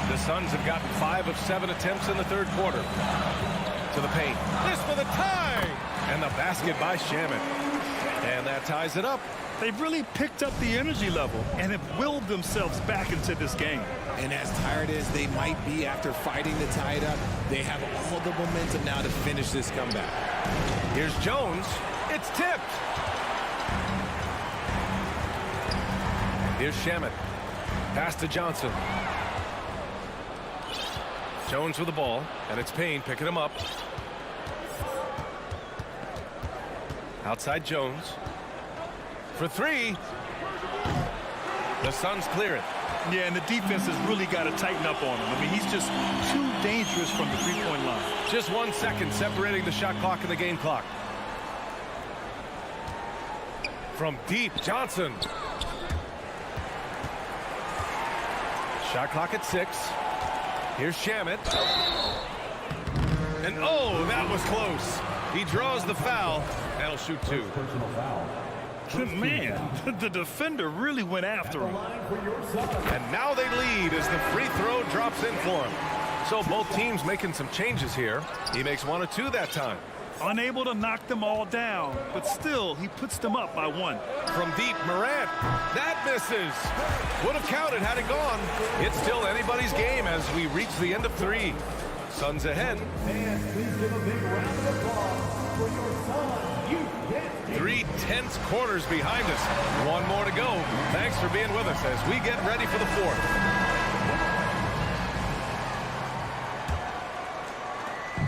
S6: The Suns have gotten 5 of 7 attempts in the third quarter. To the paint. This for the tie! And the basket by Shaman. And that ties it up.
S8: They've really picked up the energy level and have willed themselves back into this game.
S14: And as tired as they might be after fighting to tie it up, they have all the momentum now to finish this comeback.
S6: Here's Jones. It's tipped. Here's Shaman. Pass to Johnson. Jones with the ball, and it's Payne picking him up. Outside Jones. For 3. The Suns clear it.
S8: Yeah, and the defense has really got to tighten up on him. I mean, he's just too dangerous from the three-point line.
S6: Just 1 second separating the shot clock and the game clock. From deep, Johnson. Shot clock at 6. Here's Shaman. And oh, that was close. He draws the foul. That'll shoot 2.
S9: Personal foul.
S8: Man, the defender really went after him.
S6: And now they lead as the free throw drops in for him. So both teams making some changes here. He makes 1 or 2 that time.
S8: Unable to knock them all down, but still, he puts them up by 1.
S6: From deep, Morant. That misses. Would have counted had it gone. It's still anybody's game as we reach the end of 3. Suns ahead.
S9: Fans, please give a big round of applause for your son.
S6: 3 tense quarters behind us. 1 more to go. Thanks for being with us as we get ready for the 4th.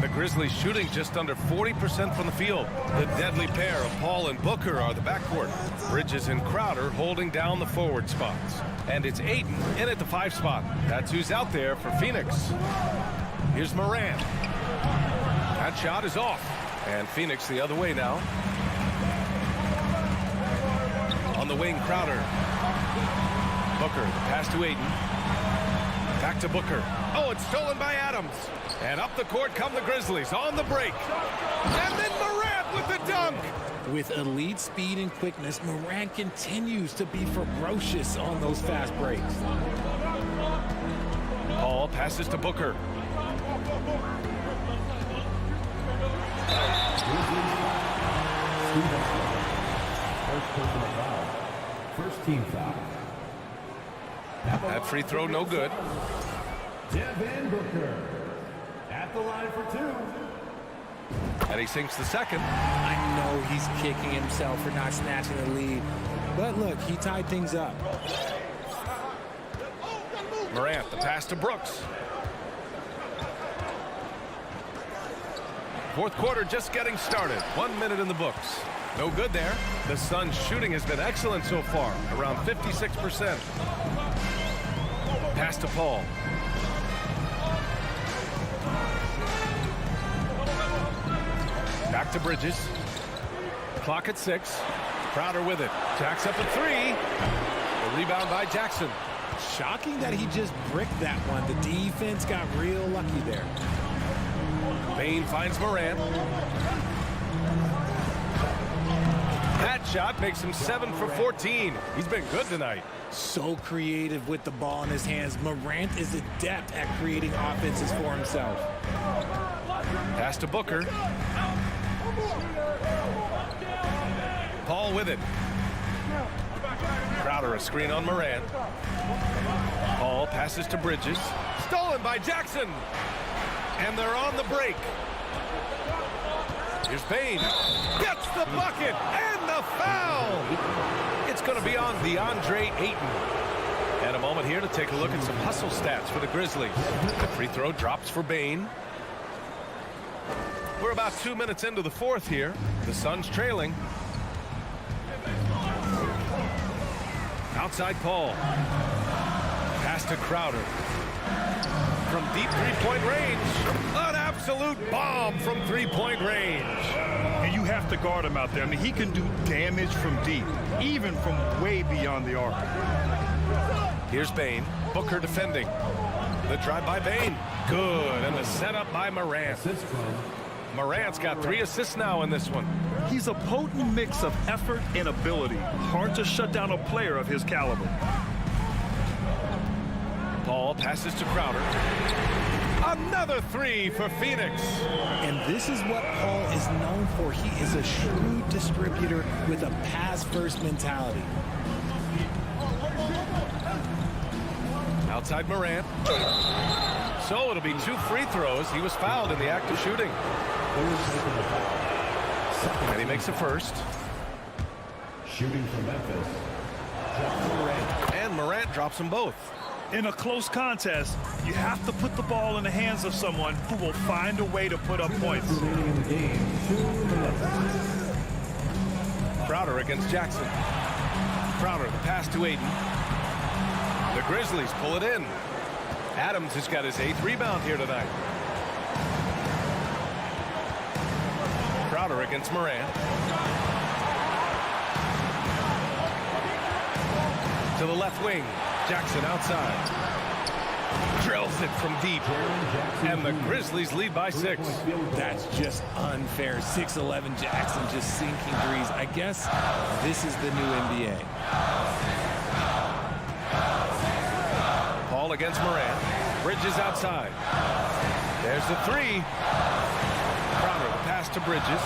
S6: The Grizzlies shooting just under 40% from the field. The deadly pair of Paul and Booker are the backcourt. Bridges and Crowder holding down the forward spots. And it's Ayton in at the 5 spot. That's who's out there for Phoenix. Here's Morant. That shot is off. And Phoenix the other way now. On the wing, Crowder. Booker, pass to Ayton. Back to Booker. Oh, it's stolen by Adams. And up the court come the Grizzlies on the break. And then Morant with the dunk.
S14: With elite speed and quickness, Morant continues to be ferocious on those fast breaks.
S6: Paul passes to Booker.
S9: First personal foul. First team foul.
S6: That free throw no good.
S9: Devin Booker at the line for 2.
S6: And he sinks the second.
S14: I know he's kicking himself for not snatching the lead. But look, he tied things up.
S6: Morant, the pass to Brooks. Fourth quarter just getting started. 1 minute in the books. No good there. The Suns' shooting has been excellent so far, around 56%. Pass to Paul. Back to Bridges. Clock at 6. Crowder with it. Jacks up at 3. The rebound by Jackson.
S14: Shocking that he just bricked that one. The defense got real lucky there.
S6: Payne finds Morant. That shot makes him 7 for 14. He's been good tonight.
S14: So creative with the ball in his hands. Morant is adept at creating offenses for himself.
S6: Pass to Booker. Paul with it. Crowder a screen on Morant. Paul passes to Bridges. Stolen by Jackson. And they're on the break. Here's Bane. Gets the bucket and the foul. It's going to be on DeAndre Ayton. And a moment here to take a look at some hustle stats for the Grizzlies. The free throw drops for Bane. We're about 2 minutes into the fourth here. The Suns trailing. Outside Paul. Pass to Crowder. From deep three-point range. An absolute bomb from three-point range.
S8: And you have to guard him out there. I mean, he can do damage from deep, even from way beyond the arc.
S6: Here's Bane. Booker defending. The drive by Bane. Good. And the setup by Morant. Morant's got 3 assists now in this one.
S8: He's a potent mix of effort and ability. Hard to shut down a player of his caliber.
S6: Paul passes to Crowder. Another 3 for Phoenix.
S14: And this is what Paul is known for. He is a shrewd distributor with a pass-first mentality.
S6: Outside Morant. So it'll be 2 free throws. He was fouled in the act of shooting. And he makes a first.
S9: Shooting from Memphis.
S6: And Morant drops them both.
S8: In a close contest, you have to put the ball in the hands of someone who will find a way to put up points.
S6: Crowder against Jackson. Crowder, the pass to Ayton. The Grizzlies pull it in. Adams has got his 8th rebound here tonight. Crowder against Morant. To the left wing. Jackson outside. Drills it from deep. And the Grizzlies lead by 6.
S14: That's just unfair. 6'11" Jackson just sinking threes. I guess this is the new NBA.
S6: Paul against Morant. Bridges outside. There's the 3. Crowder, the pass to Bridges.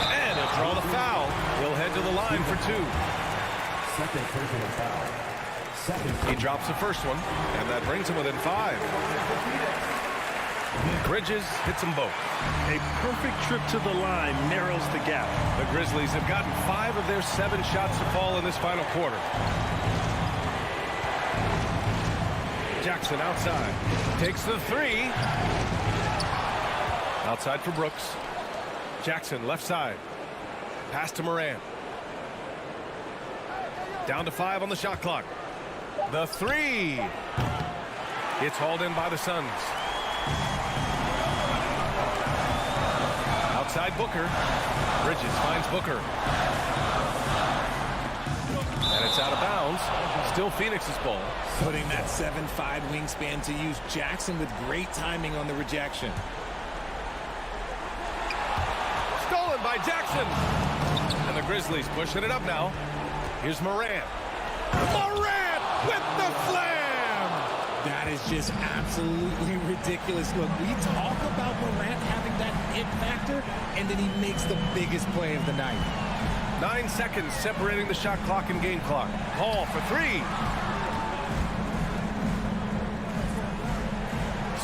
S6: And he'll draw the foul. He'll head to the line for 2.
S9: Second personal foul.
S6: He drops the first one, and that brings him within 5. Bridges hits them both.
S8: A perfect trip to the line narrows the gap.
S6: The Grizzlies have gotten 5 of their 7 shots to fall in this final quarter. Jackson outside. Takes the 3. Outside for Brooks. Jackson left side. Pass to Morant. Down to 5 on the shot clock. The 3. It's hauled in by the Suns. Outside Booker. Bridges finds Booker. And it's out of bounds. Still Phoenix's ball.
S14: Putting that 7'5" wingspan to use. Jackson with great timing on the rejection.
S6: Stolen by Jackson. And the Grizzlies pushing it up now. Here's Morant. Morant with the slam!
S14: That is just absolutely ridiculous. Look, we talk about Morant having that it factor, and then he makes the biggest play of the night.
S6: 9 seconds separating the shot clock and game clock. Paul for 3.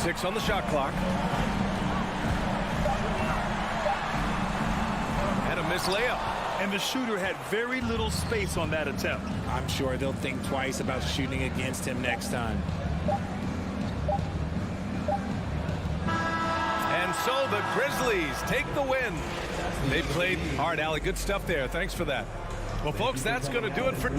S6: 6 on the shot clock. And a missed layup.
S8: And the shooter had very little space on that attempt.
S14: I'm sure they'll think twice about shooting against him next time.
S6: And so the Grizzlies take the win. They played hard, Allie. Good stuff there. Thanks for that. Well, folks, that's going to do it for...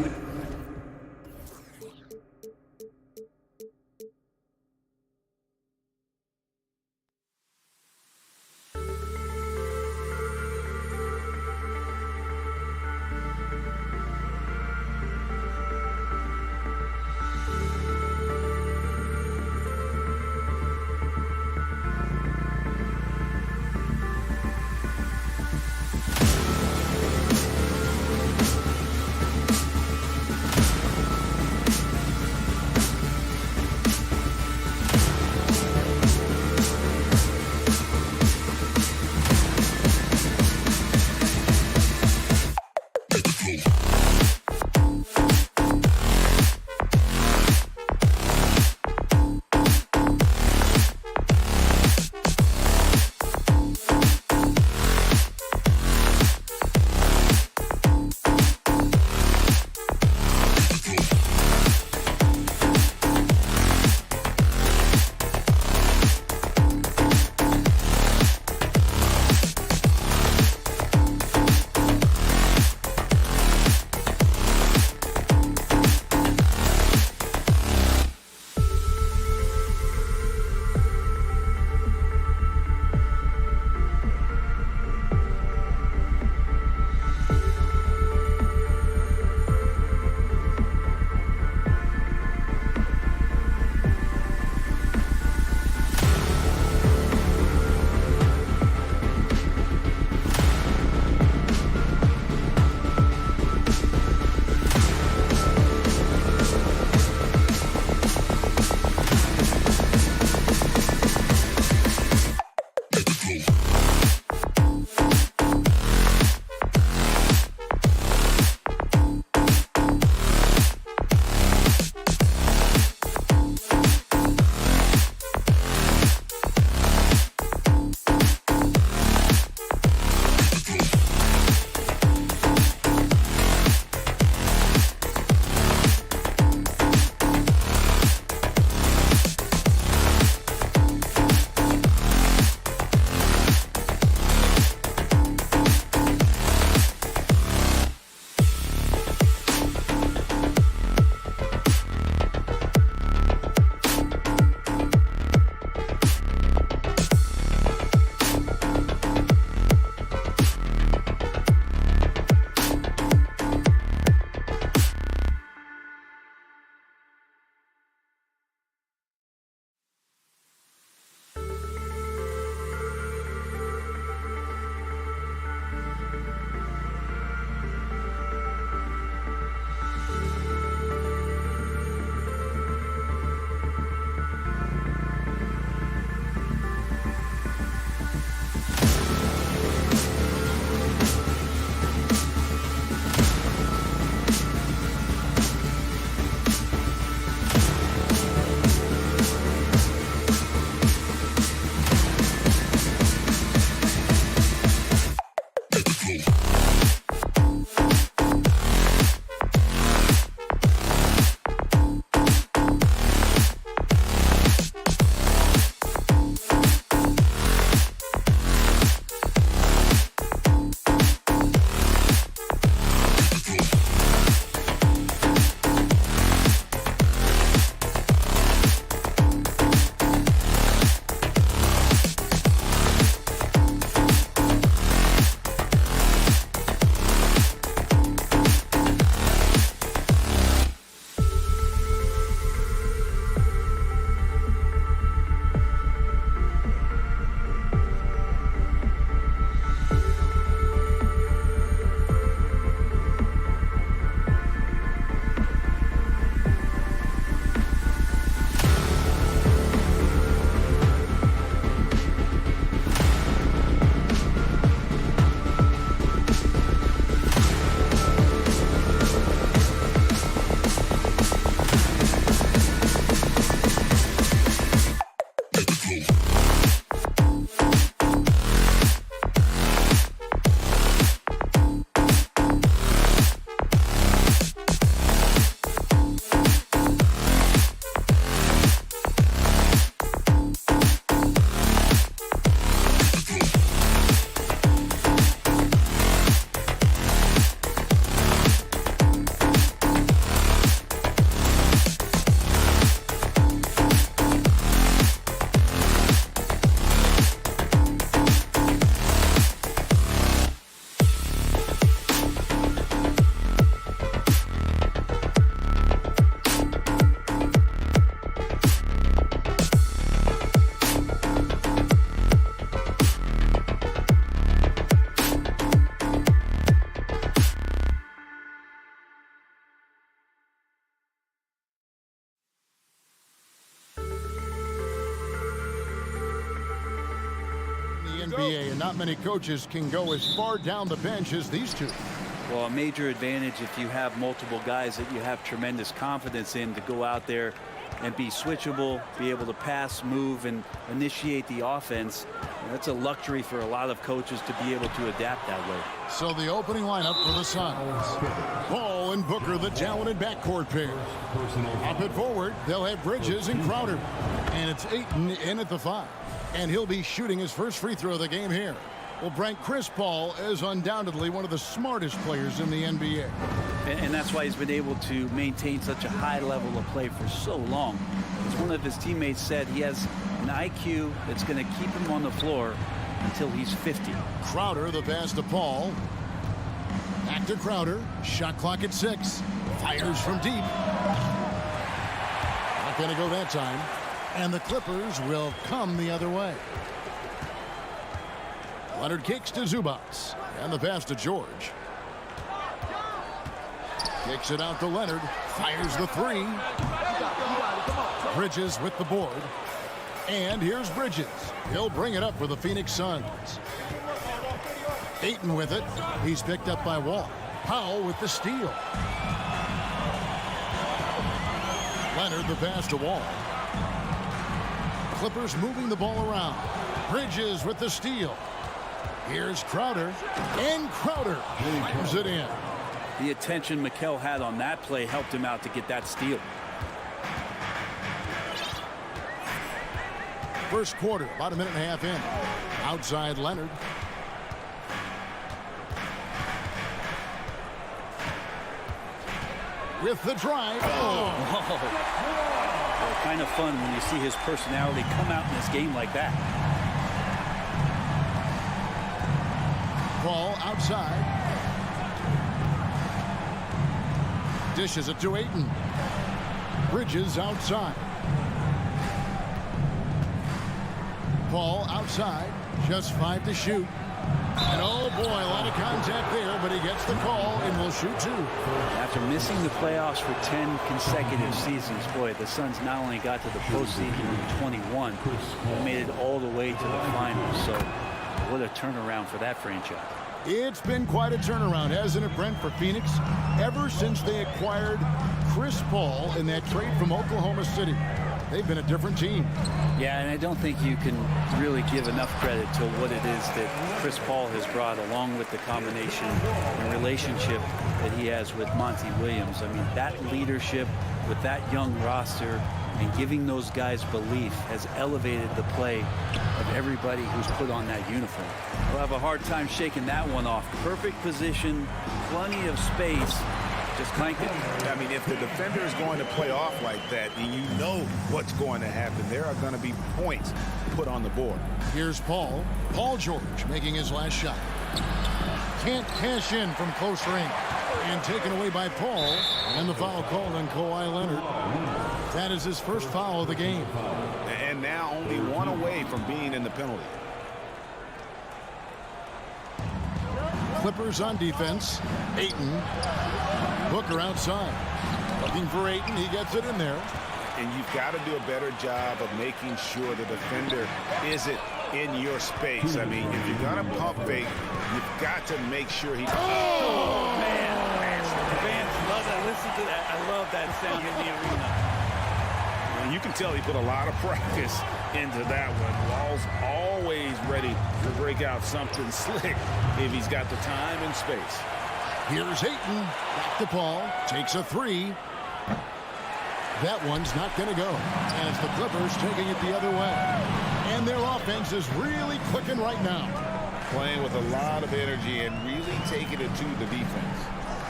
S1: NBA, and not many coaches can go as far down the bench as these two.
S2: Well, a major advantage if you have multiple guys that you have tremendous confidence in to go out there and be switchable, be able to pass, move, and initiate the offense. That's a luxury for a lot of coaches to be able to adapt that way.
S1: So the opening lineup for the Suns. Ball and Booker, the talented backcourt pair. Up at forward, they'll have Bridges and Crowder. And it's Ayton in at the 5. And he'll be shooting his first free throw of the game here. Well, Brent, Chris Paul is undoubtedly one of the smartest players in the NBA.
S2: And that's why he's been able to maintain such a high level of play for so long. As one of his teammates said, he has an IQ that's going to keep him on the floor until he's 50.
S1: Crowder, the pass to Paul. Back to Crowder. Shot clock at 6. Fires from deep. Not going to go that time. And the Clippers will come the other way. Leonard kicks to Zubats. And the pass to George. Kicks it out to Leonard. Fires the 3. Bridges with the board. And here's Bridges. He'll bring it up for the Phoenix Suns. Ayton with it. He's picked up by Wall. Powell with the steal. Leonard the pass to Wall. Clippers moving the ball around. Bridges with the steal. Here's Crowder. And Crowder slams it in.
S2: The attention Mikel had on that play helped him out to get that steal.
S1: First quarter, about a minute and a half in. Outside Leonard. With the drive.
S2: Oh. Well, kind of fun when you see his personality come out in this game like that.
S1: Ball outside. Dishes it to Ayton. Bridges outside. Paul outside. Just 5 to shoot. And oh boy, a lot of contact there, but he gets the call and will shoot 2.
S2: After missing the playoffs for 10 consecutive seasons, boy, the Suns not only got to the postseason in 21, but made it all the way to the finals. So what a turnaround for that franchise.
S1: It's been quite a turnaround, hasn't it, Brent, for Phoenix? Ever since they acquired Chris Paul in that trade from Oklahoma City. they've been a different team.
S2: Yeah, and I don't think you can really give enough credit to what it is that Chris Paul has brought, along with the combination and relationship that he has with Monty Williams. I mean, that leadership with that young roster and giving those guys belief has elevated the play of everybody who's put on that uniform. We'll have a hard time shaking that one off. Perfect position, plenty of space. Just clank it.
S5: I mean, if the defender is going to play off like that, and you know what's going to happen, there are going to be points put on the board.
S1: Here's Paul George making his last shot. Can't cash in from close range. And taken away by Paul. And the foul called on Kawhi Leonard. That is his first foul of the game.
S5: And now only one away from being in the penalty.
S1: Clippers on defense. Ayton. Booker outside. Looking for Ayton. He gets it in there.
S5: And you've got to do a better job of making sure the defender isn't in your space. I mean, if you're going to pump fake, you've got to make sure he...
S2: Oh, man. Fans love that. Listen to that. I love that sound in the arena.
S5: And you can tell he put a lot of practice into that one. Wall's always ready to break out something slick if he's got the time and space.
S1: Here's Ayton. Back to Paul. Takes a three. That one's not going to go. And it's the Clippers taking it the other way. And their offense is really clicking right now.
S5: Playing with a lot of energy and really taking it to the defense.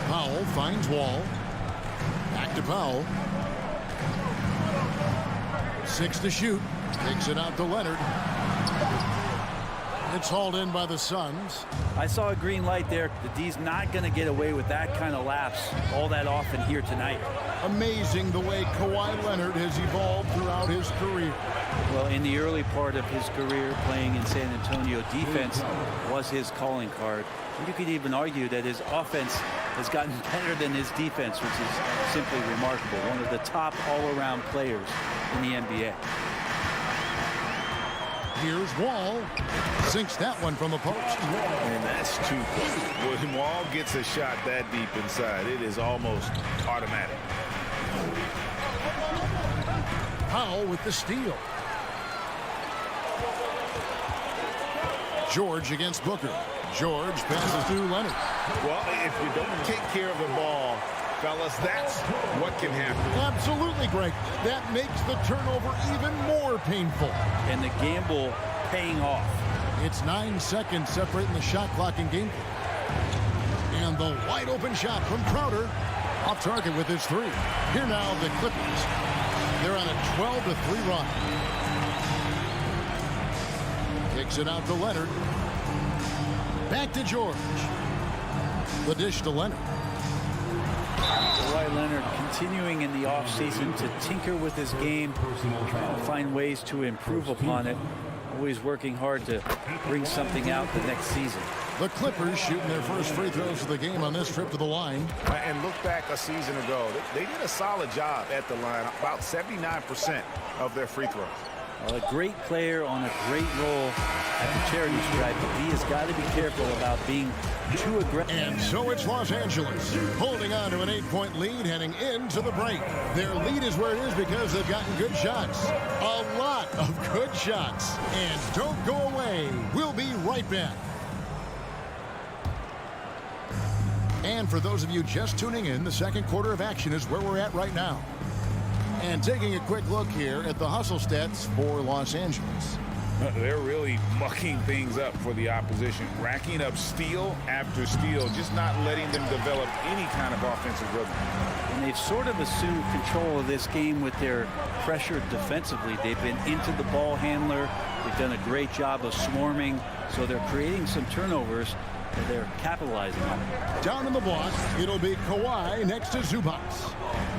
S1: Powell finds Wall. Back to Powell. 6 to shoot. Takes it out to Leonard. It's hauled in by the Suns.
S2: I saw a green light there. The D's not going to get away with that kind of lapse all that often here tonight.
S1: Amazing the way Kawhi Leonard has evolved throughout his career.
S2: Well, in the early part of his career playing in San Antonio, defense was his calling card. You could even argue that his offense has gotten better than his defense, which is simply remarkable. One of the top all-around players in the NBA.
S1: Here's Wall. Sinks that one from the post.
S5: And that's too quick. When Wall gets a shot that deep inside, it is almost automatic.
S1: Powell with the steal. George against Booker. George passes to Leonard.
S5: Well, if you don't take care of the ball, fellas, that's what can happen.
S1: Absolutely, Greg. That makes the turnover even more painful.
S2: And the gamble paying off.
S1: It's 9 seconds separating the shot clock and game clock. And the wide open shot from Crowder. Off target with his three. Here now the Clippers. They're on a 12-3 run. Kicks it out to Leonard. Back to George. The dish to Leonard.
S2: Kawhi Leonard continuing in the offseason to tinker with his game, trying to find ways to improve upon it. Always working hard to bring something out the next season.
S1: The Clippers shooting their first free throws of the game on this trip to the line.
S5: And look back a season ago. They did a solid job at the line, about 79% of their free throws.
S2: Well, a great player on a great role at the charity stripe, but he has got to be careful about being too aggressive.
S1: And so it's Los Angeles holding on to an 8-point lead heading into the break. Their lead is where it is because they've gotten good shots. A lot of good shots. And don't go away. We'll be right back. And for those of you just tuning in, the second quarter of action is where we're at right now. And taking a quick look here at the hustle stats for Los Angeles.
S5: They're really mucking things up for the opposition, racking up steal after steal, just not letting them develop any kind of offensive rhythm.
S2: And they've sort of assumed control of this game with their pressure defensively. They've been into the ball handler. They've done a great job of swarming, so they're creating some turnovers that they're capitalizing on.
S1: Down in the block, it'll be Kawhi next to Zubac.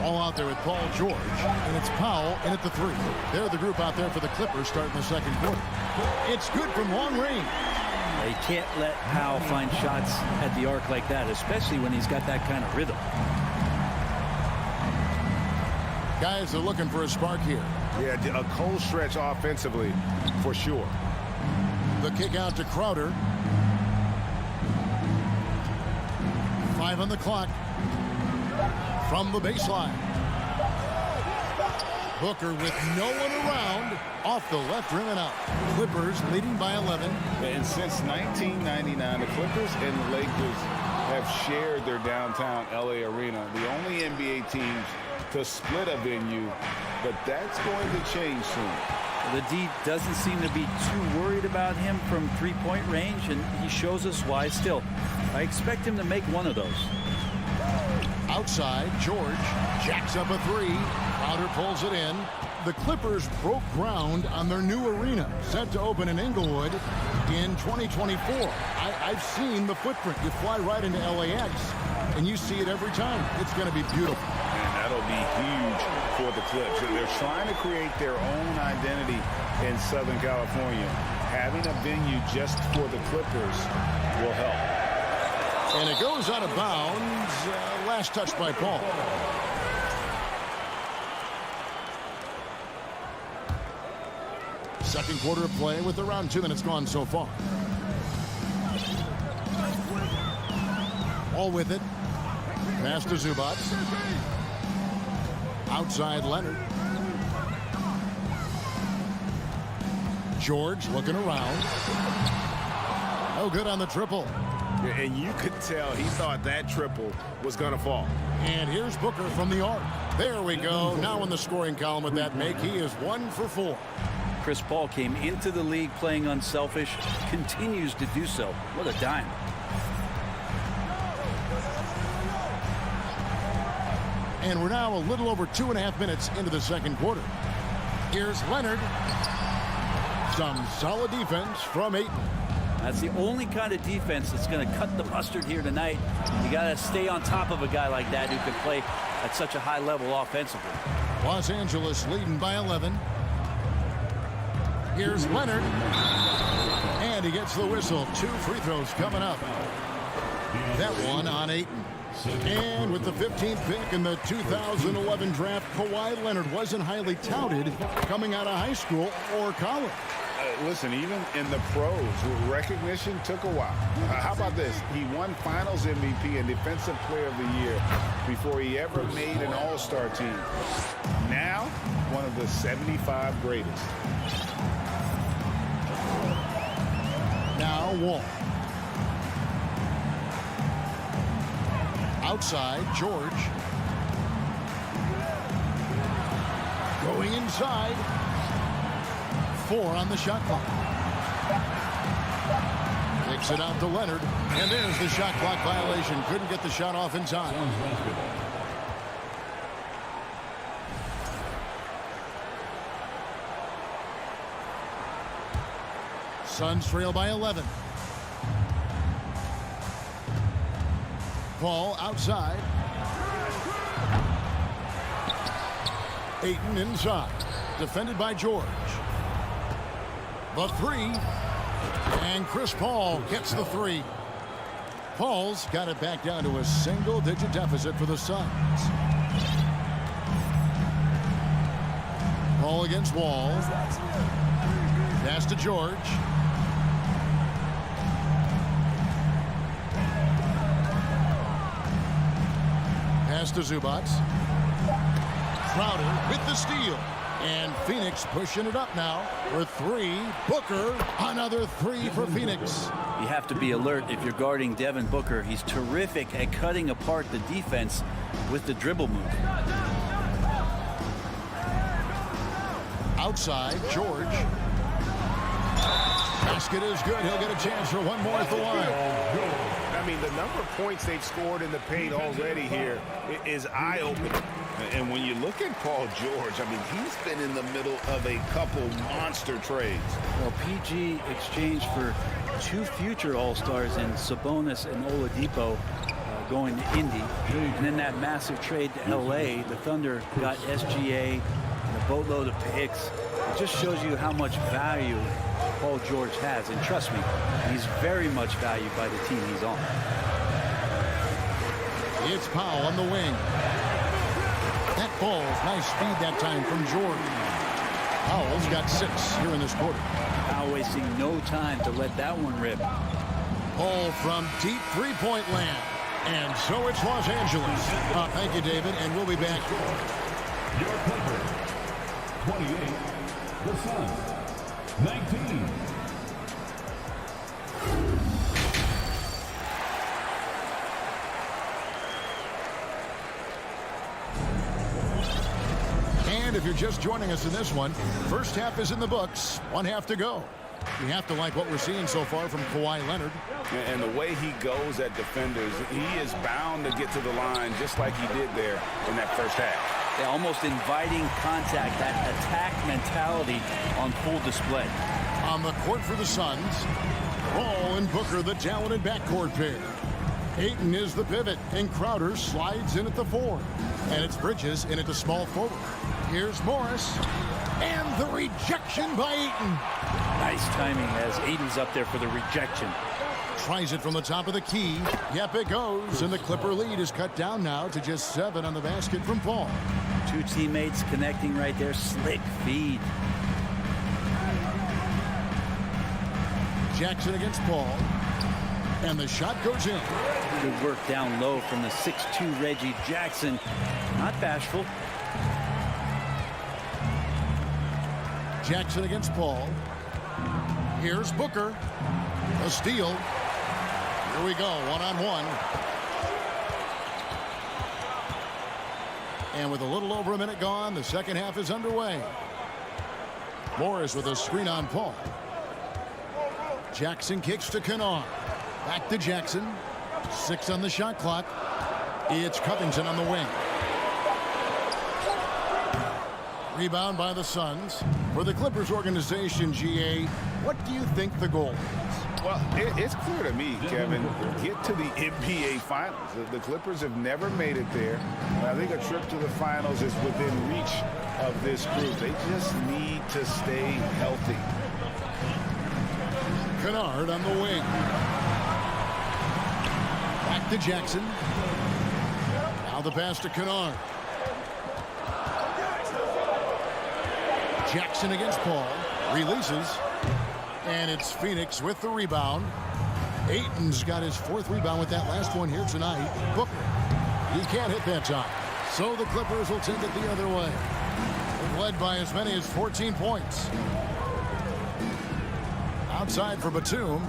S1: All out there with Paul George, and it's Powell in at the three. They're the group out there for the Clippers starting the second quarter. It's good from long range.
S2: You can't let Powell find shots at the arc like that, especially when he's got that kind of rhythm.
S1: Guys are looking for a spark here.
S5: Yeah, a cold stretch offensively, for sure.
S1: The kick out to Crowder. 5 on the clock. From the baseline. Booker with no one around, off the left rim and out. Clippers leading by 11.
S12: And since 1999, the Clippers and the Lakers have shared their downtown LA arena. The only NBA teams to split a venue, but that's going to change soon.
S2: The D doesn't seem to be too worried about him from three-point range, and he shows us why still. I expect him to make one of those.
S1: Outside, George jacks up a three. Crowder pulls it in. The Clippers broke ground on their new arena, set to open in Inglewood in 2024. I've seen the footprint. You fly right into LAX, and you see it every time. It's going to be beautiful.
S12: And that'll be huge for the Clips. They're trying to create their own identity in Southern California. Having a venue just for the Clippers will help.
S1: And it goes out of bounds. Last touch by Paul. Second quarter of play with around 2 minutes gone so far. All with it. Pass to Zubac. Outside Leonard. George looking around. No good on the triple.
S13: And you could tell he thought that triple was going to fall.
S1: And here's Booker from the arc. There we go. Now in the scoring column with that make, he is 1 for 4.
S2: Chris Paul came into the league playing unselfish, continues to do so. What a dime.
S1: And we're now a little over 2.5 minutes into the second quarter. Here's Leonard. Some solid defense from Ayton.
S2: That's the only kind of defense that's going to cut the mustard here tonight. You got to stay on top of a guy like that who can play at such a high level offensively.
S1: Los Angeles leading by 11. Here's Leonard. And he gets the whistle. 2 free throws coming up. That one on Ayton. And with the 15th pick in the 2011 draft, Kawhi Leonard wasn't highly touted coming out of high school or college.
S12: Listen, even in the pros, recognition took a while. How about this? He won Finals MVP and Defensive Player of the Year before he ever made an All-Star team. Now, one of the 75 greatest.
S1: Now Wall. Outside, George. Going inside. 4 on the shot clock. Kicks it out to Leonard. And there's the shot clock violation. Couldn't get the shot off in time. Suns trail by 11. Paul outside. Ayton inside. Defended by George. The 3. And Chris Paul gets the 3. Paul's got it back down to a single-digit deficit for the Suns. Paul against Wall. Pass to George. Pass to Zubac. Crowder with the steal. And Phoenix pushing it up now for 3. Booker, another 3 for Phoenix.
S2: You have to be alert if you're guarding Devin Booker. He's terrific at cutting apart the defense with the dribble move.
S1: Outside, George. Basket is good. He'll get a chance for one more at the line.
S13: I mean, the number of points they've scored in the paint already here is eye-opening.
S12: And when you look at Paul George, I mean, he's been in the middle of a couple monster trades.
S2: Well, PG exchanged for 2 future All-Stars in Sabonis and Oladipo going to Indy. And then that massive trade to L.A., the Thunder got SGA and a boatload of picks. It just shows you how much value Paul George has. And trust me, he's very much valued by the team he's on.
S1: It's Powell on the wing. That ball's nice speed that time from George. Powell's got 6 here in this quarter.
S2: Now wasting no time to let that one rip.
S1: Ball from deep three-point land. And so it's Los Angeles. Thank you, David, and we'll be back.
S9: 28, the Suns. 19.
S1: And if you're just joining us in this one, first half is in the books. 1 half to go. We have to like what we're seeing so far from Kawhi Leonard.
S5: And the way he goes at defenders, he is bound to get to the line just like he did there in that first half.
S2: Yeah, almost inviting contact, that attack mentality on full display.
S1: On the court for the Suns, Paul and Booker, the talented backcourt pair. Ayton is the pivot, and Crowder slides in at the 4. And it's Bridges in at the small forward. Here's Morris, and the rejection by Ayton.
S2: Nice timing as Ayton's up there for the rejection.
S1: Tries it from the top of the key. Yep, it goes, and the Clipper lead is cut down now to just 7 on the basket from Paul.
S2: Two teammates connecting right there. Slick feed.
S1: Jackson against Paul. And the shot goes in.
S2: Good work down low from the 6'2 Reggie Jackson. Not bashful.
S1: Jackson against Paul. Here's Booker. A steal. Here we go, one-on-one. And with a little over a minute gone, the second half is underway. Morris with a screen on Paul. Jackson kicks to Kennard. Back to Jackson. 6 on the shot clock. It's Covington on the wing. Rebound by the Suns. For the Clippers organization, GA, what do you think the goal is?
S5: Well, it's clear to me, Kevin, get to the NBA Finals. The Clippers have never made it there. I think a trip to the Finals is within reach of this group. They just need to stay healthy.
S1: Kennard on the wing. Back to Jackson. Now the pass to Kennard. Jackson against Paul. Releases. And it's Phoenix with the rebound. Ayton's got his 4th rebound with that last one here tonight. Booker. He can't hit that time. So the Clippers will take it the other way. Led by as many as 14 points. Outside for Batum.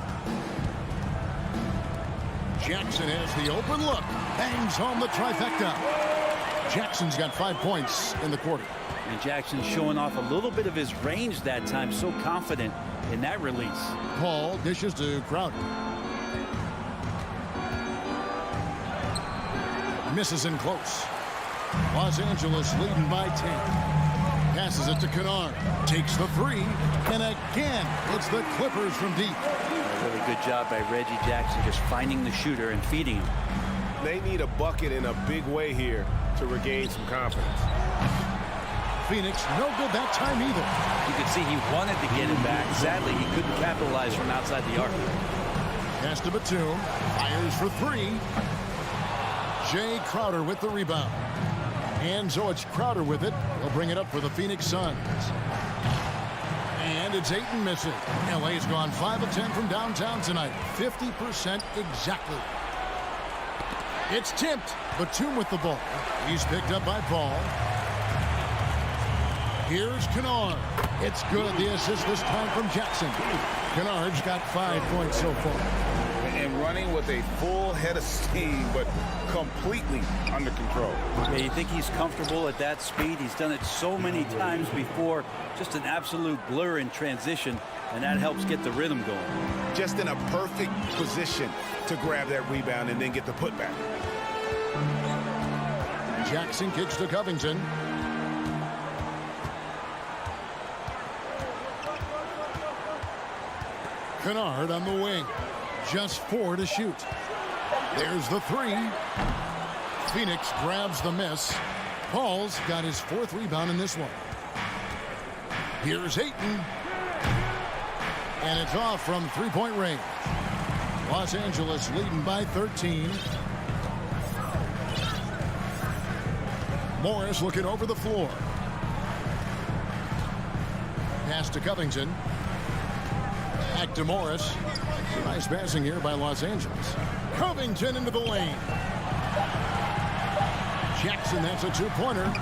S1: Jackson has the open look. Bangs home the trifecta. Jackson's got 5 points in the quarter.
S2: And Jackson showing off a little bit of his range that time. So confident in that release.
S1: Paul dishes to Crowder. Misses in close. Los Angeles leading by 10. Passes it to Kennard. Takes the 3. And again, it's the Clippers from deep.
S2: A really good job by Reggie Jackson just finding the shooter and feeding him.
S13: They need a bucket in a big way here to regain some confidence.
S1: Phoenix, no good that time either.
S2: You could see he wanted to get it back. Sadly, he couldn't capitalize from outside the arc.
S1: Pass to Batum. Fires for 3. Jay Crowder with the rebound. And so it's Crowder with it. He'll bring it up for the Phoenix Suns. And it's Ayton missing. LA's gone 5 of 10 from downtown tonight. 50% exactly. It's tipped. Batum with the ball. He's picked up by Paul. Here's Kennard. It's good. The assist this time from Jackson. Kennard's got 5 points so far.
S5: And running with a full head of steam, but completely under control.
S2: Yeah, you think he's comfortable at that speed. He's done it so many times before. Just an absolute blur in transition, and that helps get the rhythm going.
S5: Just in a perfect position to grab that rebound and then get the putback.
S1: Jackson kicks to Covington. Kennard on the wing. Just 4 to shoot. There's the 3. Phoenix grabs the miss. Paul's got his 4th rebound in this one. Here's Ayton. And it's off from 3-point range. Los Angeles leading by 13. Morris looking over the floor. Pass to Covington. Back to Morris. Nice passing here by Los Angeles. Covington into the lane. Jackson, that's a 2-pointer.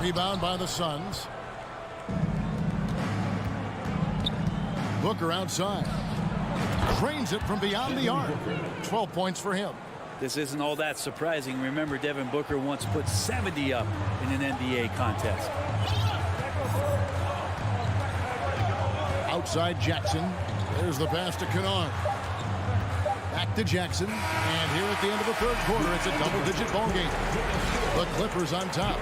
S1: Rebound by the Suns. Booker outside. Drains it from beyond the arc. 12 points for him.
S2: This isn't all that surprising. Remember, Devin Booker once put 70 up in an NBA contest.
S1: Outside Jackson. There's the pass to Kennard. Back to Jackson. And here at the end of the third quarter, it's a double-digit ball game. The Clippers on top.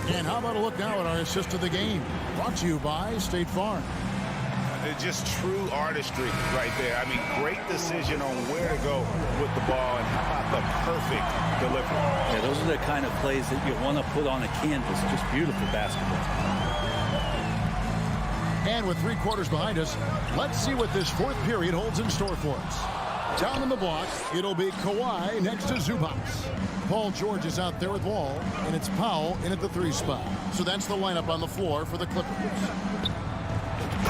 S1: And how about a look now at our assist of the game? Brought to you by State Farm.
S5: It's just true artistry right there. I mean, great decision on where to go with the ball, and how about the perfect delivery.
S2: Yeah, those are the kind of plays that you want to put on a canvas. Just beautiful basketball.
S1: And with 3 quarters behind us, let's see what this fourth period holds in store for us. Down in the block, it'll be Kawhi next to Zubac. Paul George is out there with Wall, and it's Powell in at the 3 spot. So that's the lineup on the floor for the Clippers.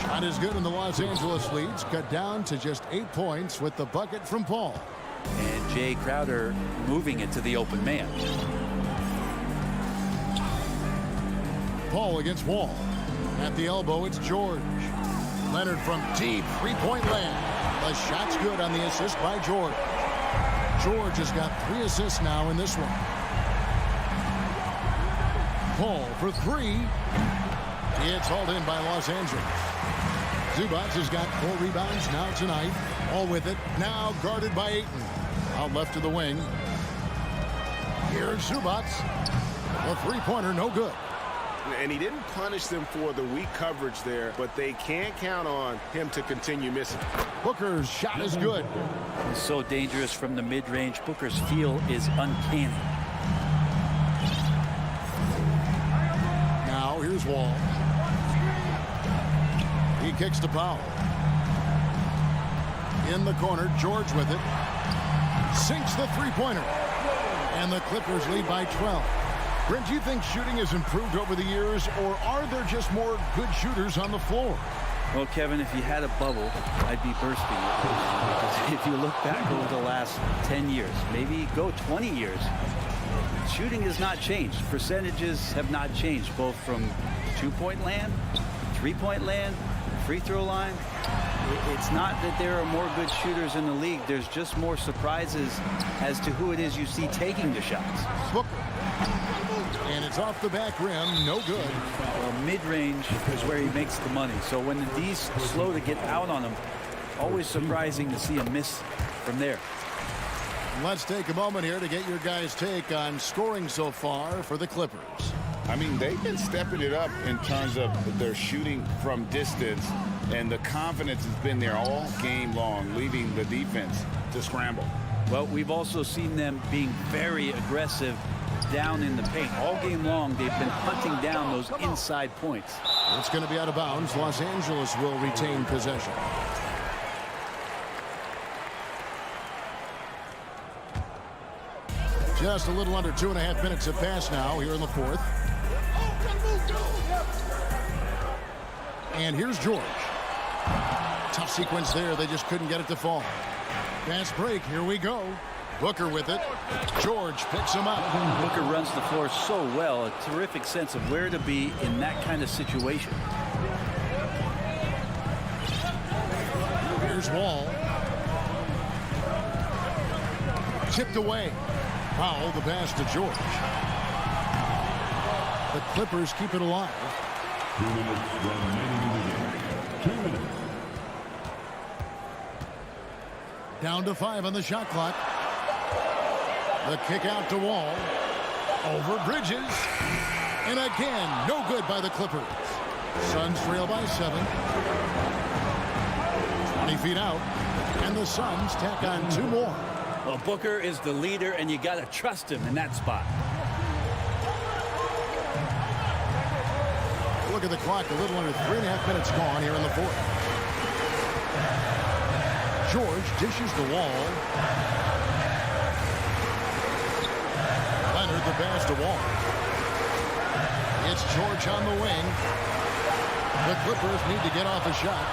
S1: Shot is good, and the Los Angeles leads cut down to just 8 points with the bucket from Paul.
S2: And Jay Crowder moving it to the open man.
S1: Paul against Wall. At the elbow, it's George. Leonard from deep, 3-point land. The shot's good on the assist by George. George has got 3 assists now in this one. Paul for 3. It's hauled in by Los Angeles. Zubac has got 4 rebounds now tonight. All with it. Now guarded by Ayton. Out left to the wing. Here's Zubac. The 3-pointer, no good.
S5: And he didn't punish them for the weak coverage there, but they can't count on him to continue missing.
S1: Booker's shot is good.
S2: He's so dangerous from the mid-range. Booker's feel is uncanny.
S1: Now here's Wall. He kicks to Powell. In the corner, George with it. Sinks the 3-pointer. And the Clippers lead by 12. Brent, do you think shooting has improved over the years, or are there just more good shooters on the floor?
S2: Well, Kevin, if you had a bubble, I'd be bursting it. Because if you look back over the last 10 years, maybe go 20 years, shooting has not changed. Percentages have not changed, both from 2-point land, 3-point land, free throw line. It's not that there are more good shooters in the league. There's just more surprises as to who it is you see taking the shots.
S1: Booker. And it's off the back rim, no good.
S2: Well, mid-range is where he makes the money. So when the D's slow to get out on him, always surprising to see him miss from there.
S1: Let's take a moment here to get your guys' take on scoring so far for the Clippers.
S5: I mean, they've been stepping it up in terms of their shooting from distance, and the confidence has been there all game long, leaving the defense to scramble.
S2: Well, we've also seen them being very aggressive down in the paint. All game long, they've been hunting down those inside points.
S1: It's going to be out of bounds. Los Angeles will retain possession. Just a little under 2.5 minutes have passed now here in the fourth. And here's George. Tough sequence there. They just couldn't get it to fall. Fast break. Here we go. Booker with it. George picks him up.
S2: Booker runs the floor so well. A terrific sense of where to be in that kind of situation.
S1: Here's Wall. Tipped away. Powell the pass to George. The Clippers keep it alive.
S9: 2 minutes remaining in the game. 2 minutes.
S1: Down to 5 on the shot clock. The kick out to Wall. Over Bridges. And again, no good by the Clippers. Suns trail by 7. 20 feet out. And the Suns tack on 2 more.
S2: Well, Booker is the leader, and you got to trust him in that spot.
S1: Look at the clock. A little under 3.5 minutes gone here in the fourth. George dishes the Wall. Leonard the pass to Wall. It's George on the wing. The Clippers need to get off a shot.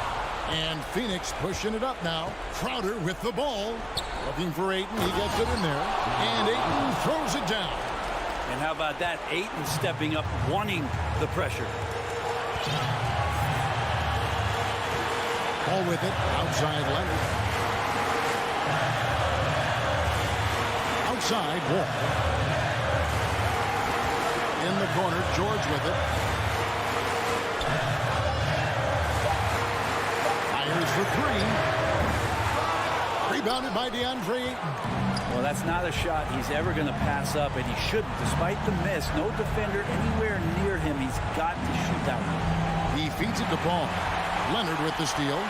S1: And Phoenix pushing it up now. Crowder with the ball. Looking for Ayton. He gets it in there. And Ayton throws it down.
S2: And how about that? Ayton stepping up, wanting the pressure.
S1: Ball with it. Outside Leonard. Outside Wall. In the corner, George with it. Fires for three. Rebounded by DeAndre Ayton.
S2: Well, that's not a shot he's ever going to pass up, and he shouldn't. Despite the miss, no defender anywhere near him. He's got to shoot that one.
S1: He feeds it to Paul. Leonard with the steal.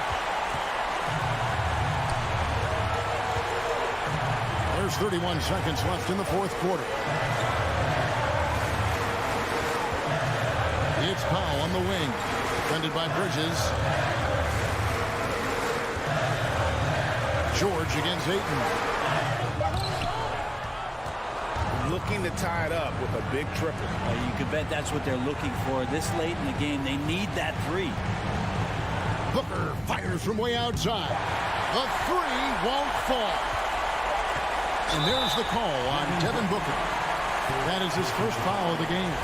S1: There's 31 seconds left in the fourth quarter. It's Powell on the wing. Defended by Bridges. George against Ayton.
S5: Looking to tie it up with a big triple.
S2: You can bet that's what they're looking for this late in the game. They need that three.
S1: Booker fires from way outside. The three won't fall. And there's the call on Devin Booker. That is his first foul of the game.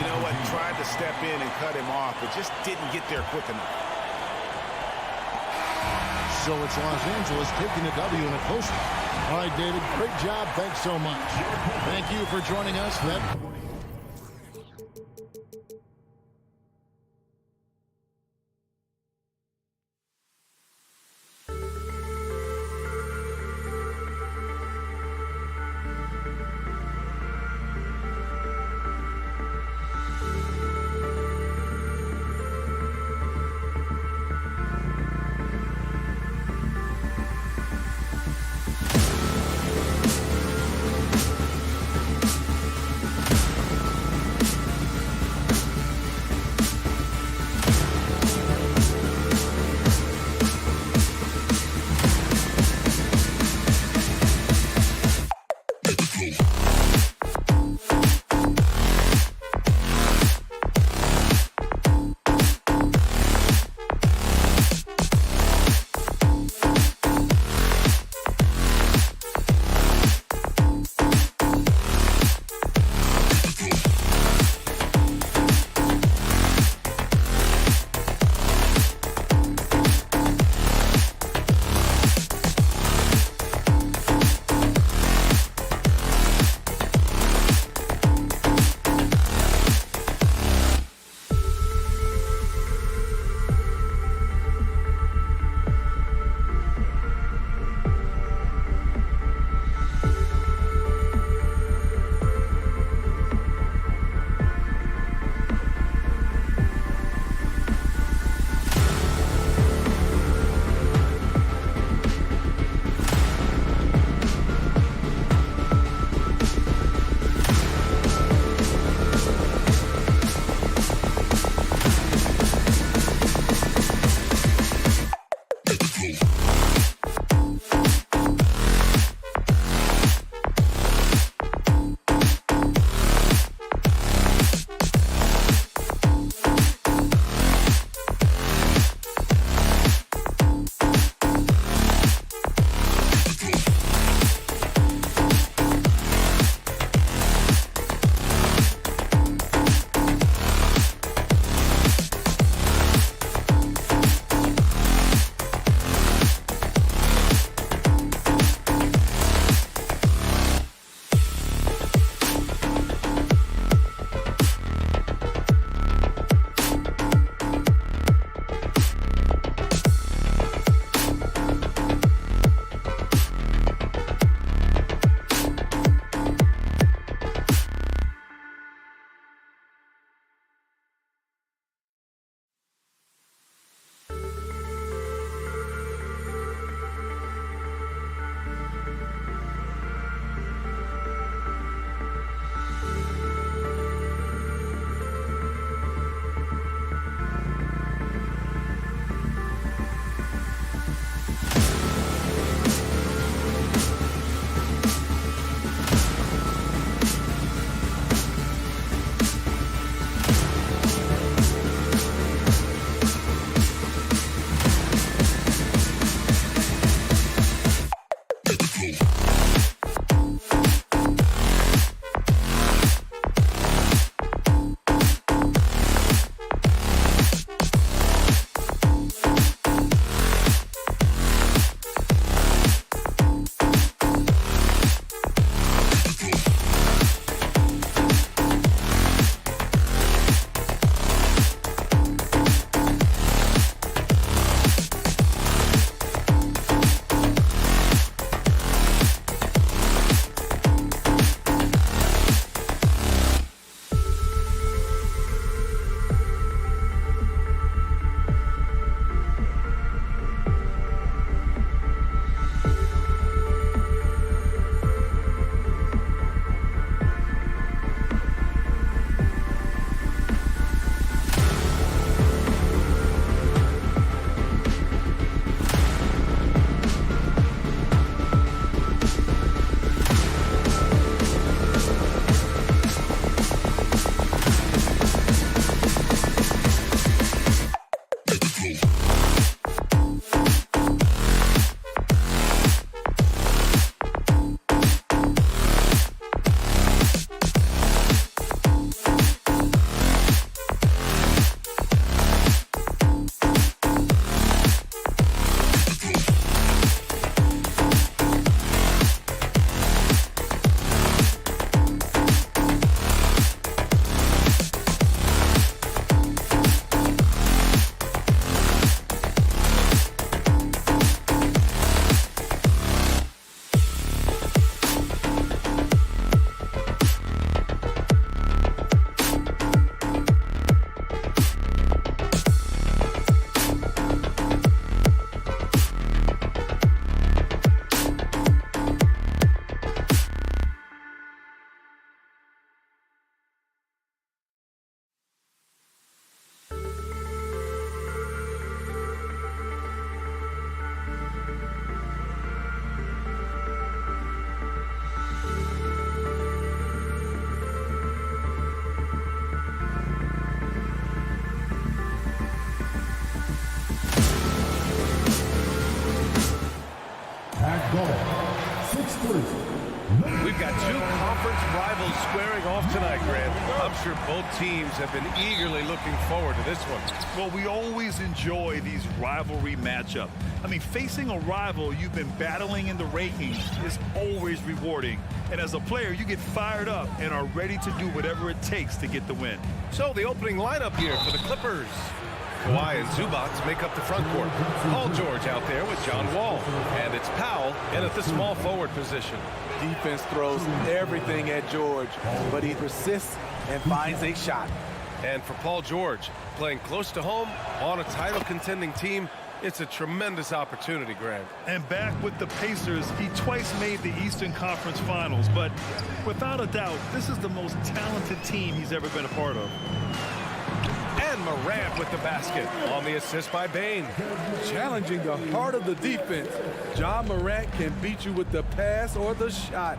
S5: You know what? Tried to step in and cut him off, but just didn't get there quick enough.
S1: So it's Los Angeles taking a W in a close one. All right, David, great job. Thanks so much. Thank you for joining us.
S6: We've got two conference rivals squaring off tonight, Grant. I'm sure both teams have been eagerly looking forward to this one.
S8: Well, we always enjoy these rivalry matchups. I mean, facing a rival you've been battling in the rankings is always rewarding. And as a player, you get fired up and are ready to do whatever it takes to get the win.
S6: So the opening lineup here for the Clippers. Kawhi and Zubats make up the front court. Paul George out there with John Wall. And it's Powell in at the small forward position.
S7: Defense throws everything at George, but he persists and finds a shot.
S6: And for Paul George, playing close to home on a title contending team, it's a tremendous opportunity, Grant.
S8: And back with the Pacers, he twice made the Eastern Conference Finals. But without a doubt, this is the most talented team he's ever been a part of.
S6: And Morant with the basket on the assist by Bane.
S7: Challenging the heart of the defense. Ja Morant can beat you with the pass or the shot.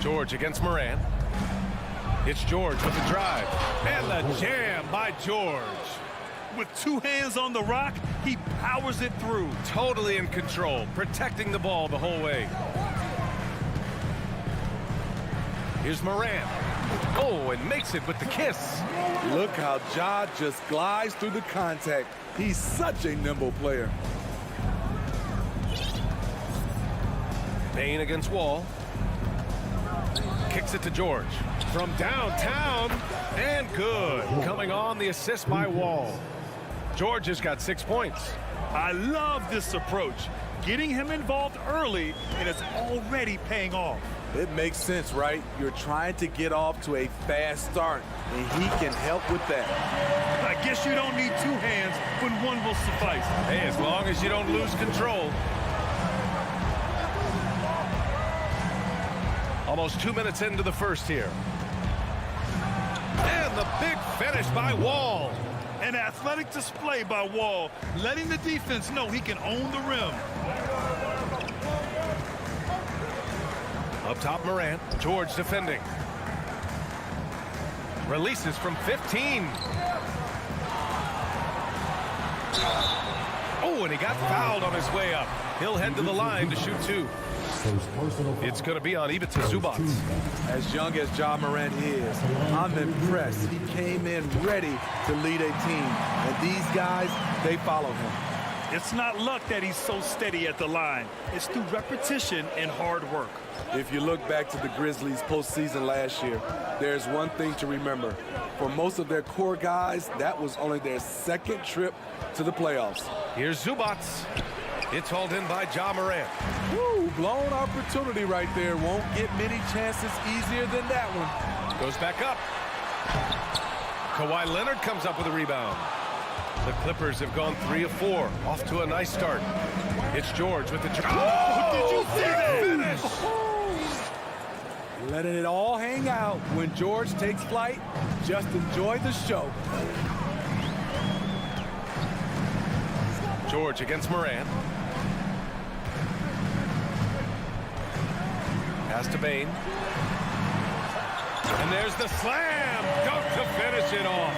S6: George against Morant. It's George with the drive. And the jam by George.
S8: With two hands on the rock, he powers it through.
S6: Totally in control, protecting the ball the whole way. Here's Morant. Oh, and makes it with the kiss.
S7: Look how Ja just glides through the contact. He's such a nimble player.
S6: Bane against Wall. Kicks it to George. From downtown, and good. Coming on the assist by Wall. George has got 6 points.
S8: I love this approach. Getting him involved early, and it's already paying off.
S7: It makes sense, right? You're trying to get off to a fast start, and he can help with that.
S8: I guess you don't need two hands when one will suffice.
S6: Hey, as long as you don't lose control. Almost 2 minutes into the first here. And the big finish by Wall.
S8: An athletic display by Wall, letting the defense know he can own the rim.
S6: Up top, Morant. George defending. Releases from 15. Oh, and he got fouled on his way up. He'll head to the line to shoot two. It's going to be on Ivica Zubats.
S7: As young as Ja Morant is, I'm impressed. He came in ready to lead a team. And these guys, they follow him.
S8: It's not luck that he's so steady at the line. It's through repetition and hard work.
S7: If you look back to the Grizzlies postseason last year, there's one thing to remember. For most of their core guys, that was only their second trip to the playoffs.
S6: Here's Zubats. It's hauled in by Ja Morant.
S7: Woo, blown opportunity right there. Won't get many chances easier than that one.
S6: Goes back up. Kawhi Leonard comes up with a rebound. The Clippers have gone 3 of 4. Off to a nice start. It's George with the drive.
S8: Oh, did you see that
S6: finish?
S7: Letting it all hang out. When George takes flight, just enjoy the show.
S6: George against Morant. Pass to Bane. And there's the slam. Dunk to finish it off.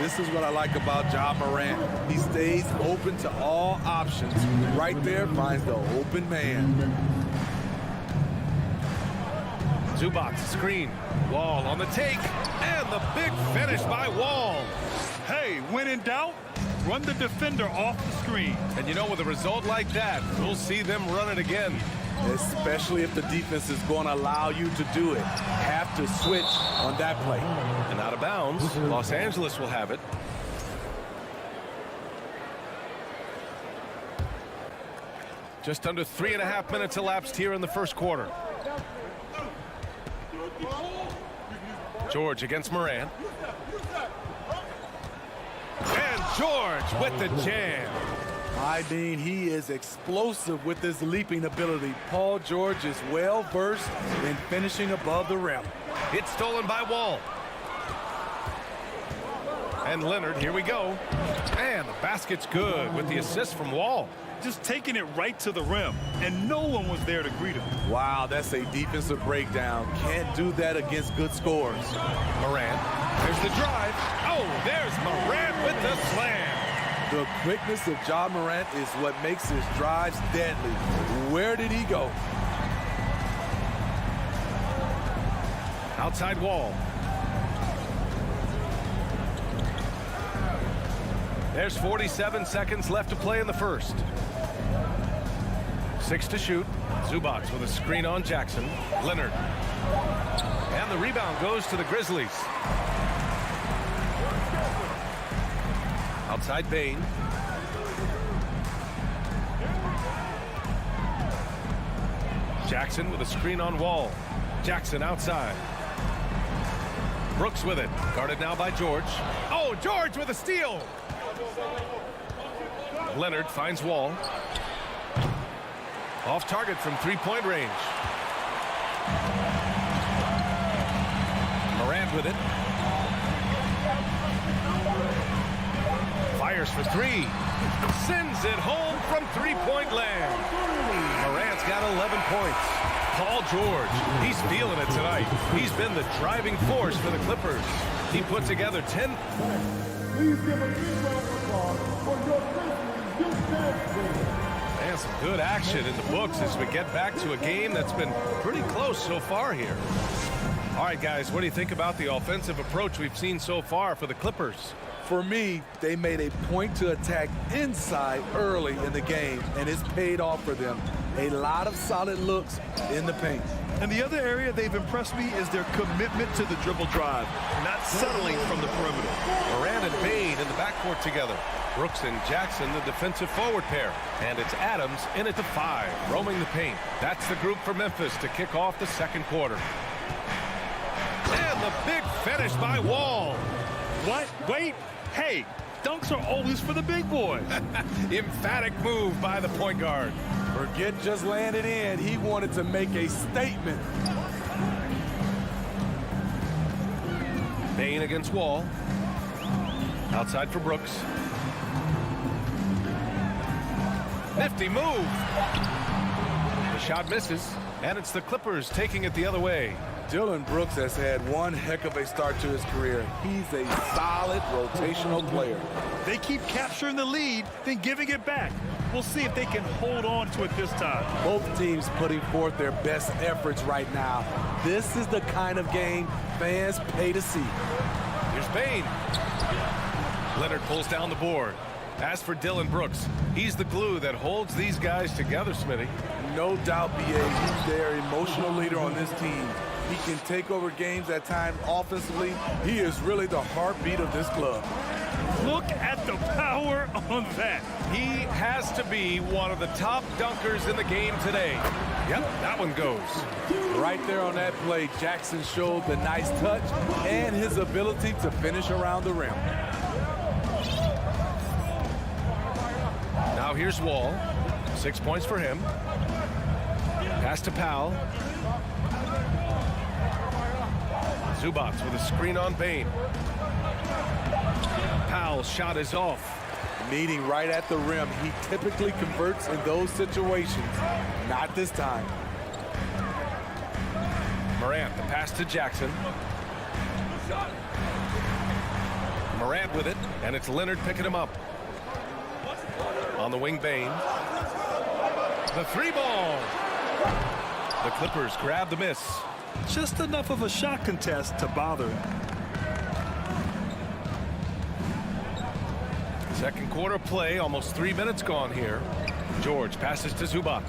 S7: This is what I like about Ja Morant. He stays open to all options. Right there finds the open man.
S6: Zubats screen. Wall on the take. And the big finish by Wall.
S8: Hey, when in doubt, run the defender off the screen.
S6: And you know, with a result like that, we'll see them run it again.
S7: Especially if the defense is going to allow you to do it. Have to switch on that play.
S6: And out of bounds, Los Angeles will have it. Just under 3.5 minutes elapsed here in the first quarter. George against Morant. And George with the jam.
S7: I mean, he is explosive with his leaping ability. Paul George is well versed in finishing above the rim.
S6: It's stolen by Wall. And Leonard, here we go. And the basket's good with the assist from Wall.
S8: Just taking it right to the rim, and no one was there to greet him.
S7: Wow, that's a defensive breakdown. Can't do that against good scores.
S6: Morant, there's the drive. Oh, there's Morant with the slam.
S7: The quickness of Ja Morant is what makes his drives deadly. Where did he go?
S6: Outside Wall. There's 47 seconds left to play in the first. 6 to shoot. Zubac with a screen on Jackson. Leonard. And the rebound goes to the Grizzlies. Outside Bain. Jackson with a screen on Wall. Jackson outside. Brooks with it. Guarded now by George. Oh, George with a steal. Leonard finds Wall. Off target from three-point range. Morant with it. Fires for three. Sends it home from three-point land. Morant's got 11 points. Paul George, he's feeling it tonight. He's been the driving force for the Clippers. He put together 10.
S4: Please give a big round of applause for your Grizzlies.
S6: And some good action in the books as we get back to a game that's been pretty close so far here. All right, guys, what do you think about the offensive approach we've seen so far for the Clippers?
S7: For me, they made a point to attack inside early in the game, and it's paid off for them. A lot of solid looks in the paint.
S8: And the other area they've impressed me is their commitment to the dribble drive, not settling from the perimeter.
S6: Morant and Bain in the backcourt together. Brooks and Jackson, the defensive forward pair. And it's Adams in at the 5, roaming the paint. That's the group for Memphis to kick off the second quarter. And the big finish by Wall.
S8: What? Wait. Hey, dunks are always for the big boys.
S6: Emphatic move by the point guard.
S7: Forget just laying it in. He wanted to make a statement.
S6: Bain against Wall. Outside for Brooks. Nifty move. The shot misses, and it's the Clippers taking it the other way.
S7: Dillon Brooks has had one heck of a start to his career. He's a solid rotational player.
S8: They keep capturing the lead, then giving it back. We'll see if they can hold on to it this time.
S7: Both teams putting forth their best efforts right now. This is the kind of game fans pay to see.
S6: Here's Bain. Leonard pulls down the board. As for Dillon Brooks, he's the glue that holds these guys together, Smitty.
S7: No doubt, B.A. He's their emotional leader on this team. He can take over games at times offensively. He is really the heartbeat of this club.
S8: Look at the power on that.
S6: He has to be one of the top dunkers in the game today. Yep, that one goes.
S7: Right there on that play, Jackson showed the nice touch and his ability to finish around the rim.
S6: Now here's Wall. 6 points for him. Pass to Powell. Zubac with a screen on Bain. Powell's shot is off.
S7: Meeting right at the rim. He typically converts in those situations. Not this time.
S6: Morant, the pass to Jackson. Morant with it, and it's Leonard picking him up. On the wing, Bain. The three ball. The Clippers grab the miss.
S8: Just enough of a shot contest to bother.
S6: Second quarter play, almost 3 minutes gone here. George passes to Zubac.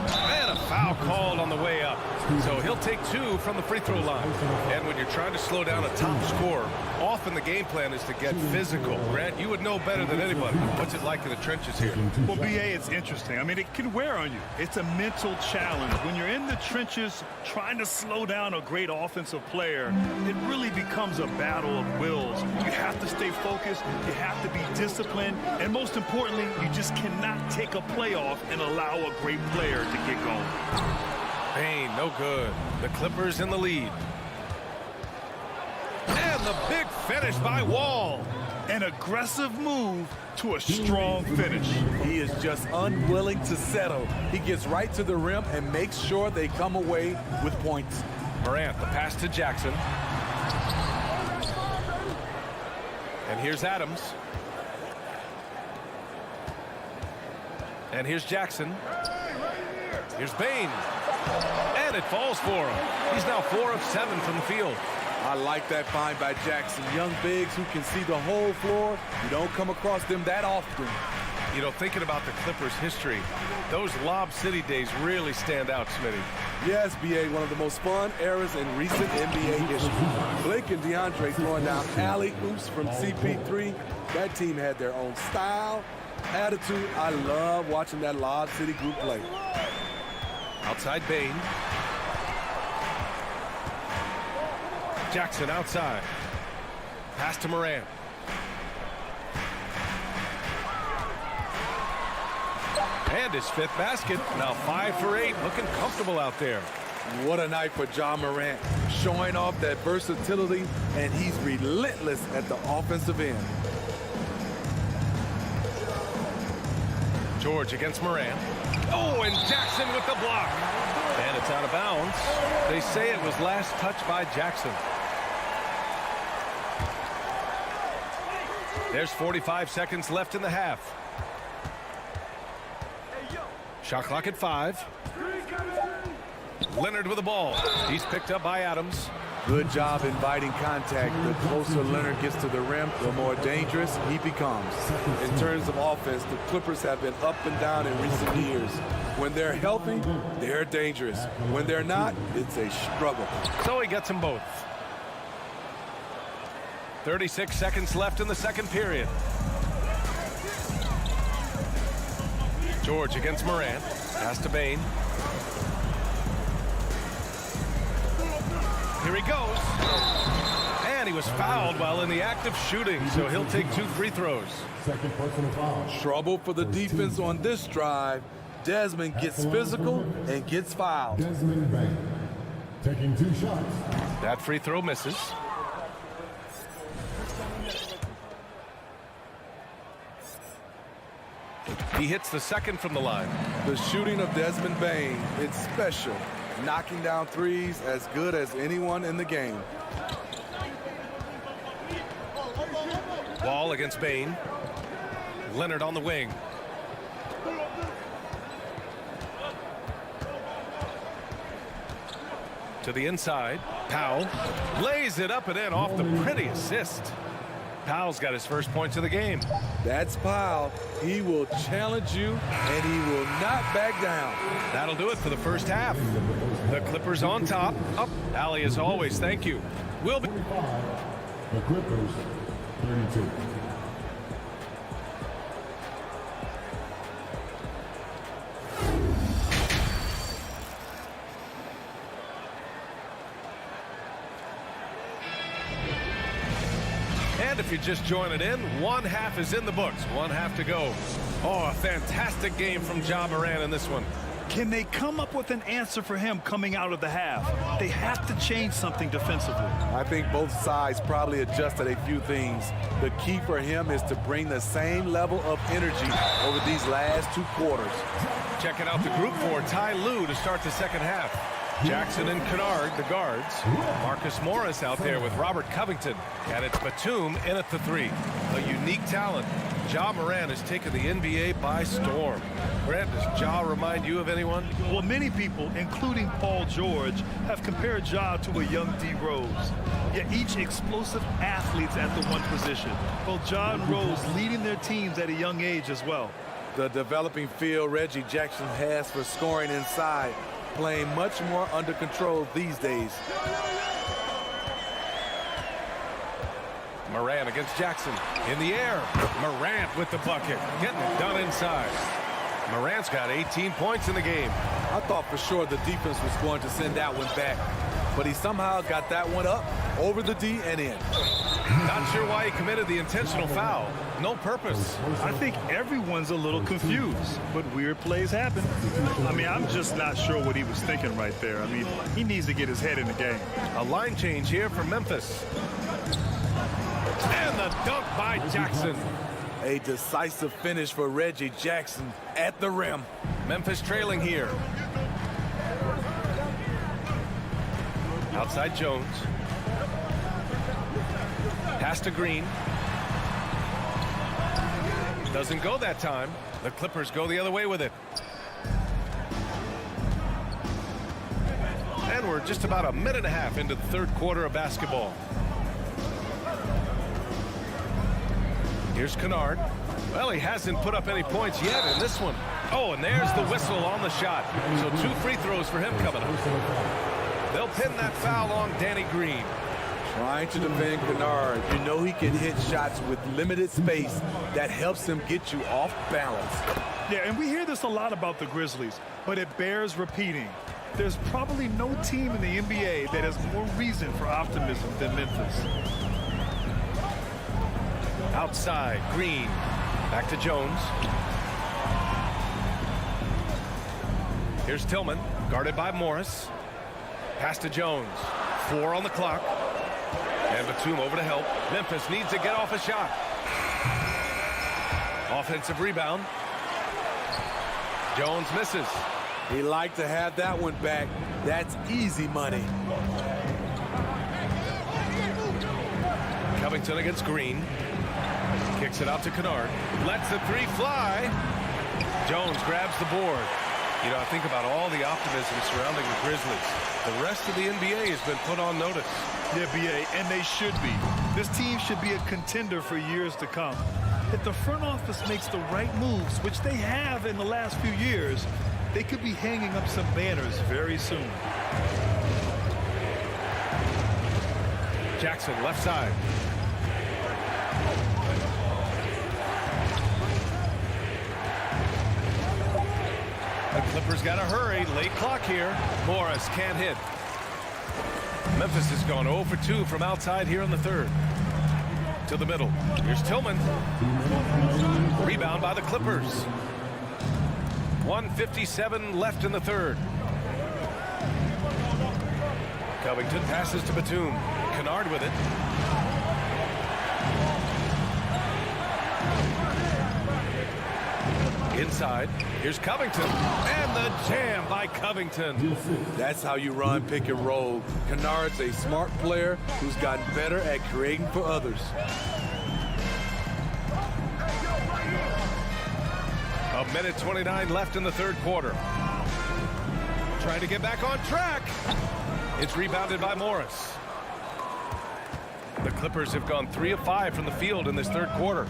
S6: And a foul called on the way up. So he'll take 2 from the free throw line. And when you're trying to slow down a top scorer, often the game plan is to get physical. Grant, you would know better than anybody. What's it like in the trenches here?
S8: Well, B.A., it's interesting. I mean, it can wear on you. It's a mental challenge. When you're in the trenches trying to slow down a great offensive player, it really becomes a battle of wills. You have to stay focused. You have to be disciplined. And most importantly, you just cannot take a play off and allow a great player to get going.
S6: Bain, no good. The Clippers in the lead. And the big finish by Wall.
S8: An aggressive move to a strong finish.
S7: He is just unwilling to settle. He gets right to the rim and makes sure they come away with points.
S6: Morant, the pass to Jackson. And here's Adams. And here's Jackson. Here's Bain. And it falls for him. He's now 4 of 7 from the field.
S7: I like that find by Jackson. Young bigs who can see the whole floor. You don't come across them that often.
S6: You know, thinking about the Clippers' history, those Lob City days really stand out, Smitty.
S7: Yes, B.A., one of the most fun eras in recent NBA history. Blake and DeAndre throwing down alley-oops from CP3. That team had their own style, attitude. I love watching that Lob City group play.
S6: Outside Bain. Jackson outside. Pass to Morant. And his 5th basket. Now 5 for 8. Looking comfortable out there.
S7: What a night for Ja Morant. Showing off that versatility, and he's relentless at the offensive end.
S6: George against Morant. Oh, and Jackson with the block. And it's out of bounds. They say it was last touched by Jackson. There's 45 seconds left in the half. Shot clock at 5. Leonard with the ball. He's picked up by Adams.
S7: Good job inviting contact. The closer Leonard gets to the rim, the more dangerous he becomes. In terms of offense, the Clippers have been up and down in recent years. When they're healthy, they're dangerous. When they're not, it's a struggle.
S6: So he gets them both. 36 seconds left in the second period. George against Morant. Pass to Bain. Here he goes. And he was fouled while in the act of shooting, so he'll take 2 free throws.
S9: Second personal foul.
S7: Trouble for the defense on this drive. Desmond gets physical and gets fouled.
S9: Desmond Bain taking 2 shots.
S6: That free throw misses. He hits the second from the line.
S7: The shooting of Desmond Bain, it's special. Knocking down threes as good as anyone in the game.
S6: Wall against Bain. Leonard on the wing. To the inside. Powell lays it up and in off the pretty assist. Powell's got his first points of the game.
S7: That's Powell. He will challenge you, and he will not back down.
S6: That'll do it for the first half. The Clippers on top. Up. Allie, as always, thank you. We'll be...
S9: The Clippers, 32.
S6: And if you're just joining in, one half is in the books. One half to go. Oh, a fantastic game from Ja Morant in this one.
S8: Can they come up with an answer for him coming out of the half? They have to change something defensively.
S7: I think both sides probably adjusted a few things. The key for him is to bring the same level of energy over these last 2 quarters.
S6: Checking out the group for Ty Lue to start the second half. Jackson and Kennard, the guards. Marcus Morris out there with Robert Covington. And it's Batum in at the 3. A unique talent. Ja Morant has taken the NBA by storm. Brent, does Ja remind you of anyone?
S8: Well, many people, including Paul George, have compared Ja to a young D. Rose. Yet each explosive athletes at the one position. Both Ja and Rose leading their teams at a young age as well.
S7: The developing feel Reggie Jackson has for scoring inside, playing much more under control these days.
S6: Morant against Jackson. In the air. Morant with the bucket. Getting it done inside. Morant's got 18 points in the game.
S7: I thought for sure the defense was going to send that one back, but he somehow got that one up, over the D and in.
S6: Not sure why he committed the intentional foul. No purpose.
S8: I think everyone's a little confused, but weird plays happen. I mean, I'm just not sure what he was thinking right there. I mean, he needs to get his head in the game.
S6: A line change here for Memphis. And the dunk by Jackson.
S7: A decisive finish for Reggie Jackson at the rim.
S6: Memphis trailing here. Outside Jones. Pass to Green. Doesn't go that time. The Clippers go the other way with it. And we're just about a minute and a half into the third quarter of basketball. Here's Kennard. Well, he hasn't put up any points yet in this one. Oh, and there's the whistle on the shot. So 2 free throws for him coming up. They'll pin that foul on Danny Green.
S7: Trying to defend Kennard. You know he can hit shots with limited space. That helps him get you off balance.
S8: Yeah, and we hear this a lot about the Grizzlies, but it bears repeating. There's probably no team in the NBA that has more reason for optimism than Memphis.
S6: Outside, Green. Back to Jones. Here's Tillman, guarded by Morris. Pass to Jones. 4 on the clock. And Batum over to help. Memphis needs to get off a shot. Offensive rebound. Jones misses.
S7: He liked to have that one back. That's easy money.
S6: Covington against Green. Kicks it out to Kennard. Lets the 3 fly. Jones grabs the board. You know, I think about all the optimism surrounding the Grizzlies. The rest of the NBA has been put on notice.
S8: Yeah, BA, and they should be. This team should be a contender for years to come. If the front office makes the right moves, which they have in the last few years, they could be hanging up some banners very soon.
S6: Jackson, left side. The Clippers got to hurry. Late clock here. Morris can't hit. Memphis has gone 0 for 2 from outside here in the third. To the middle. Here's Tillman. Rebound by the Clippers. 1:57 left in the third. Covington passes to Batum. Kennard with it. Inside. Here's Covington. And the jam by Covington.
S7: That's how you run pick and roll. Kennard's a smart player who's gotten better at creating for others.
S6: A minute 29 left in the third quarter. Trying to get back on track. It's rebounded by Morris. The Clippers have gone 3 of 5 from the field in this third quarter.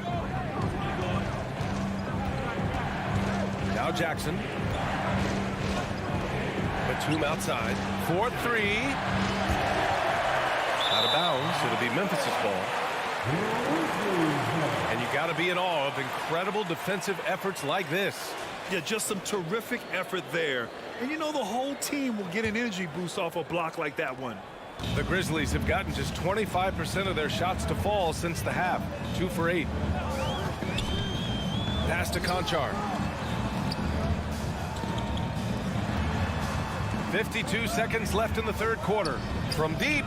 S6: Now Jackson. Batum outside. 4-3. Out of bounds. It'll be Memphis' ball. And you got to be in awe of incredible defensive efforts like this.
S8: Yeah, just some terrific effort there. And you know the whole team will get an energy boost off a block like that one.
S6: The Grizzlies have gotten just 25% of their shots to fall since the half. 2 for 8. Pass to Conchar. 52 seconds left in the third quarter. From deep.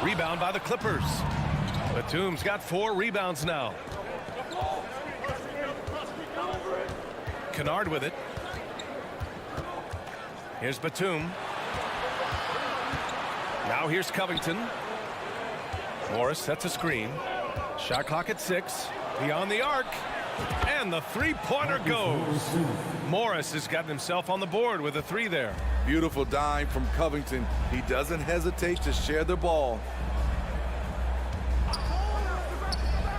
S6: Rebound by the Clippers. Batum's got 4 rebounds now. Kennard with it. Here's Batum. Now here's Covington. Morris sets a screen. Shot clock at 6. Beyond the arc. And the three-pointer goes. Morris has gotten himself on the board with a 3 there.
S7: Beautiful dime from Covington. He doesn't hesitate to share the ball.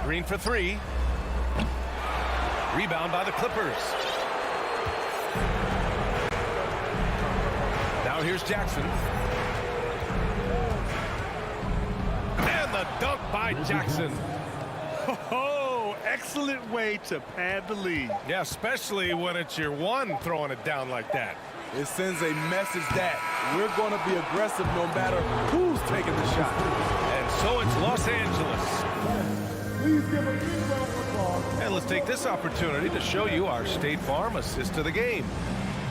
S6: Green for 3. Rebound by the Clippers. Now here's Jackson. And the dunk by Jackson.
S8: Oh, excellent way to pad the lead.
S6: Yeah, especially when it's your one throwing it down like that.
S7: It sends a message that we're going to be aggressive no matter who's taking the shot.
S6: And so it's Los Angeles.
S4: Please give a big round of applause.
S6: And let's take this opportunity to show you our State Farm assist to the game.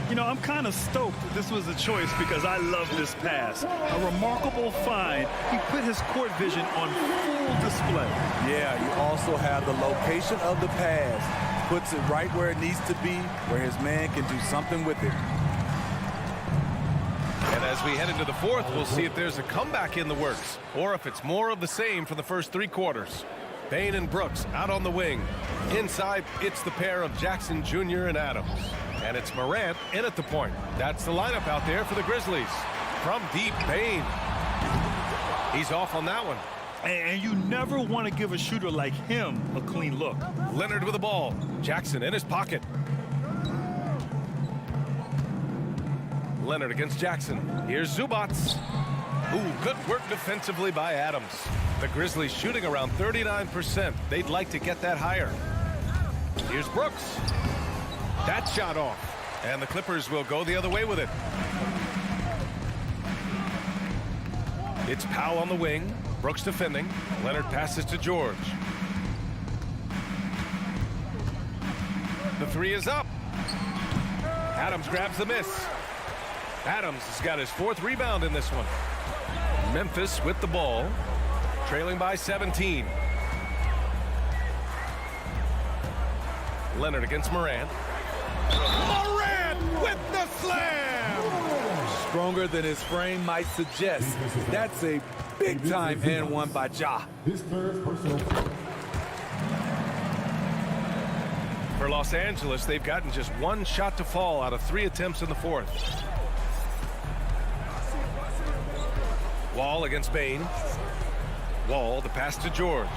S8: You know, I'm kind of stoked that this was a choice because I love this pass. A remarkable find. He put his court vision on full display.
S7: Yeah, you also have the location of the pass. Puts it right where it needs to be, where his man can do something with it.
S6: And as we head into the fourth, we'll see if there's a comeback in the works or if it's more of the same for the first 3 quarters. Bain and Brooks out on the wing. Inside, it's the pair of Jackson Jr. and Adams. And it's Morant in at the point. That's the lineup out there for the Grizzlies. From deep, Bain. He's off on that one.
S8: And you never want to give a shooter like him a clean look.
S6: Leonard with the ball. Jackson in his pocket. Leonard against Jackson. Here's Zubats. Ooh, good work defensively by Adams. The Grizzlies shooting around 39%. They'd like to get that higher. Here's Brooks. That shot off. And the Clippers will go the other way with it. It's Powell on the wing. Brooks defending. Leonard passes to George. The three is up. Adams grabs the miss. Adams has got his 4th rebound in this one. Memphis with the ball, trailing by 17. Leonard against Morant. Morant with the slam!
S7: Stronger than his frame might suggest. That's a big-time and one by Ja.
S4: His third personal.
S6: For Los Angeles, they've gotten just 1 shot to fall out of 3 attempts in the 4th. Wall against Bain. Wall, the pass to George.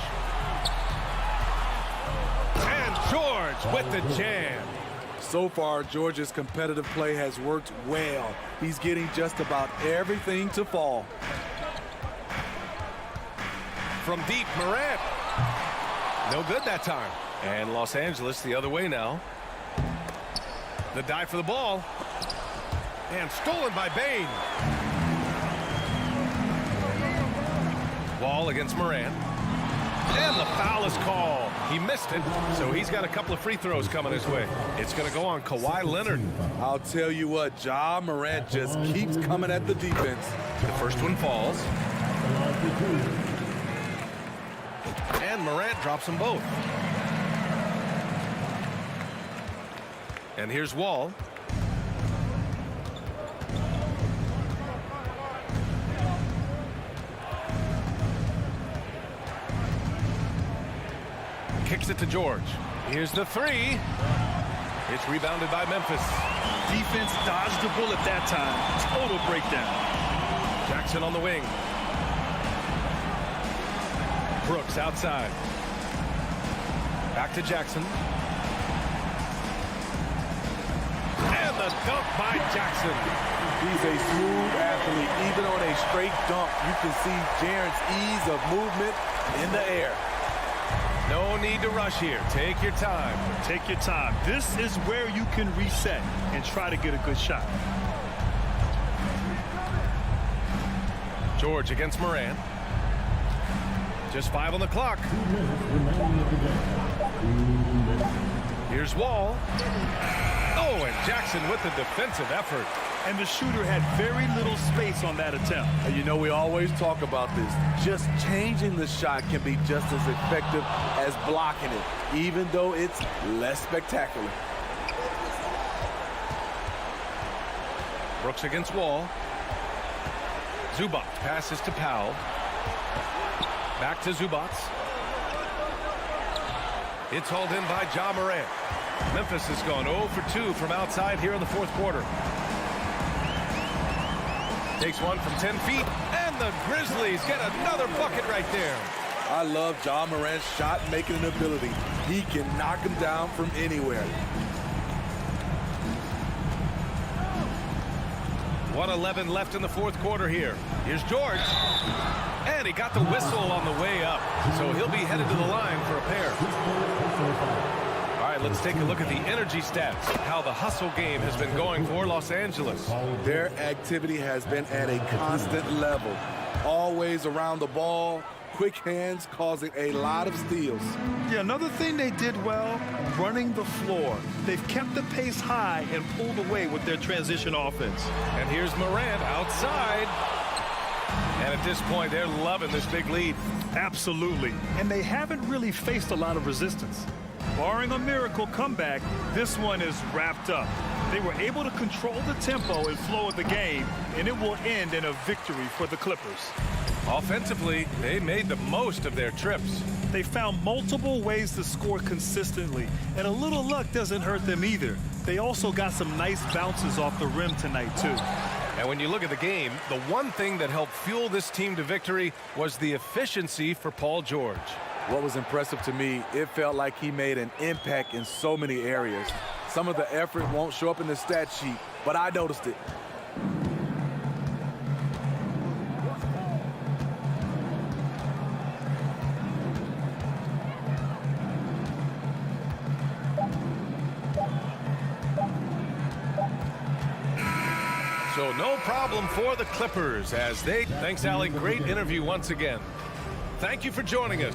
S6: And George with the jam.
S7: So far, George's competitive play has worked well. He's getting just about everything to fall.
S6: From deep, Morant. No good that time. And Los Angeles the other way now. The dive for the ball. And stolen by Bain. Wall against Morant. And the foul is called. He missed it, so he's got a couple of free throws coming his way. It's going to go on Kawhi Leonard.
S7: I'll tell you what, Ja Morant just keeps coming at the defense.
S6: The first one falls. And Morant drops them both. And here's Wall. Kicks it to George. Here's the 3. It's rebounded by Memphis.
S8: Defense dodged the bullet that time. Total breakdown.
S6: Jackson on the wing. Brooks outside. Back to Jackson. And the dunk by Jackson.
S7: He's a smooth athlete. Even on a straight dunk, you can see Jaren's ease of movement in the air.
S6: No need to rush here. Take your time.
S8: Take your time. This is where you can reset and try to get a good shot.
S6: George against Morant. Just 5 on the clock. Here's Wall. Oh, and Jackson with the defensive effort.
S8: And the shooter had very little space on that attempt.
S7: And you know, we always talk about this. Just changing the shot can be just as effective as blocking it, even though it's less spectacular.
S6: Brooks against Wall. Zubats passes to Powell. Back to Zubats. It's hauled in by Ja Morant. Memphis has gone 0 for 2 from outside here in the 4th quarter. Takes one from 10 feet, and the Grizzlies get another bucket right there.
S7: I love Ja Morant's shot-making ability. He can knock him down from anywhere.
S6: 1:11 left in the 4th quarter here. Here's George. And he got the whistle on the way up. So he'll be headed to the line for a pair. All right, let's take a look at the energy stats. How the hustle game has been going for Los Angeles.
S7: Their activity has been at a constant level. Always around the ball. Quick hands causing a lot of steals.
S8: Yeah, another thing they did well, running the floor. They've kept the pace high and pulled away with their transition offense.
S6: And here's Morant outside. And at this point, they're loving this big lead.
S8: Absolutely. And they haven't really faced a lot of resistance. Barring a miracle comeback, this one is wrapped up. They were able to control the tempo and flow of the game, and it will end in a victory for the Clippers.
S6: Offensively, they made the most of their trips.
S8: They found multiple ways to score consistently, and a little luck doesn't hurt them either. They also got some nice bounces off the rim tonight, too.
S6: And when you look at the game, the one thing that helped fuel this team to victory was the efficiency for Paul George.
S7: What was impressive to me, it felt like he made an impact in so many areas. Some of the effort won't show up in the stat sheet, but I noticed it.
S6: So no problem for the Clippers as they... Thanks, Allie. Great interview once again. Thank you for joining us.